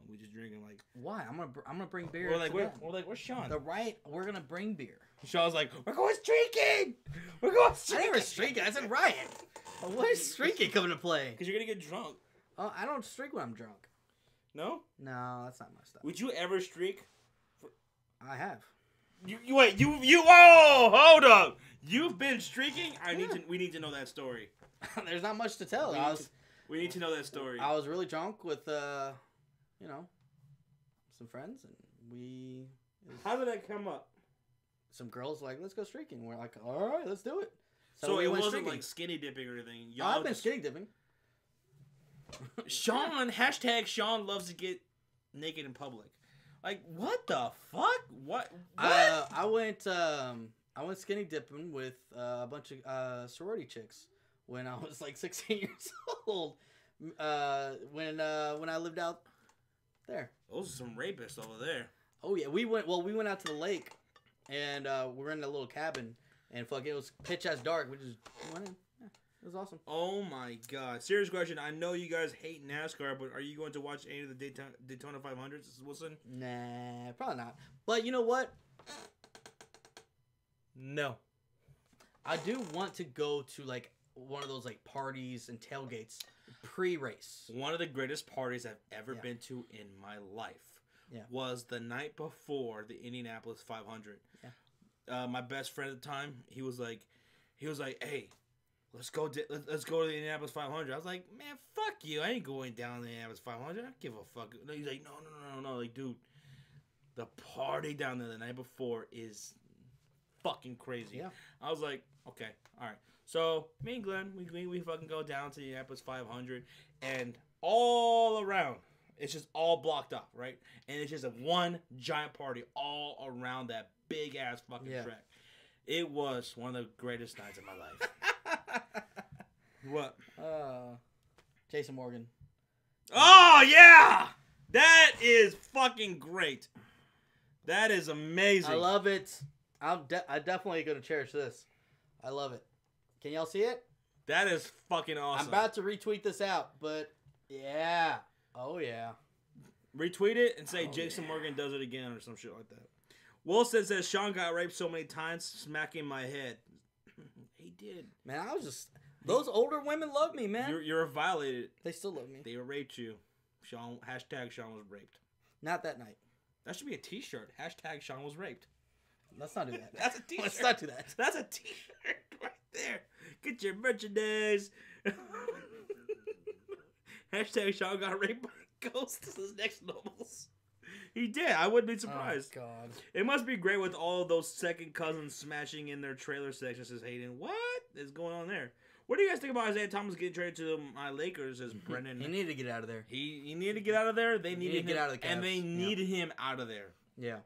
We just drinking like. Why? I'm gonna bring beer. Where's Sean? The riot. We're gonna bring beer. Sean's like, we're going streaking. We're going streaking. I never streaking. I said riot. What is streaking coming to play? Because you're gonna get drunk. Oh, I don't streak when I'm drunk. No? No, that's not my stuff. Would you ever streak? I have. Wait, oh, hold up. You've been streaking? We need to know that story. There's not much to tell. We need to know that story. I was really drunk with, some friends, and we... How did that come up? Some girls like, let's go streaking. We're like, all right, let's do it. So it wasn't streaking. Like skinny dipping or anything. I've been skinny dipping. Sean, Sean loves to get naked in public. Like, what the fuck? What? I went skinny dipping with a bunch of sorority chicks when I was like 16 years old. When I lived out there. Those are some rapists over there. Oh yeah, we went out to the lake, and we were in a little cabin, and it was pitch ass dark. We just went in. Yeah, it was awesome. Oh my god! Serious question. I know you guys hate NASCAR, but are you going to watch any of the Daytona 500s, Wilson? Nah, probably not. But you know what? No. I do want to go to like one of those like parties and tailgates pre-race. One of the greatest parties I've ever been to in my life was the night before the Indianapolis 500. Yeah. My best friend at the time, he was like, hey, let's go to the Indianapolis 500. I was like, man, fuck you. I ain't going down to the Indianapolis 500. I don't give a fuck. He's like, no. Like, dude, the party down there the night before is fucking crazy. Yeah. I was like, okay, all right. So me and Glenn, we fucking go down to the Indianapolis 500, and all around It's just all blocked off, right? And it's just a one giant party all around that big ass fucking track. It was one of the greatest nights of my life. What? Jason Morgan. Oh yeah, that is fucking great. That is amazing. I love it. I'm definitely gonna cherish this. I love it. Can y'all see it? That is fucking awesome. I'm about to retweet this out, but yeah. Oh yeah. Retweet it and say Jason Morgan does it again or some shit like that. Wilson says Sean got raped so many times, smacking my head. He did. Man, I was just... Those older women love me, man. You're violated. They still love me. They raped you. Sean was raped. Not that night. That should be a t-shirt. Sean was raped. Let's not do that. That's a t-shirt. Let's not do that. That's a t-shirt right there. Get your merchandise. Sean got raped by ghosts. This is next novels. He did. I wouldn't be surprised. Oh, God. It must be great with all of those second cousins smashing in their trailer sections, says Hayden. What is going on there? What do you guys think about Isaiah Thomas getting traded to my Lakers as Brendan? He needed to get out of there. He needed to get out of there. They needed to get out of the Cavs. And they needed him out of there. Yeah.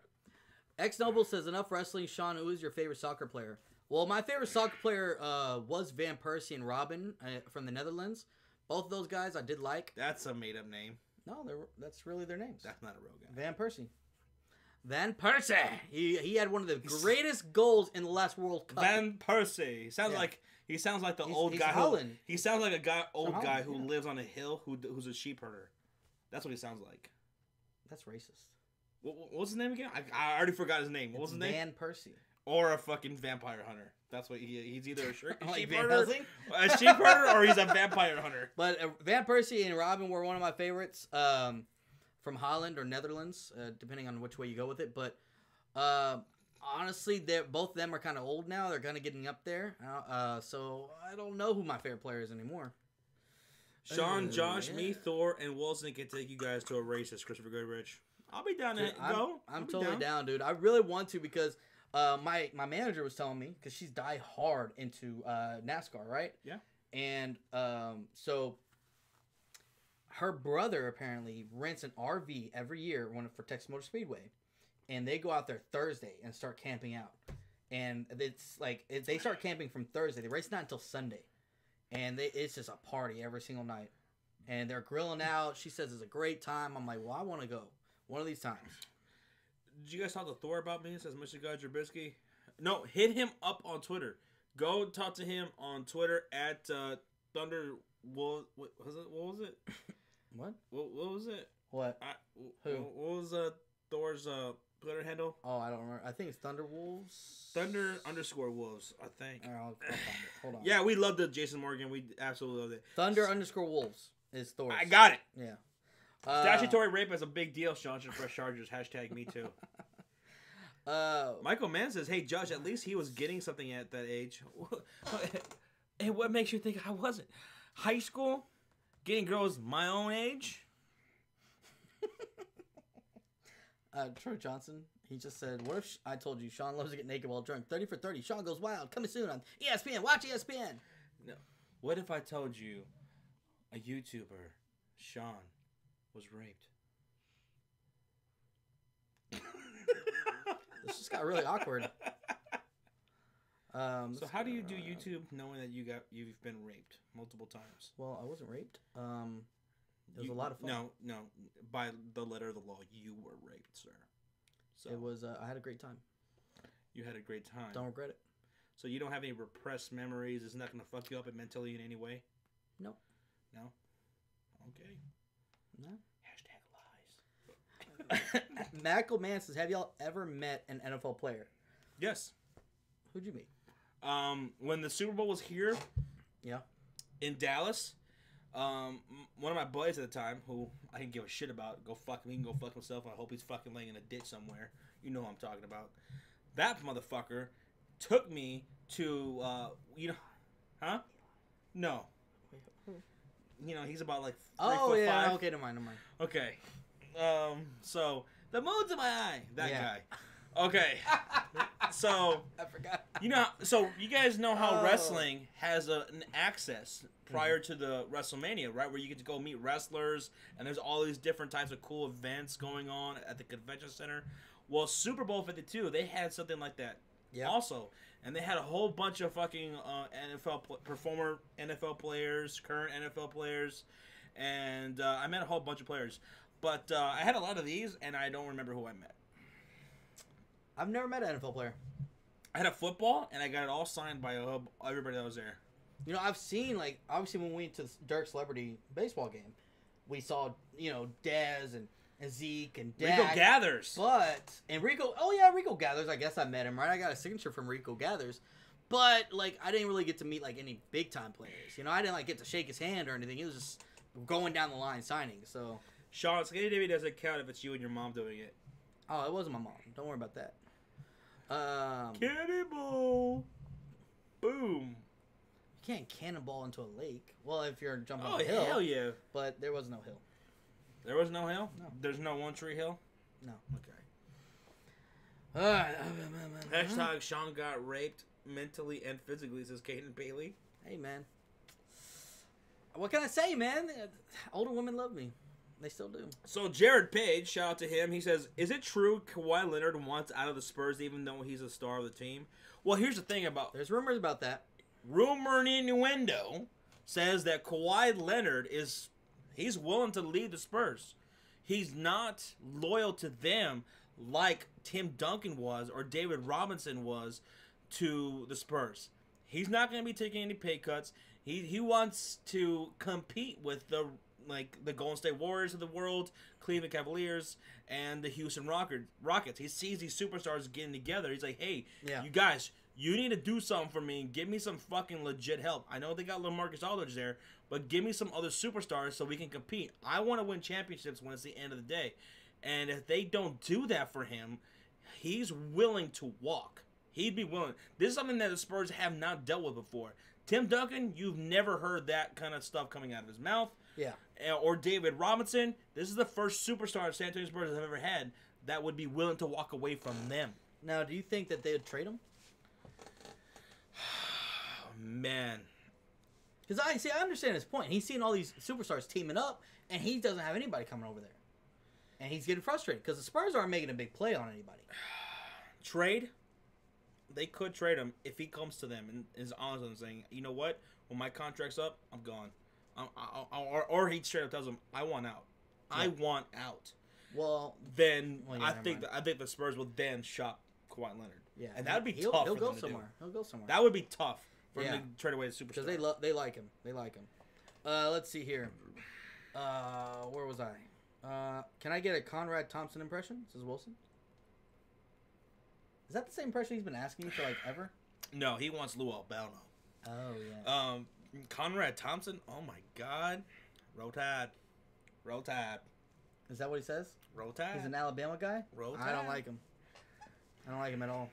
X Noble says, enough wrestling. Sean, who is your favorite soccer player? Well, my favorite soccer player was Van Persie and Robin from the Netherlands. Both of those guys I did like. That's a made-up name. No, that's really their names. That's not a real guy. Van Persie. Van Persie. He had one of the greatest goals in the last World Cup. Van Persie. He sounds like the old guy. He sounds like a old guy who lives on a hill who's a sheep herder. That's what he sounds like. That's racist. What's his name again? I already forgot his name. What was his name? Van Persie. Or a fucking vampire hunter. That's what he's either a sheep herder, or he's a vampire hunter. But Van Persie and Robin were one of my favorites from Holland or Netherlands, depending on which way you go with it. But honestly, both of them are kind of old now. They're kind of getting up there. So I don't know who my favorite player is anymore. Sean, Josh, me, Thor, and Wilson can take you guys to a race, says Christopher Goodrich. I'll be down to go. I'm totally down, dude. I really want to because my manager was telling me, because she's die hard into NASCAR, right? Yeah. And so her brother apparently rents an RV every year for Texas Motor Speedway. And they go out there Thursday and start camping out. And it's like, they start camping from Thursday. The race not until Sunday. And it's just a party every single night. And they're grilling out. She says it's a great time. I'm like, well, I want to go one of these times. Did you guys talk to Thor about me? It says Mr. Guy Trubisky. No, hit him up on Twitter. Go talk to him on Twitter at Thunder. What was it? What? What was it? What? Who? What was Thor's Twitter handle? Oh, I don't remember. I think it's Thunder Wolves. Thunder_Wolves, I think. I'll find it. Hold on. Yeah, we loved it, Jason Morgan. We absolutely loved it. Thunder_Wolves is Thor's. I got it. Yeah. Statutory rape is a big deal, Sean. Should press charges. # me too. Michael Mann says, hey, Josh, at least he was getting something at that age. And what makes you think I wasn't? High school? Getting girls my own age? Troy Johnson, he just said, what if I told you Sean loves to get naked while drunk? 30 for 30. Sean goes wild. Coming soon on ESPN. Watch ESPN. No. What if I told you a YouTuber, Sean, was raped? This just got really awkward. So how do you do YouTube knowing that you've been raped multiple times? Well, I wasn't raped. It was a lot of fun. No. By the letter of the law, you were raped, sir. So it was. I had a great time. You had a great time. Don't regret it. So you don't have any repressed memories? It's not going to fuck you up mentally in any way? No. No? Okay. No. #lies. Michael Mann says, have y'all ever met an NFL player? Yes. Who'd you meet? When the Super Bowl was here. Yeah. In Dallas. One of my buddies at the time, who I didn't give a shit about, he can go fuck himself. I hope he's fucking laying in a ditch somewhere. You know what I'm talking about. That motherfucker took me to, huh? No. He's about like 3'5". Okay, never mind. Okay. So the moon's in my eye. That guy. Okay. So I forgot. So you guys know how wrestling has an access prior to the WrestleMania, right? Where you get to go meet wrestlers, and there's all these different types of cool events going on at the convention center. Well, Super Bowl 52, they had something like that also. And they had a whole bunch of fucking former NFL players, current NFL players, and I met a whole bunch of players. But I had a lot of these, and I don't remember who I met. I've never met an NFL player. I had a football, and I got it all signed by everybody that was there. You know, I've seen, like, obviously when we went to the Dark Celebrity baseball game, we saw, you know, Dez and Zeke and Dak. Rico Gathers. Rico Gathers. I guess I met him, right? I got a signature from Rico Gathers. But, like, I didn't really get to meet, like, any big-time players. You know, I didn't, like, get to shake his hand or anything. It was just going down the line signing, so. Sean, Skinny Davy doesn't count if it's you and your mom doing it. Oh, it wasn't my mom. Don't worry about that. Cannonball. Boom. You can't cannonball into a lake. Well, if you're jumping off a hill. Oh, hell yeah. But there was no hill. There was no hill? No. There's no One Tree Hill? No. Okay. Alright. Hashtag Sean got raped mentally and physically, says Caden Bailey. Hey, man. What can I say, man? Older women love me. They still do. So Jared Page, shout out to him. He says, "Is it true Kawhi Leonard wants out of the Spurs even though he's a star of the team?" Well, here's the thing about... There's rumors about that. Rumor and innuendo says that Kawhi Leonard he's willing to leave the Spurs. He's not loyal to them like Tim Duncan was or David Robinson was to the Spurs. He's not going to be taking any pay cuts. He wants to compete with the Golden State Warriors of the world, Cleveland Cavaliers, and the Houston Rockets. He sees these superstars getting together. He's like, hey, you guys, you need to do something for me and give me some fucking legit help. I know they got LaMarcus Aldridge there, but give me some other superstars so we can compete. I want to win championships when it's the end of the day. And if they don't do that for him, he's willing to walk. He'd be willing. This is something that the Spurs have not dealt with before. Tim Duncan, you've never heard that kind of stuff coming out of his mouth. Yeah. Or David Robinson. This is the first superstar San Antonio Spurs have ever had that would be willing to walk away from them. Now, do you think that they would trade him? Man. Because I understand his point. He's seeing all these superstars teaming up, and he doesn't have anybody coming over there. And he's getting frustrated because the Spurs aren't making a big play on anybody. Trade? They could trade him if he comes to them and is honest and saying, you know what? When my contract's up, I'm gone. Or he straight up tells them, I want out. Yeah. I want out. Well, then I think the Spurs will then shop Kawhi Leonard. Yeah, and that would be tough. He'll go somewhere. He'll go somewhere. That would be tough for him to trade away the superstar. Because they like him. They like him. Let's see here. Where was I? Can I get a Conrad Thompson impression? Says Wilson. Is that the same impression he's been asking you for like ever? No, he wants Lou Albano. Oh yeah. Conrad Thompson. Oh my God. Roll Tide. Roll Tide. Is that what he says? Roll Tide. He's an Alabama guy. Roll Tide. I don't like him. I don't like him at all.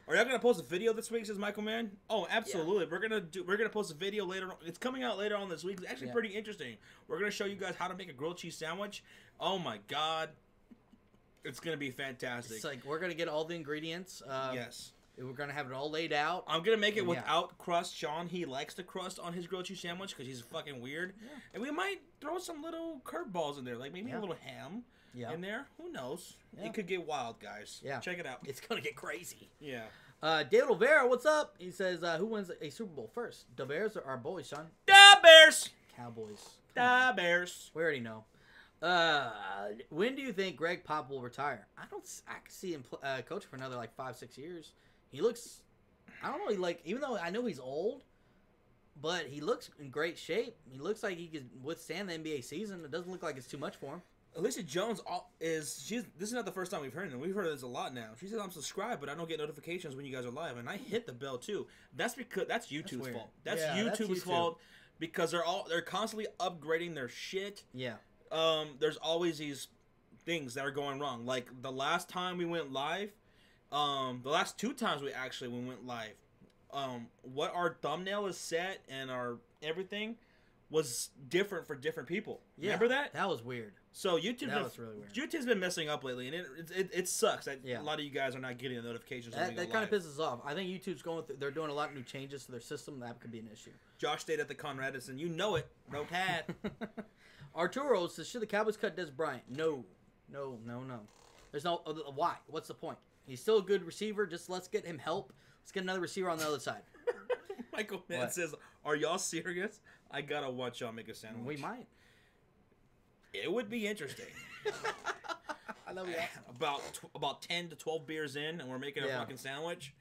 Are y'all gonna post a video this week? Says Michael Mann. Oh, absolutely. Yeah. We're gonna post a video later on. It's coming out later on this week. It's actually pretty interesting. We're gonna show you guys how to make a grilled cheese sandwich. Oh my God. It's gonna be fantastic. It's like we're gonna get all the ingredients. Yes. We're gonna have it all laid out. I'm gonna make it without crust. Sean, he likes the crust on his grilled cheese sandwich because he's fucking weird. Yeah. And we might throw some little curveballs in there, like maybe a little ham in there. Who knows? Yeah. It could get wild, guys. Yeah. Check it out. It's gonna get crazy. Yeah. David Olvera, what's up? He says, who wins a Super Bowl first? The Bears or our boys, Sean? The Bears. Cowboys. The Bears. We already know. When do you think Greg Pop will retire? I can see him coaching for another like 5-6 years. He looks, I don't know, even though I know he's old, but he looks in great shape. He looks like he could withstand the NBA season. It doesn't look like it's too much for him. Alicia Jones this is not the first time we've heard it. We've heard this a lot now. She says I'm subscribed, but I don't get notifications when you guys are live, and I hit the bell too. That's because that's YouTube's fault. That's YouTube's fault because they're constantly upgrading their shit. Yeah. There's always these things that are going wrong. Like the last time we went live, the last 2 times we went live, what our thumbnail is set and our everything was different for different people. Yeah, remember that? That was weird. So YouTube, that was really weird. YouTube's been messing up lately, and it sucks that Yeah. a lot of you guys are not getting the notifications. That kind of pisses off. I think YouTube's they're doing a lot of new changes to their system. That could be an issue. Josh stayed at the Conrad, and you know it. No tad. Arturo says, should the Cowboys cut Des Bryant? No. There's no why. What's the point? He's still a good receiver. Just let's get him help. Let's get another receiver on the other side. Michael Mann says, "Are y'all serious? I gotta watch y'all make a sandwich." We might. It would be interesting. I love you. About 10 to 12 beers in, and we're making a fucking sandwich.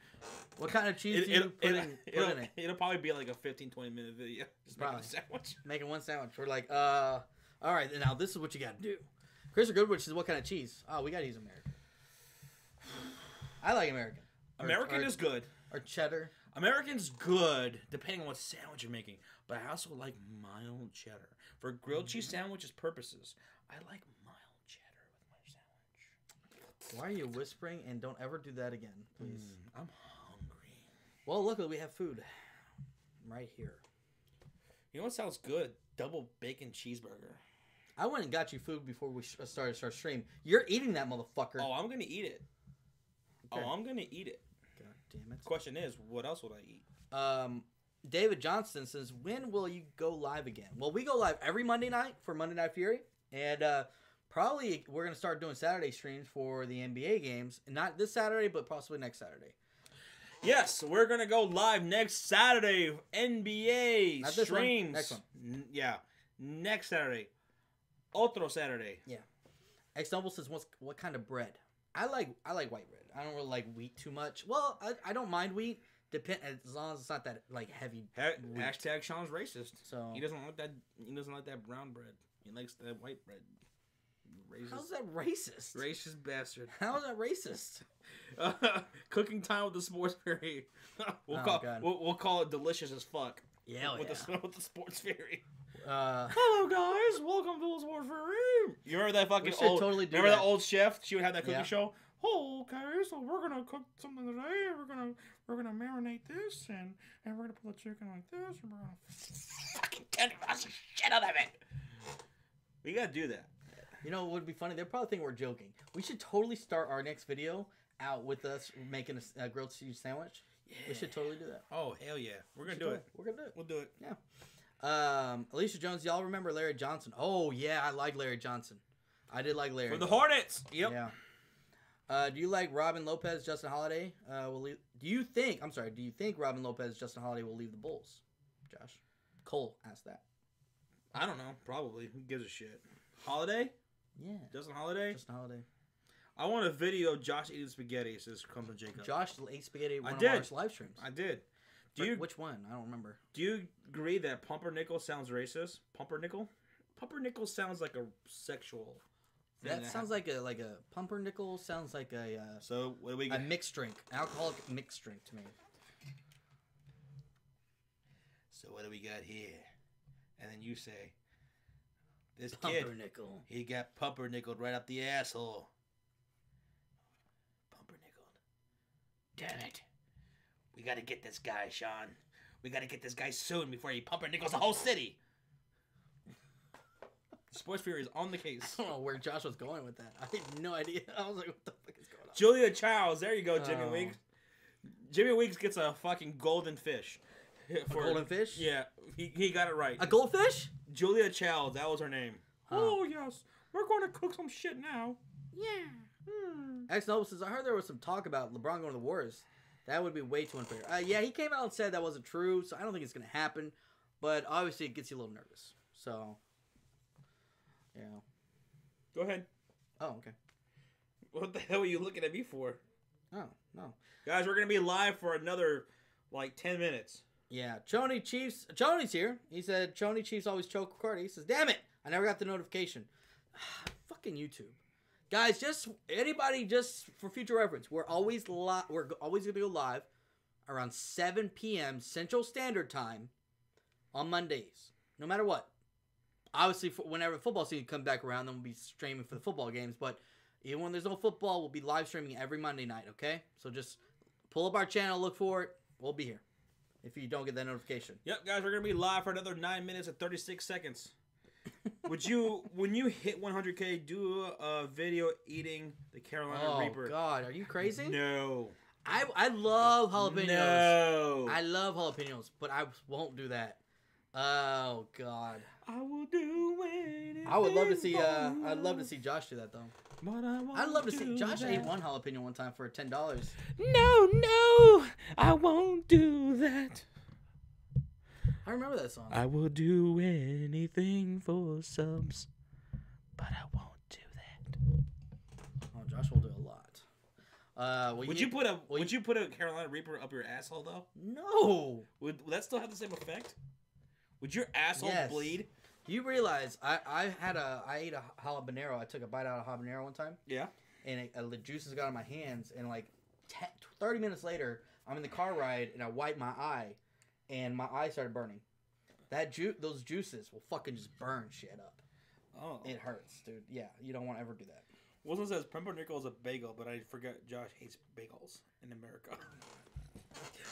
What kind of cheese do you put in it? It'll probably be like a 15-20 minute video. Just making a sandwich. Making one sandwich. We're like, all right, now this is what you got to do. Chris Goodwitch says, what kind of cheese? Oh, we got to use American. I like American. American is good. Or cheddar. American's good, depending on what sandwich you're making. But I also like mild cheddar. For grilled cheese sandwiches purposes, I like mild cheddar with my sandwich. Why are you whispering? And don't ever do that again, please. I'm hungry. Well, luckily we have food right here. You know what sounds good? Double bacon cheeseburger. I went and got you food before we started our stream. You're eating that motherfucker. Oh, I'm going to eat it. Okay. Oh, I'm going to eat it. God damn it. Question is, what else would I eat? David Johnston says, when will you go live again? Well, we go live every Monday night for Monday Night Fury. And probably we're going to start doing Saturday streams for the NBA games. Not this Saturday, but possibly next Saturday. Yes, we're going to go live next Saturday. NBA Not this streams. One, next one. Yeah. Next Saturday. Otro Saturday. Yeah. X Noble says, what kind of bread? I like white bread. I don't really like wheat too much. Well, I don't mind wheat. As long as it's not that like heavy. Hashtag Sean's racist. So he doesn't like that. He doesn't like that brown bread. He likes that white bread. Racist. How's that racist? Racist bastard. How is that racist? Cooking time with the Sports Fury. We'll call it delicious as fuck. Yeah, with the Sports Fury. Hello guys, welcome to the Sports Fury. You remember that fucking old? Totally do remember that old chef? She would have that cooking show. Oh, okay, so we're gonna cook something today. We're gonna marinate this, and we're gonna put the chicken like this, and we're gonna fucking tenderize the shit out of it. We gotta do that. You know what would be funny? They'll probably think we're joking. We should totally start our next video out with us making a grilled cheese sandwich. Yeah. We should totally do that. Oh hell yeah, we're gonna do it. We're gonna do it. We'll do it. Yeah. Alicia Jones, y'all remember Larry Johnson? Oh yeah, I like Larry Johnson. I did like Larry. For the Hornets. Yep. Yeah. Do you like Robin Lopez, Justin Holiday? Do you think Robin Lopez, Justin Holiday will leave the Bulls? Josh. Cole asked that. I don't know. Probably. Who gives a shit? Holiday? Yeah. Justin Holiday? Justin Holiday. I want a video of Josh eating spaghetti, says Crumpton Jacob. Josh ate spaghetti at one of our live streams. I did. Which one? I don't remember. Do you agree that Pumpernickel sounds racist? Pumpernickel? Pumpernickel sounds like a sexual... That sounds like a pumpernickel. Sounds like a so what do we get? A mixed drink, alcoholic mixed drink to me. So what do we got here? And then you say, this pumpernickel. Kid, he got pumpernickled right up the asshole. Pumpernickled. Damn it! We got to get this guy, Sean. We got to get this guy soon before he pumpernickels the whole city. Sports Fury is on the case. I don't know where Josh was going with that. I had no idea. I was like, what the fuck is going on? Julia Childs. There you go, Jimmy Weeks. Jimmy Weeks gets a fucking golden fish. Golden fish? Yeah. He got it right. A goldfish? Julia Childs. That was her name. Oh, yes. We're going to cook some shit now. Yeah. X Noble says, I heard there was some talk about LeBron going to the Warriors. That would be way too unfair. Yeah, he came out and said that wasn't true, so I don't think it's going to happen. But obviously it gets you a little nervous. So... yeah. Go ahead. Oh, okay. What the hell are you looking at me for? Oh, no. Guys, we're going to be live for another, 10 minutes. Yeah. Chony's here. He said, Chony Chiefs always choke Cardi. He says, damn it, I never got the notification. Fucking YouTube. Guys, just for future reference, we're always going to go live around 7 p.m. Central Standard Time on Mondays. No matter what. Obviously, whenever football season comes back around, then we'll be streaming for the football games. But even when there's no football, we'll be live streaming every Monday night, okay? So just pull up our channel, look for it. We'll be here. if you don't get that notification. Yep, guys, we're going to be live for another 9 minutes and 36 seconds. Would you, when you hit 100K, do a video eating the Carolina Reaper? Oh, God. Are you crazy? No. I love jalapenos. No. I love jalapenos, but I won't do that. Oh, God. I will do anything. I would love to see. I'd love to see Josh do that though. But I'd love to see. Josh ate one jalapeno one time for $10. No, I won't do that. I remember that song. I will do anything for subs, but I won't do that. Oh, Josh will do a lot. Would you put a Carolina Reaper up your asshole though? No. Would that still have the same effect? Would your asshole bleed? You realize I ate a habanero. I took a bite out of habanero one time. Yeah. And the juices got on my hands, and like 30 minutes later, I'm in the car ride, and I wipe my eye, and my eye started burning. Those juices will fucking just burn shit up. Oh. It hurts, dude. Yeah, you don't want to ever do that. Wilson says pumpernickel is a bagel, but I forgot Josh hates bagels in America.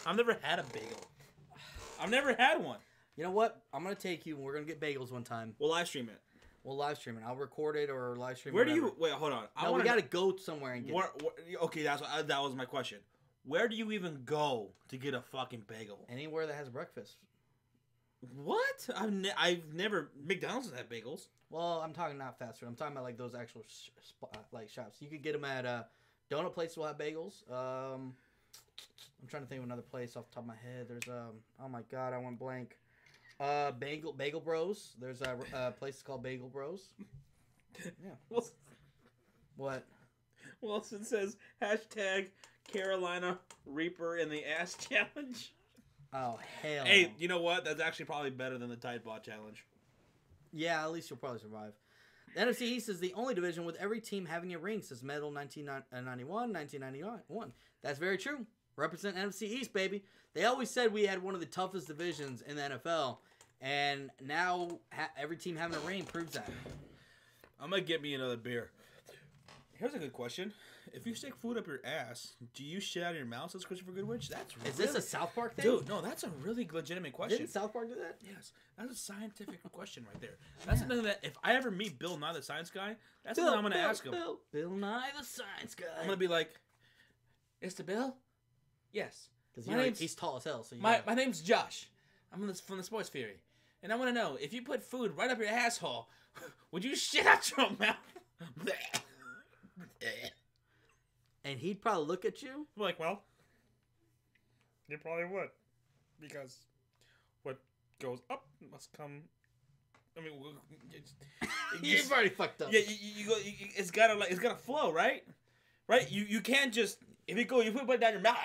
I've never had a bagel. I've never had one. You know what? I'm going to take you, and we're going to get bagels one time. We'll live stream it. We'll live stream it. I'll record it or live stream it. Where do you... Wait, hold on. No, we got to go somewhere and get it. Okay, that was my question. Where do you even go to get a fucking bagel? Anywhere that has breakfast. What? I've never... McDonald's has had bagels. Well, I'm talking not fast food. I'm talking about like those actual shops. You could get them at donut places will have bagels. I'm trying to think of another place off the top of my head. There's oh my god, I went blank. Bagel Bros. There's a place called Bagel Bros. Yeah. What? Wilson says hashtag Carolina Reaper in the ass challenge. Oh hell. Hey, you know what? That's actually probably better than the Tide Pod challenge. Yeah, at least you'll probably survive. The NFC East is the only division with every team having a ring since Medal 1991, 1991. That's very true. Represent NFC East, baby. They always said we had one of the toughest divisions in the NFL, and now every team having a ring proves that. I'm going to get me another beer. Here's a good question. If you stick food up your ass, do you shit out of your mouth? Says Christopher Goodwitch. Is this a South Park thing? Dude, no, that's a really legitimate question. Didn't South Park do that? Yes. That's a scientific question right there. That's something that if I ever meet Bill Nye the Science Guy, that's something I'm going to ask him. Bill Nye the Science Guy. I'm going to be like, Mr. Bill? Yes. Because he's tall as hell. So my name's Josh. I'm from the Sports Theory. And I want to know, if you put food right up your asshole, would you shit out your mouth? And he'd probably look at you. Like, well, you probably would. Because what goes up must come... I mean, you've already fucked up. Yeah, you go. It's gotta flow, right? Right? You can't just if you put it down your mouth,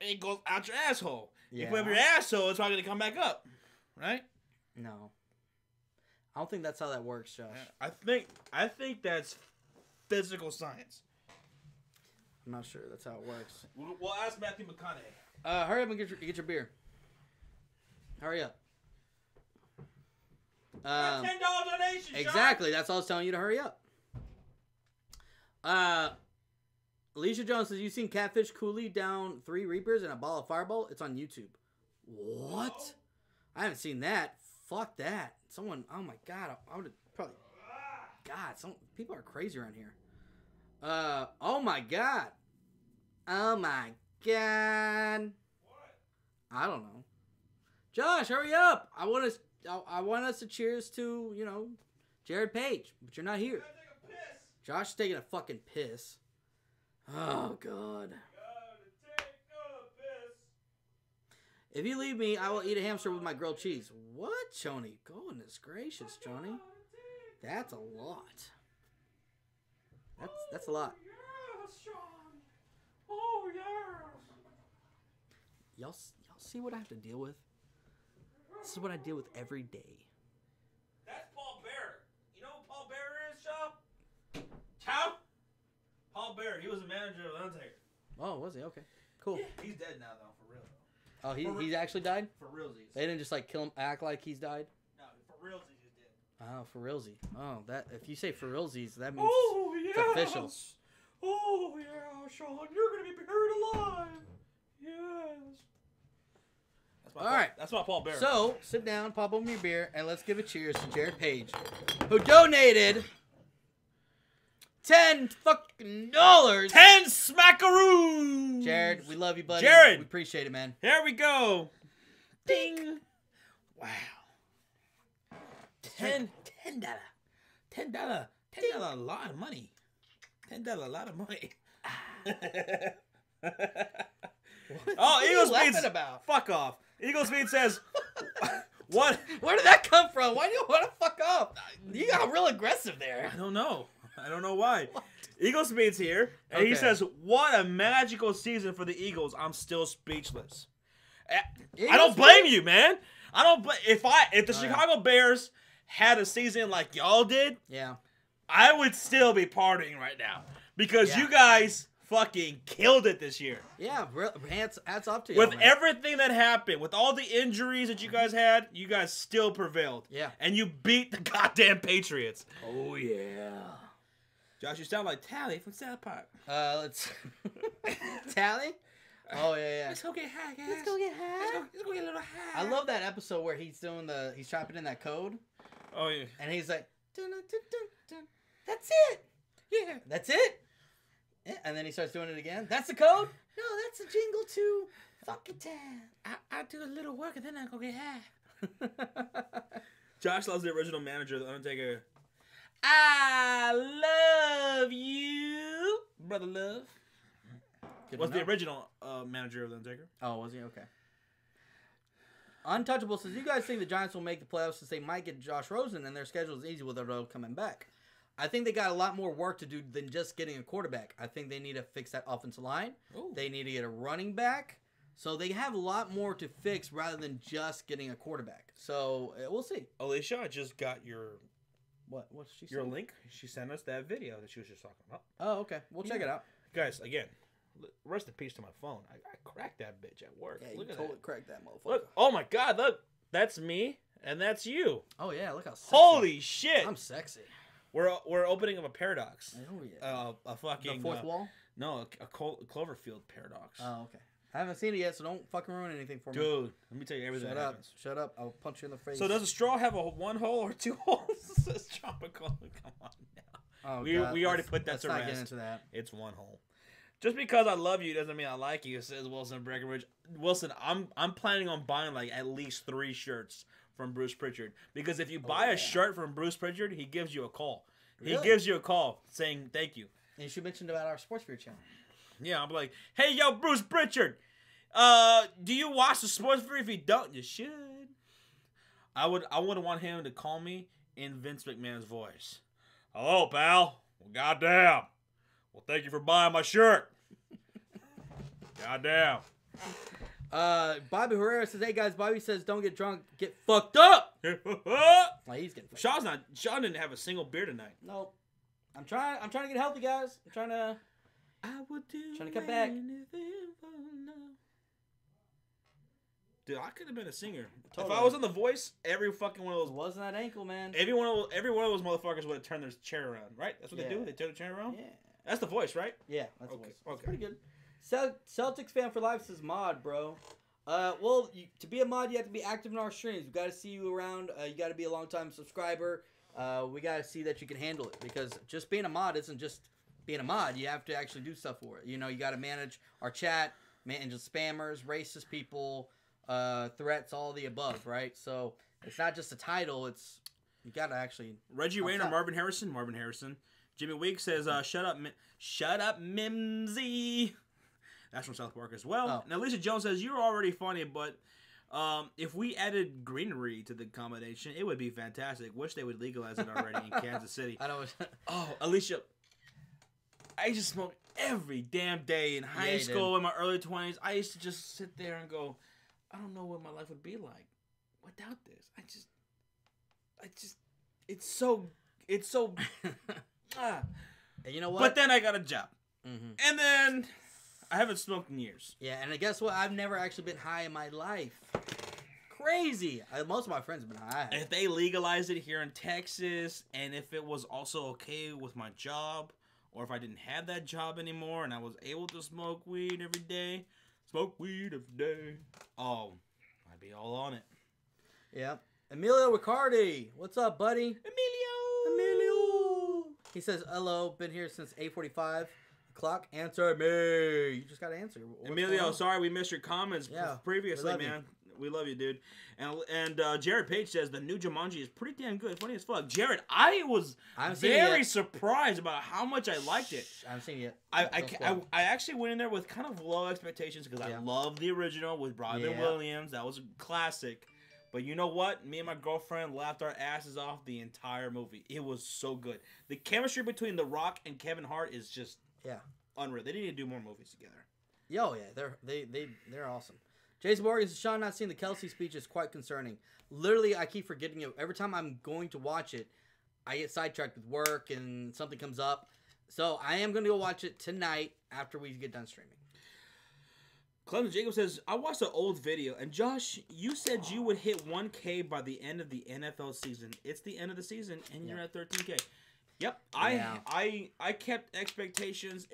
it goes out your asshole. Yeah. You put it up your asshole, it's probably gonna come back up, right? No, I don't think that's how that works, Josh. I think that's physical science. I'm not sure that's how it works. We'll ask Matthew McConaughey. Hurry up and get your beer. Hurry up. $10 donation. Exactly. That's all I was telling you to hurry up. Alicia Jones says, "You seen Catfish Cooley down 3 Reapers and a ball of Fireball? It's on YouTube." What? Oh. I haven't seen that. Fuck that. Someone. Oh my god. I would probably. God. Some people are crazy around here. Oh my god. Oh my god. What? I don't know. Josh, hurry up. I want us to cheers to, Jared Page, but you're not here. Josh is taking a fucking piss. Oh, God. If you leave me, I will eat a hamster with my grilled cheese. What, Choney? Goodness gracious, Choney. That's a lot. That's a lot. Yes, Sean. Oh, yes. Y'all see what I have to deal with? This is what I deal with every day. That's Paul Bearer. You know who Paul Bearer is, Joe? Chow? Paul Bearer. He was the manager of Undertaker. Oh, was he? Okay. Cool. Yeah, he's dead now, though, for real. Oh, he's actually died? For realsies. They didn't just, kill him, act like he's died? No, for realsies he's dead. Oh, for realsy. Oh, that if you say for realsies, that means yes. it's official. Oh, yeah, Sean. You're going to be buried alive. Yes. All right. That's my Paul Bear. So, sit down, pop open your beer, and let's give a cheers to Jared Page, who donated $10 fucking. 10 smackaroos! Jared, we love you, buddy. Jared! We appreciate it, man. Here we go. Ding. Wow. $10. $10. A lot of money. $10, a lot of money. What Eagles are you laughing Beats. about? Fuck off. Eagles Beat says, what? Where did that come from? Why do you want to fuck up? You got real aggressive there. I don't know why. Eagles Beats here, and he Okay. says, what a magical season for the Eagles. I'm still speechless. I Eagles don't blame you, man. I don't blame. If the Oh, Chicago Bears had a season like y'all did, Yeah. I would still be partying right now because Yeah. you guys fucking killed it this year. Yeah, hats off to you. With everything that happened, with all the injuries that you guys had, you guys still prevailed. Yeah. And you beat the goddamn Patriots. Oh, yeah. Josh, you sound like Tally from South Park. Let's... Tally? Oh, yeah. Let's go get high, guys. Let's go get high. Let's go get a little high. I love that episode where he's typing in that code, Oh, yeah. and he's like, dun, dun, dun, dun, dun. That's it. Yeah. That's it. Yeah, and then he starts doing it again. That's the code? No, that's a jingle to fucking town. I do a little work and then I go get high. Josh loves the original manager of The Undertaker. I love you, Brother Love. Good Was to the know. original manager of The Undertaker. Oh, was he? Okay. Untouchable says, you guys think the Giants will make the playoffs since they might get Josh Rosen and their schedule is easy with Odell coming back? I think they got a lot more work to do than just getting a quarterback. I think they need to fix that offensive line. Ooh. They need to get a running back. So they have a lot more to fix rather than just getting a quarterback. So we'll see. Alicia, I just got your What's she your saying? link. She sent us that video that she was just talking about. Oh, okay. We'll check it out. Guys, again, rest in peace to my phone. I cracked that bitch at work. Yeah, Look you at totally that. cracked that motherfucker. Look, oh my God, look. That's me, and that's you. Oh, yeah, look how sexy. Holy shit. I'm sexy. We're opening up a paradox. Oh, yeah. A fucking... The fourth wall? No, a Cloverfield paradox. Oh, okay. I haven't seen it yet, so don't fucking ruin anything for me. Dude, let me tell you everything Shut that up. happens. Shut up. I'll punch you in the face. So does a straw have a one hole or two holes? Says tropical. Come on now. Oh, We God, already let's- put that let's to not rest. get into that. It's one hole. Just because I love you doesn't mean I like you, says Wilson Breckenridge. Wilson, I'm planning on buying like at least 3 shirts from Bruce Pritchard. Because if you buy a shirt from Bruce Pritchard, he gives you a call. He Really? gives you a call saying thank you. And you should mention about our Sports Beer channel. Yeah, I'm like, hey, yo, Bruce Pritchard, do you watch the Sports Free? If you don't, you should. I would want him to call me in Vince McMahon's voice. Hello, pal. Well, goddamn. Well, thank you for buying my shirt. Goddamn. Bobby Herrera says, hey guys, Bobby says don't get drunk, get fucked up. Like he's getting fucked up. Sean didn't have a single beer tonight. Nope. I'm trying to get healthy, guys. I'm trying to trying to cut back. Dude, I could have been a singer. Totally. If I was on The Voice, every fucking one of those Wasn't that ankle, man? every one of those motherfuckers would have turned their chair around, right? That's what they Yeah. do. They turn the chair around. Yeah. That's The Voice, right? Yeah, that's Okay, okay. It's okay. pretty good. Celtics fan for life says mod, bro. Well, to be a mod, you have to be active in our streams. We got to see you around. You got to be a long-time subscriber. We got to see that you can handle it because just being a mod isn't just being a mod. You have to actually do stuff for it. You know, you got to manage our chat, manage the spammers, racist people, threats, all the above, right? So it's not just a title. It's you got to actually. Reggie What's Rayner, up? Marvin Harrison. Jimmy Weeks says, shut up, Mimsy. That's from South Park as well. Oh. And Alicia Jones says, you're already funny, but if we added greenery to the combination, it would be fantastic. Wish they would legalize it already in Kansas City. I know. Oh, Alicia, I used to smoke every damn day in high Yeah, you school, in my early 20s. I used to just sit there and go, I don't know what my life would be like without this. It's so, ah. And you know what? But then I got a job. Mhm. And then I haven't smoked in years. Yeah, and guess what? I've never actually been high in my life. Crazy. Most of my friends have been high. If they legalized it here in Texas, and if it was also okay with my job, or if I didn't have that job anymore and I was able to smoke weed every day, oh, I'd be all on it. Yeah. Emilio Riccardi. What's up, buddy? Emilio. He says, hello, been here since 8:45 o'clock. Answer me. You just got to answer. What's Emilio, sorry we missed your comments previously, we love man. We love you, dude. And Jared Page says the new Jumanji is pretty damn good. Funny as fuck. Jared, I was very surprised about how much I liked it. I haven't seen it yet. I actually went in there with kind of low expectations because I love the original with Robin Williams. That was a classic. But you know what? Me and my girlfriend laughed our asses off the entire movie. It was so good. The chemistry between The Rock and Kevin Hart is just unreal. They need to do more movies together. They're awesome. Jason Morgan says, Sean, not seeing the Kelsey speech is quite concerning. Literally, I keep forgetting it. Every time I'm going to watch it, I get sidetracked with work and something comes up. So I am going to go watch it tonight after we get done streaming. Clemson Jacob says, I watched an old video, and Josh, you said you would hit 1K by the end of the NFL season. It's the end of the season, and you're at 13K. Yep, I kept expectations.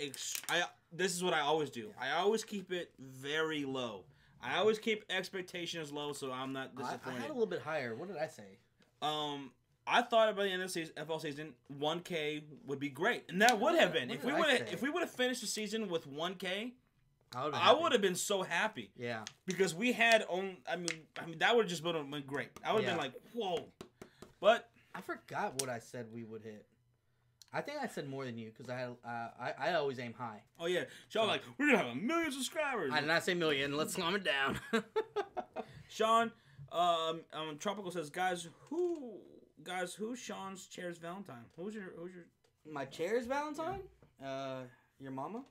This is what I always do. I always keep it very low. I always keep expectations low, so I'm not disappointed. I had a little bit higher. What did I say? I thought by the end of the NFL season, 1K would be great, and that would have been if we would have finished the season with 1K. I would have been so happy. Yeah. Because we had I mean that would have just been great. I would have been like, whoa. But I forgot what I said we would hit. I think I said more than you because I always aim high. Oh yeah. Sean like, we're gonna have 1 million subscribers. I did not say million. Let's calm it down. Sean, Tropical says, guys, who's Sean's chair's Valentine? Who's your My chair's Valentine? Your mama?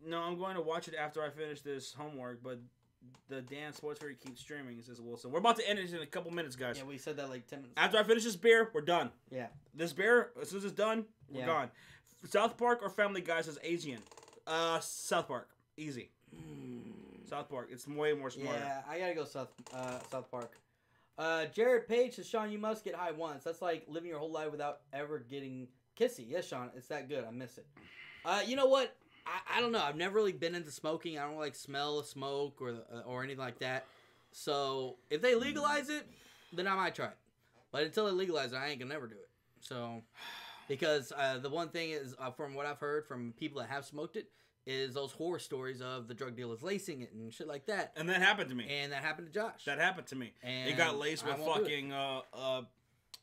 No, I'm going to watch it after I finish this homework, but the Dan Sports Fairy keeps streaming, says Wilson. We're about to end it in a couple minutes, guys. Yeah, we said that like 10 minutes After I finish this beer, we're done. Yeah. This beer, as soon as it's done, we're gone. South Park or Family Guy, says Asian. South Park. Easy. South Park. It's way more smarter. Yeah, I gotta go South Park. Jared Page says, Sean, you must get high once. That's like living your whole life without ever getting kissy. Yes, Sean, it's that good. I miss it. You know what? I don't know. I've never really been into smoking. I don't like smell of smoke or anything like that. So if they legalize it, then I might try it. But until they legalize it, I ain't gonna never do it. So because the one thing is, from what I've heard from people that have smoked it, is those horror stories of the drug dealers lacing it and shit like that. And that happened to me. And that happened to Josh. That happened to me. And it got laced with fucking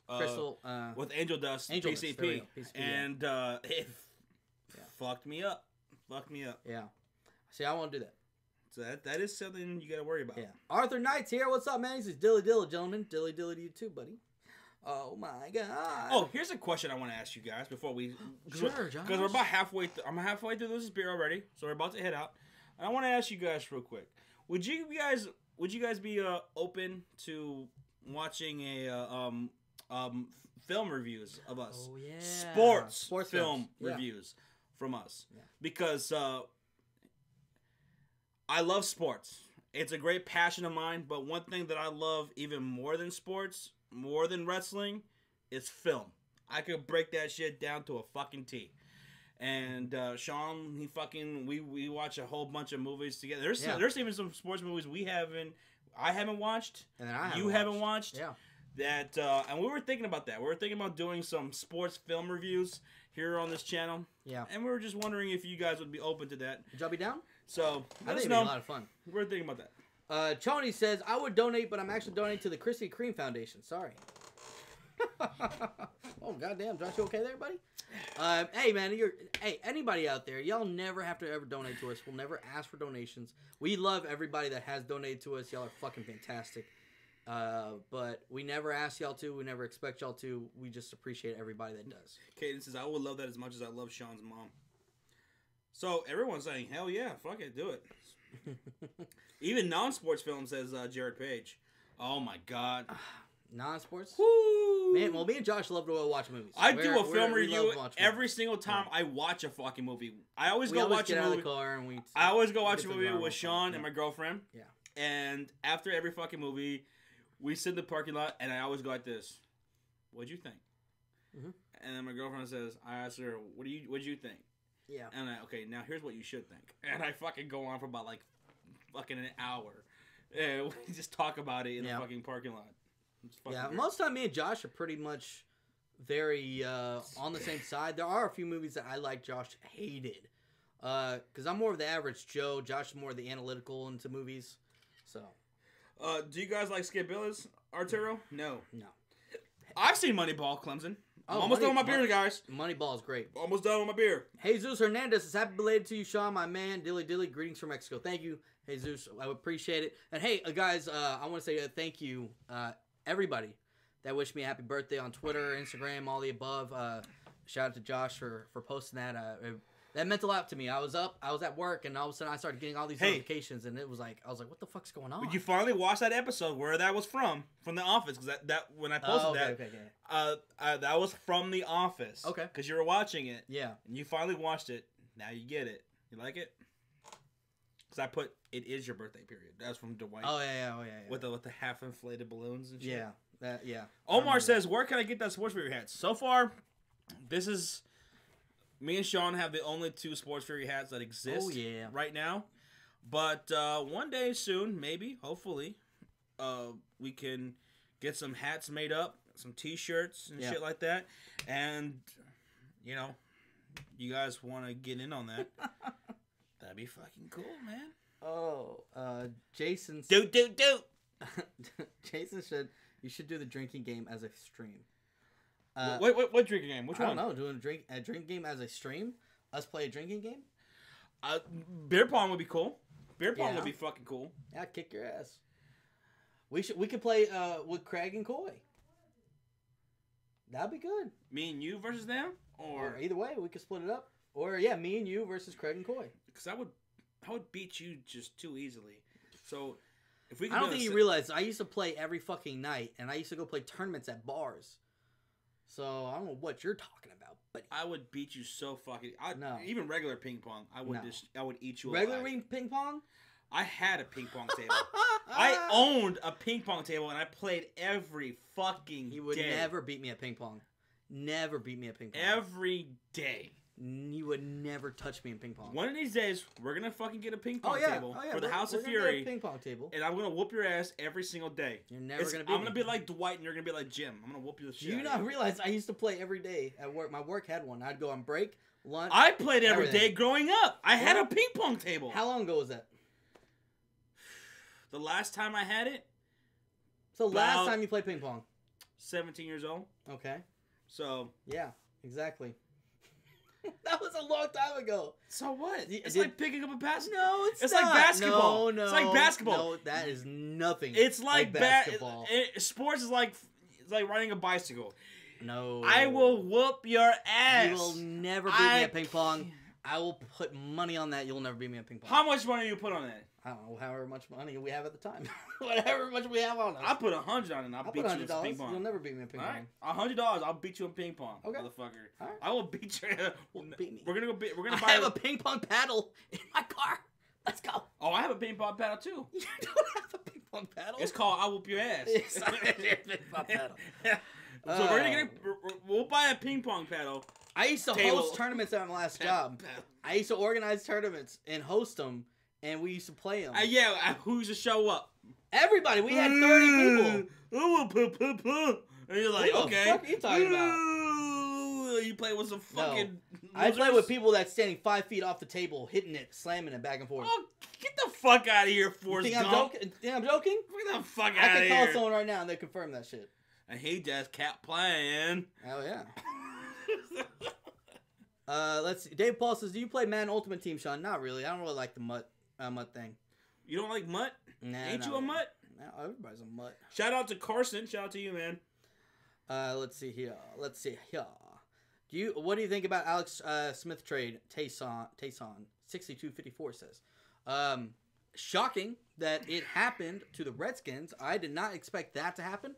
crystal with angel dust, PCP, and it fucked me up. Fucked me up. Yeah. See, I won't do that. So that is something you got to worry about. Yeah. Arthur Knight's here. What's up, man? He says, dilly, gentlemen. Dilly to you too, buddy. Oh, my God. Oh, here's a question I want to ask you guys before we... Sure, Josh. Because we're about halfway... I'm halfway through this beer already, so we're about to head out. And I want to ask you guys real quick. Would you guys be open to watching a film reviews of us? Oh, yeah. Sports film reviews from us. Yeah. Because I love sports. It's a great passion of mine, but one thing that I love even more than sports, more than wrestling, is film. I could break that shit down to a fucking T. And Sean, we watch a whole bunch of movies together. There's even some sports movies I haven't watched, and then you haven't watched. Yeah. That and we were thinking about that. We were thinking about doing some sports film reviews here on this channel. Yeah. And we were just wondering if you guys would be open to that. Would y'all be down? So I think it'd be a lot of fun. We're thinking about that. Tony says, I would donate, but I'm actually donating to the Krispy Kreme Foundation. Sorry. Oh, goddamn. Josh, you okay there, buddy? Hey, man, anybody out there, y'all never have to ever donate to us. We'll never ask for donations. We love everybody that has donated to us. Y'all are fucking fantastic. But we never ask y'all to. We never expect y'all to. We just appreciate everybody that does. Kaden says, I would love that as much as I love Sean's mom. So everyone's saying, hell yeah, fuck it, do it. Even non-sports film, says Jared Page. Oh my God. Non-sports? Woo! Man, well, me and Josh love to watch movies. I do a film review every single time I watch a fucking movie. I always go watch a movie. Out of the car and I always go watch a movie with Sean and my girlfriend. Yeah. And after every fucking movie, we sit in the parking lot, and I always go like this. What'd you think? Mm-hmm. And then my girlfriend says, I asked her, what'd you think? Yeah. And okay, now here's what you should think. And I fucking go on for about like fucking an hour. Yeah, we just talk about it in the fucking parking lot. Yeah, weird. most of the time me and Josh are pretty much very on the same side. There are a few movies that I like Josh hated. Because I'm more of the average Joe. Josh is more of the analytical into movies. So. Do you guys like Skip Bayless, Arturo? No. No. I've seen Moneyball, Clemson. I'm Oh, almost done with my beer, guys. Moneyball is great. Almost done with my beer. Jesus Hernandez is happy belated to you, Sean, my man. Dilly Dilly, greetings from Mexico. Thank you, Jesus. I appreciate it. And hey, guys, I want to say thank you, everybody that wished me a happy birthday on Twitter, Instagram, all the above. Shout out to Josh for posting that. That meant a lot to me. I was at work, and all of a sudden I started getting all these notifications, and it was like, I was like, what the fuck's going on? Did you finally watch that episode where that was from The Office? Because that when I posted that was from The Office. Okay. Because you were watching it. Yeah. And you finally watched it. Now you get it. You like it? Because I put, it is your birthday period. That's from Dwight. Oh, yeah. With the half inflated balloons and shit. Yeah. Omar says, where can I get that Sports Fury hat? So far, this is... Me and Sean have the only 2 Sports Fury hats that exist right now. But one day soon, maybe, hopefully, we can get some hats made up, some T-shirts and shit like that. And, you know, you guys want to get in on that. That'd be fucking cool, man. Oh, Jason... Do. Jason said, you should do the drinking game as a stream. What drinking game? Which one? I don't know. Doing a drink game as a stream? Us play a drinking game? Beer pong would be cool. Beer pong would be fucking cool. Yeah, kick your ass. We could play with Craig and Coy. That'd be good. Me and you versus them, or either way, we could split it up. Or me and you versus Craig and Coy. Because I would beat you just too easily. So if we, I don't think you realize I used to play every fucking night, and I used to go play tournaments at bars. So I don't know what you're talking about, but I would beat you so fucking. No. Even regular ping pong, I would eat you. Regular alive. ping pong? I had a ping pong table. I owned a ping pong table, and I played every fucking day. You would never beat me at ping pong. Never beat me at ping pong. Every day. You would never touch me in ping pong. One of these days, we're gonna fucking get a ping pong table for the House of Fury. Ping pong table, and I'm gonna whoop your ass every single day. You're never gonna beat I'm gonna be like Dwight, and you're gonna be like Jim. I'm gonna whoop you the shit. Do you not realize I used to play every day at work? My work had one. I'd go on break, lunch. I played every day growing up. I had a ping pong table. How long ago was that? The last time I had it. So last time you played ping pong? 17 years old. Okay. So. Yeah, exactly. That was a long time ago. So what? It's like picking up a basketball. No, it's not. Like basketball. No. It's like basketball. No, that is nothing. It's like basketball. Sports is like riding a bicycle. No. I will whoop your ass. You will never beat me at ping pong. I will put money on that. You'll never beat me at ping pong. How much money do you put on that? I don't know, however much money we have at the time. Whatever much we have on us. I put $100 on it and I'll beat you in ping pong. You'll never beat me in ping pong. Alright, $100, I'll beat you in ping pong, motherfucker. Right. I will beat you. Beat me. We're gonna buy. I have a ping pong paddle in my car. Let's go. Oh, I have a ping pong paddle too. You don't have a ping pong paddle? It's called I Whoop Your Ass. It's not a ping pong paddle. So we're gonna we'll buy a ping pong paddle. I used to host tournaments at my last job. I used to organize tournaments and host them. And we used to play them. Who used to show up? Everybody. We had 30 people. And you're like, what okay. What the fuck are you talking about? You play with some fucking. No. I play with people that's standing 5 feet off the table, hitting it, slamming it back and forth. Oh, get the fuck out of here, Forrest Gump. Think I'm joking? Get the fuck out of here. I can call someone right now and they confirm that shit. And he just kept playing. Oh, yeah. Let's see. Dave Paul says, do you play Madden Ultimate Team, Sean? Not really. I don't really like the mutt thing. You don't like mutt? Nah, Ain't you a mutt? No, everybody's a mutt. Shout out to Carson. Shout out to you, man. Let's see here. What do you think about Alex Smith trade? Tayson 6254 says. Shocking that it happened to the Redskins. I did not expect that to happen.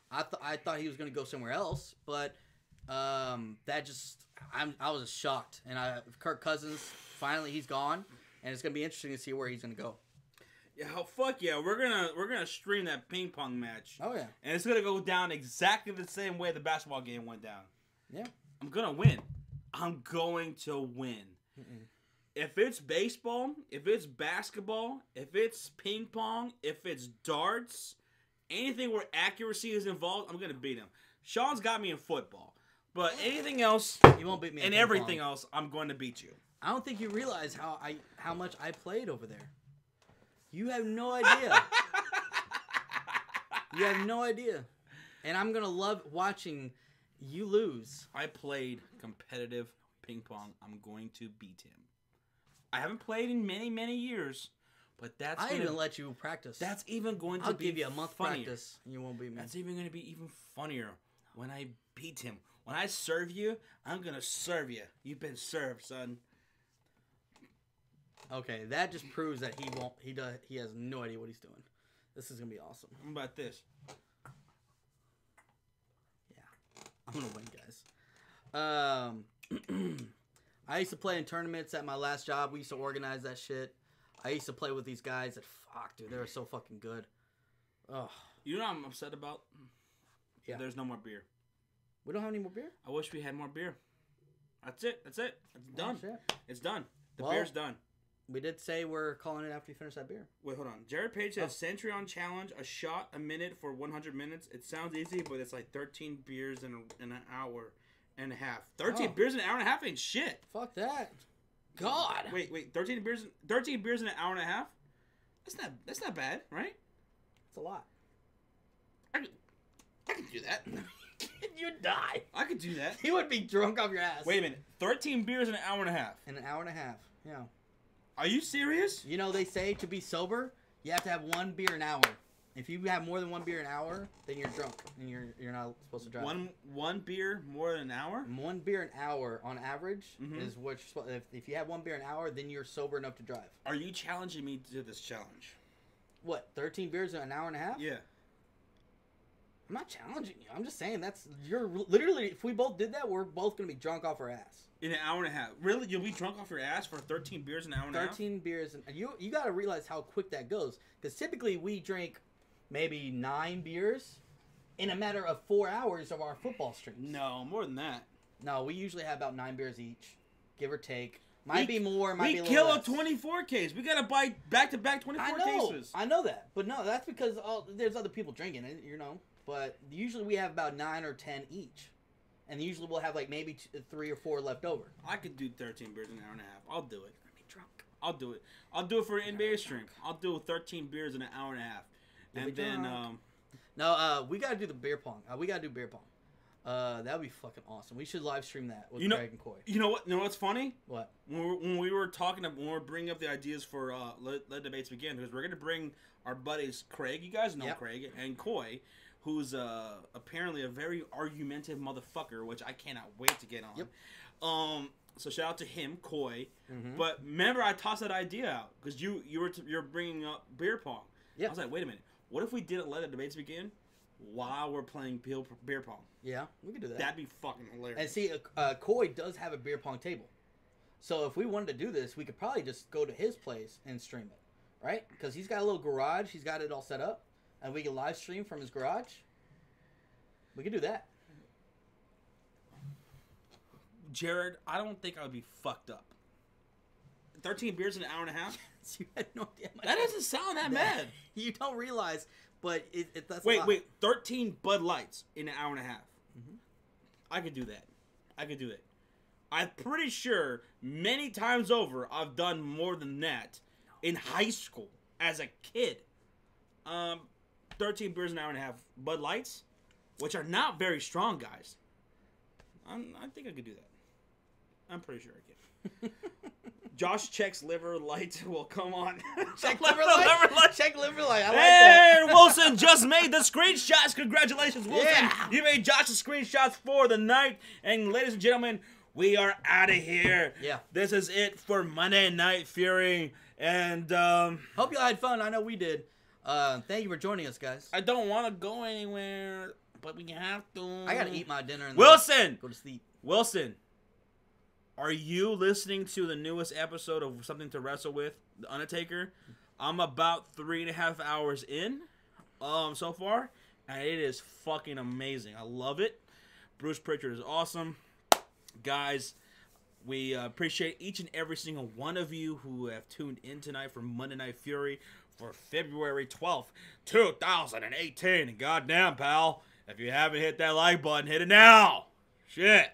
I thought he was going to go somewhere else, but that just I was just shocked. And Kirk Cousins finally he's gone, and it's going to be interesting to see where he's going to go. Yeah, fuck yeah, we're gonna stream that ping pong match. Oh yeah, and it's gonna go down exactly the same way the basketball game went down. Yeah, I'm gonna win. I'm going to win. If it's baseball, if it's basketball, if it's ping pong, if it's darts, anything where accuracy is involved, I'm gonna beat him. Sean's got me in football, but anything else, You won't beat me. and everything else, I'm going to beat you. I don't think you realize how much I played over there. You have no idea. You have no idea. And I'm gonna love watching you lose. I played competitive ping pong. I'm going to beat him. I haven't played in many, many years, but that's. I even let you practice. That's even going to I'll be give you a month funnier. practice, and you won't beat me. That's even going to be even funnier when I beat him. When I serve you, I'm gonna serve you. You've been served, son. Okay, that just proves that he won't. He has no idea what he's doing. This is gonna be awesome. How about this? Yeah, I'm gonna win, guys. I used to play in tournaments at my last job. We used to organize that shit. I used to play with these guys that, fuck, dude, they were so fucking good. Ugh. You know what I'm upset about? Yeah. There's no more beer. We don't have any more beer? I wish we had more beer. That's it. It's done. Shit. It's done. The Well, beer's done. We did say we're calling it after you finish that beer. Wait, hold on. Jared Page says Centurion challenge, a shot a minute for 100 minutes. It sounds easy, but it's like 13 beers in an hour and a half. 13 beers in an hour and a half ain't shit. Fuck that. God. Wait. 13 beers in an hour and a half? That's not bad, right? That's a lot. I could do that. You'd die. I could do that. You would be drunk off your ass. Wait a minute. 13 beers in an hour and a half. In an hour and a half. Yeah. Are you serious? You know, they say to be sober, you have to have one beer an hour. If you have more than one beer an hour, then you're drunk and you're not supposed to drive. One beer more than an hour? One beer an hour on average is what you're supposed. If you have one beer an hour, then you're sober enough to drive. Are you challenging me to this challenge? What? 13 beers in an hour and a half? Yeah. I'm not challenging you. I'm just saying you're literally. If we both did that, we're both gonna be drunk off our ass. In an hour and a half. Really? You'll be drunk off your ass for 13 beers in an hour and a half? 13 beers. And you got to realize how quick that goes. Because typically we drink maybe 9 beers in a matter of 4 hours of our football streams. No, more than that. No, we usually have about 9 beers each, give or take. Might be more, might be a We little kill less. a 24 case. We got to buy back-to-back 24 cases. I know that. But no, that's because there's other people drinking it, you know. But usually we have about 9 or 10 each. And usually we'll have like maybe 3 or 4 left over. I could do 13 beers in an hour and a half. I'll do it. I'll be drunk. I'll do it. I'll do it for an NBA stream. I'll do 13 beers in an hour and a half. And then, No, we gotta do the beer pong. We gotta do beer pong. That would be fucking awesome. We should live stream that with Greg and Coy. You know what? You know what's funny? What? When we were talking, when we were bringing up the ideas for let debates begin, because we're gonna bring our buddies Craig. You guys know Craig and Coy, who's apparently a very argumentative motherfucker, which I cannot wait to get on. Yep. So shout out to him, Coy. But remember, I tossed that idea out because you're bringing up beer pong. Yeah. I was like, wait a minute. What if we didn't let the debates begin while we're playing beer pong? Yeah, we could do that. That'd be fucking hilarious. And see, Coy does have a beer pong table. So if we wanted to do this, we could probably just go to his place and stream it, right? Because he's got a little garage. He's got it all set up. And we can live stream from his garage. We could do that. Jared, I don't think I would be fucked up. 13 beers in an hour and a half? You had no idea. That doesn't sound that bad. You don't realize, but that's a lot. Wait. 13 Bud Lights in an hour and a half. I could do that. I'm pretty sure many times over I've done more than that in high school as a kid. 13 beers an hour and a half. Bud Lights, which are not very strong, guys. I think I could do that. I'm pretty sure I can. Josh checks liver light. Well, come on. Check liver light. Check liver light. I like And that. Wilson just made the screenshots. Congratulations, Wilson. Yeah. You made Josh's screenshots for the night. And ladies and gentlemen, we are out of here. Yeah. This is it for Monday Night Fury. And Hope you all had fun. I know we did. Thank you for joining us, guys. I don't want to go anywhere, but we have to. I gotta eat my dinner and Wilson! go to sleep. Wilson, are you listening to the newest episode of Something to Wrestle With, The Undertaker? I'm about 3.5 hours in so far, and it is fucking amazing. I love it. Bruce Pritchard is awesome. Guys, We appreciate each and every single one of you who have tuned in tonight for Monday Night Fury for February 12th, 2018. And goddamn, pal, if you haven't hit that like button, hit it now. Shit.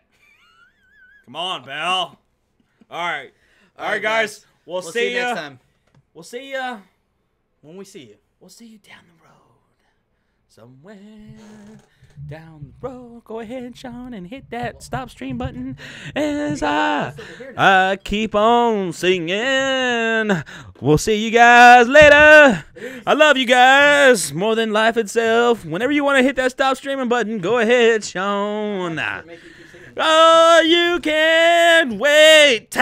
Come on, pal. All right. All right, guys. We'll see you next time. We'll see you When we see you. We'll see you down the road. Somewhere down the road. Go ahead, Sean, and hit that stop stream button as I keep on singing. We'll see you guys later. I love you guys more than life itself. Whenever you want to hit that stop streaming button, go ahead, Sean. Oh, you can't wait.